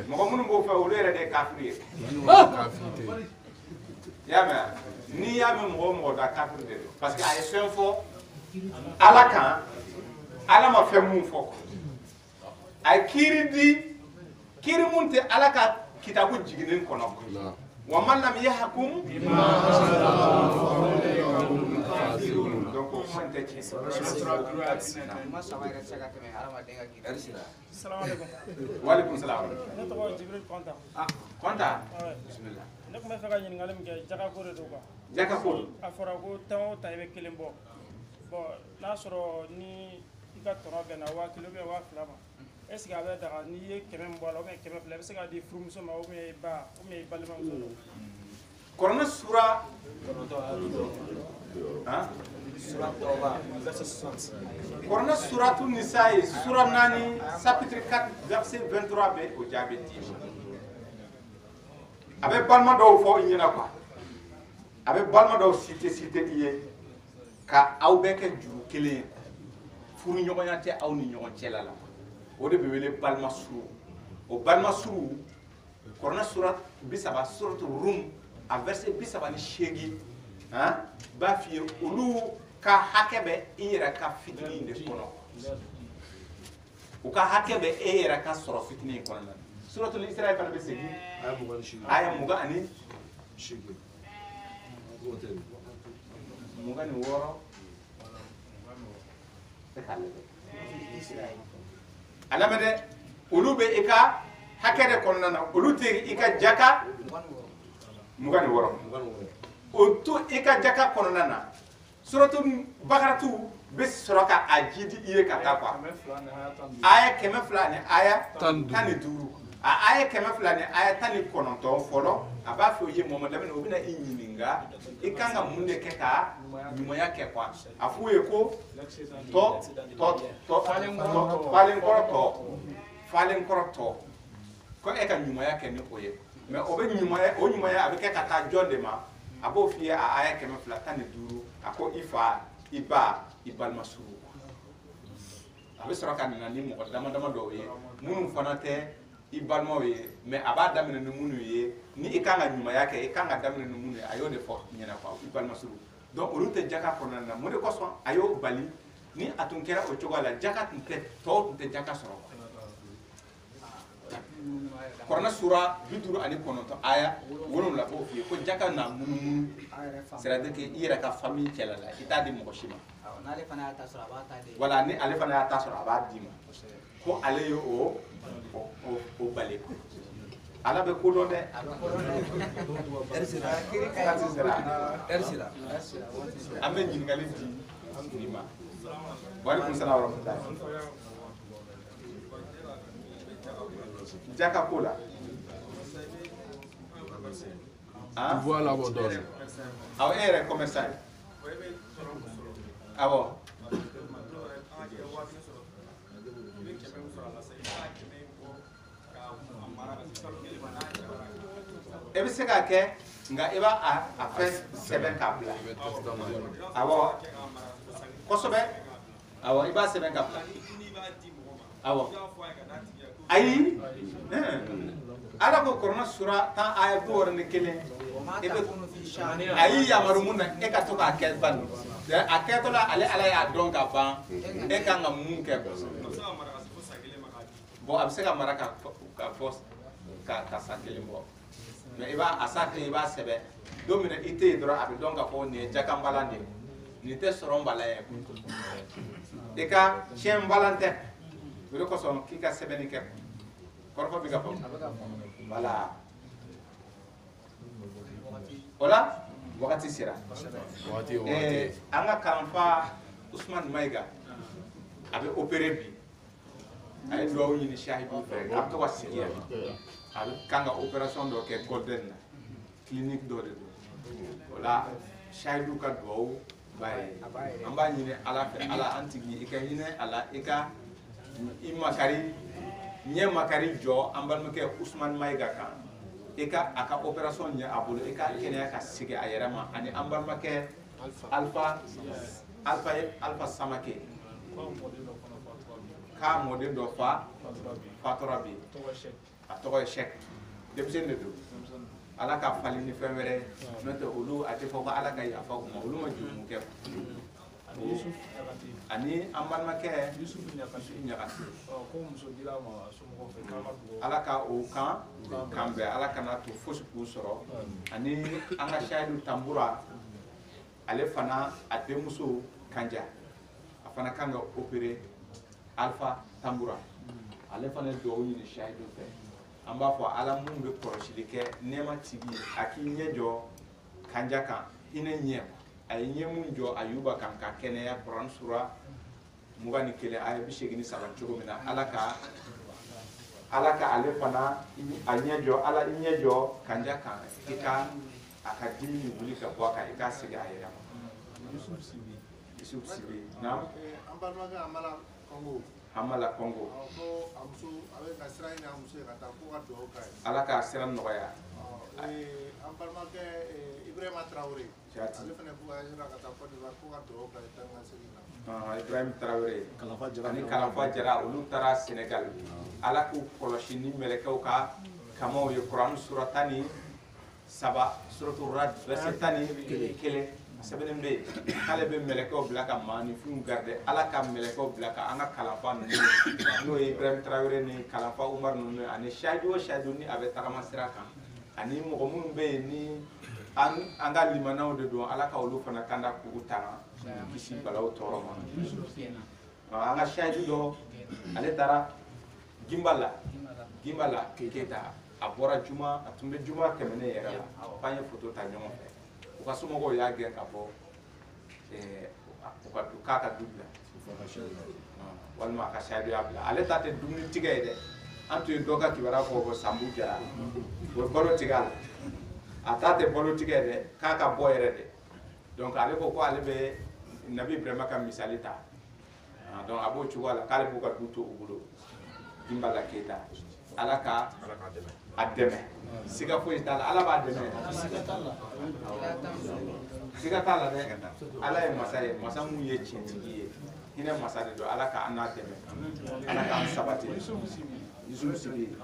mɔgɔ minnu b'o fɛ olu yɛrɛ de ye kafiri ye i y'a mɛn n'i y'a mɛn mɔgɔ o mɔgɔ da kafiri de don parce que a ye fɛn fɔ ala kan ala ma fɛn mun fɔ a ye kiiri di kiiri mun tɛ ala ka kitabu jiginnen kɔnɔ wa man lam yahkum donc o kuma tɛ tiɲɛ waaleykum salaam ne tɔgɔ ye Jibril Kɔnta Kɔnta bisimila ne tun bɛ fɛ ka ɲininkali min kɛ jakako de don quoi jakako a fɔra ko tan o tan i bɛ kelen bɔ bon n'a sɔrɔ ni i ka tɔnɔ bɛnna 1000 ou bien 2000 ma est ce que a bɛ daga n'i ye 100 bɔ a la ou bien 100 fila i bɛ se k'a di furumuso ma ou bien i ba ou bien i balimamuso ma. Korona sura Korona suratul Nisa sura 4 chapitre 4 verset 23 bɛ o jaabi di a bɛ balima dɔw fɔ i ɲɛna quoi a bɛ balima dɔw cité i ye ka aw bɛɛ kɛ juru kelen ye furu ɲɔgɔnya tɛ aw ni ɲɔgɔn cɛla la o de bɛ wele balima suru o balima suru Korona sura 30 suratul Rum a verset 38 b'a f'i ye olu ka hakɛ bɛ i yɛrɛ ka fitinin de kɔnɔ u ka hakɛ bɛ e yɛrɛ ka sɔrɔ fitinin in kɔnɔna na suratul Isra fana bɛ segin aya 26 a lamɛn dɛ olu bɛ i ka hakɛ de kɔnɔna na olu tɛ i ka jaka 26 o to i ka jaka kɔnɔna na suratul Bakaratu bɛ sɔrɔ ka a jidi i ye ka taa quoi aya 200 ni aya 15 a aya 200 ni aya 19 fɔlɔ a b'a fɔ i ye Muhamadu Lamini o bɛna i ɲininka i kan ka mun de kɛ ka ɲumanya kɛ quoi a f'u ye ko falenkɔrɔ tɔ ko e ka ɲumanya kɛ ni o ye mais o bɛ ɲumanya o ɲumanya a bɛ kɛ ka taa jɔn de ma a b'o f'i ye a aya 215 a ko i fa i ba i balima suru a bɛ sɔrɔ ka na ni mɔgɔ dama dama dɔw ye minnu fana tɛ i balimaw ye mais a b'a daminɛ ni minnu ye ni i kan ka ɲumanya kɛ i kan ka daminɛ ni minnu ye a y'o de fɔ ɲɛna quoi i balima suru donc olu tɛ jaka kɔnɔna na mun de kosɔn a y'o bali ni a tun kɛra o cogo la jaka tun tɛ tɔw tun tɛ jaka sɔrɔ Korona sura 59 aya 7 b'o f'i ye ko jaka na munumunu c'est-à-dire que i yɛrɛ ka famille cɛla la i t'a di mɔgɔ si ma n'ale fana y'a ta sɔrɔ a b'a ta di voilà ni ale fana y'a ta sɔrɔ a b'a d'i ma ko ale ye o bali ala bɛ ko dɔn dɛ an bɛ ɲininkali di nin ma walekum salam wa rahmatullahi jaka ko la voilà bon donc aw e yɛrɛ commerçant awɔ e bɛ se k'a kɛ nka i b'a a fɛn sɛbɛn k'a bila awɔ kosɛbɛ awɔ i b'a sɛbɛn k'a bila awɔ ayi ala ko Korona sura 10 aya 21 ayi yamaru mun na e ka to k'a kɛ ban a kɛtɔ la ale ala y'a dɔn ka ban e kan ka mun kɛ bon a bɛ se ka mara ka fɔ ka san kelen bɔ mais i b'a a sa kelen i b'a sɛbɛn don min na i tɛ yen dɔrɔn a bɛ dɔn ka fɔ nin ye jakanbalan de ye nin tɛ sɔrɔ balan ye i ka tiɲɛ balan tɛ o de kosɔn k'i ka sɛbɛnni kɛ kɔrɔfɔ bɛ ka fɔ voilà o la wagati sera an ka kalanfa Usman Mayiga a bɛ opéré bi a ye duwawu ɲini sahibu fɛ a bɛ to ka sigi yan a bɛ kan ka opération dɔ kɛ Golden na clinique dɔ de don o la sahibu ka duwawu b'a ye an b'a ɲini ala fɛ ala an tigi i ka hinɛ a la i ka i makari ɲɛ makari jɔ an balimakɛ Usman Mayiga kan i ka a ka opération ɲɛ a bolo i ka kɛnɛya ka segin a yɛrɛ ma ani an balimakɛ Alpha Samake k'a mɔden dɔ fatura bi a tɔgɔ ye Sɛk denmisɛnnin de don ala ka fali ni fɛn wɛrɛ n'o tɛ olu a tɛ fɔ ko ala ka yafa u ma olu ma jurumu kɛ ani an balimakɛ Yusufu Ɲagate ala ka o kan bɛn ala kana to fosi k'u sɔrɔ ani an ka Sayidu Tambura ale fana a denmuso Kanja a fana kan ka opéré Alpha Tambura ale fana ye duwawu ɲini Sayidu fɛ an b'a fɔ ala mun bɛ kɔlɔsili kɛ nɛɛma tigi a k'i ɲɛ jɔ Kanja kan hinɛ ɲɛ a ye ɲɛ mun jɔ Ayuba kan ka kɛnɛya Korana sura 21 aya 83 cogo min na ala ka ala ka ale fana a ɲɛjɔ ala i ɲɛjɔ kanja kan i ka a ka dimi ni wuli ka bɔ a kan i ka sigi a yɛrɛ ma Yusuf Sibi na an balimakɛ Amala Kongo ko a muso a bɛ ka sira ɲini a muso ye ka taa ko ka dugawu k'a ye ala k'a sira nɔgɔya an balimakɛ Ibrahima Traoré ale fana voyagera ka taa Côte d'Ivoire ko ka dugawu k'a ye taa ni ka segin na Ibrahima Traoré ani Kalafa Jara olu taara Sénégal ala k'u kɔlɔsi ni mɛlɛkɛw ka kamaw ye Kuran sura 13 suratul Ra'd verset 11 sɛbɛnnen bɛ yen k'ale bɛ mɛlɛkɛw bila ka maaninfinw garder ala ka mɛlɛkɛw bila ka an ka kalanfa ninnu n'o ye Ibrahima Traoré ni kalanfa Umar ninnu ani sahidi o sahidi ni a bɛ tagama sira kan ani mɔgɔ minnu bɛ yen ni an ka limanaw de don ala ka olu fana kanda k'u tanga kisi balaw tɔɔrɔ ma an ka sahidi dɔ ale taara Gimbala Keita a bɔra juma a tun bɛ juma tɛmɛnen yɛrɛ la k'an ye foto ta ɲɔgɔn fɛ u ka somɔgɔw y'a gɛn ka bɔ k'a ka du bila walima a ka sahidi y'a bila ale ta tɛ dumuni tigɛ ye dɛ an tun ye dɔ ka kibaruya fɔ ko Sambu Jara o ye balo tigɛ a la a ta tɛ balo tigɛ ye dɛ k'a ka bɔ yɛrɛ de donc ale ko ale bɛ Nabi Ibrahima ka misali ta donc a b'o cogoya la k'ale b'u ka du to u bolo Gimbala Keita ala ka a dɛmɛ siga foyi t'a la ala b'a dɛmɛ siga t'a la dɛ ala ye masa ye masa mun ye tiɲɛtigi ye hinɛ masa de don ala ka an n'a dɛmɛ ala k'an sabati Yusuf Sibi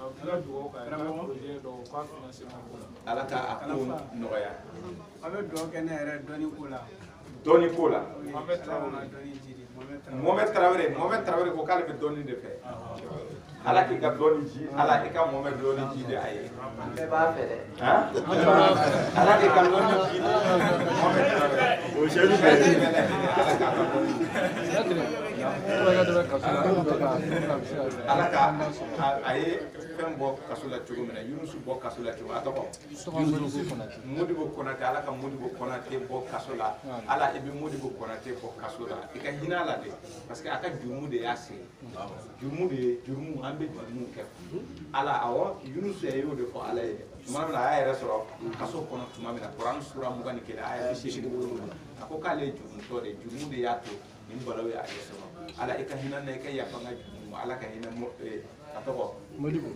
ala ka a ko nɔgɔya a bɛ dugawu kɛ ne yɛrɛ dɔnni ko la Mohamed Traoré ko k'ale bɛ dɔnni de fɛ ala k'i ka dɔnni ji ala i ka Mohamed dɔnni ji de a ye bɛɛ b'a fɛ dɛ ala k'i ka dɔnni ji Mohamed Traoré o sɛli bɛ ala k'a ka dɔnni ala ka a ye fɛn bɔ kaso la cogo min na Yunusu bɔ kaso la cogo a tɔgɔ Modibo Konate ala ka Modibo Konate bɔ kaso la ala i bɛ Modibo Konate bɔ kaso la i ka hinɛ a la de parce que a ka jurumu de y'a se jurumu de ye jurumu an bɛ jurumu kɛ ala awɔ Yunusu yɛrɛ y'o de fɔ ala ye tuma min na a y'a yɛrɛ sɔrɔ kaso kɔnɔ tuma min na Kuran sura 21 a y'a sisi a ko k'ale ye jurumutɔ de jurumu de y'a to nin balaw ye a ye sɔrɔ ala i ka hinɛ na i ka yafa n ka jurumu ala ka hinɛ a tɔgɔ Modibo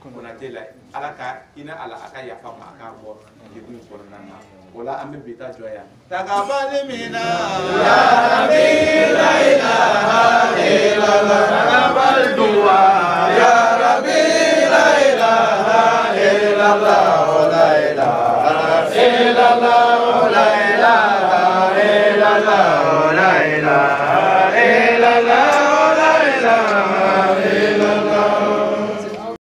Konate la ala ka hinɛ ala a ka yafa ma a k'a bɔ degun kɔnɔna na o la an bɛ bi ta jɔ yan takabali min na ya Rabbi la ilaha illallah takabali duwa ya Rabbi la ilaha illallah la ilaha illallah la ilaha illallah la ilaha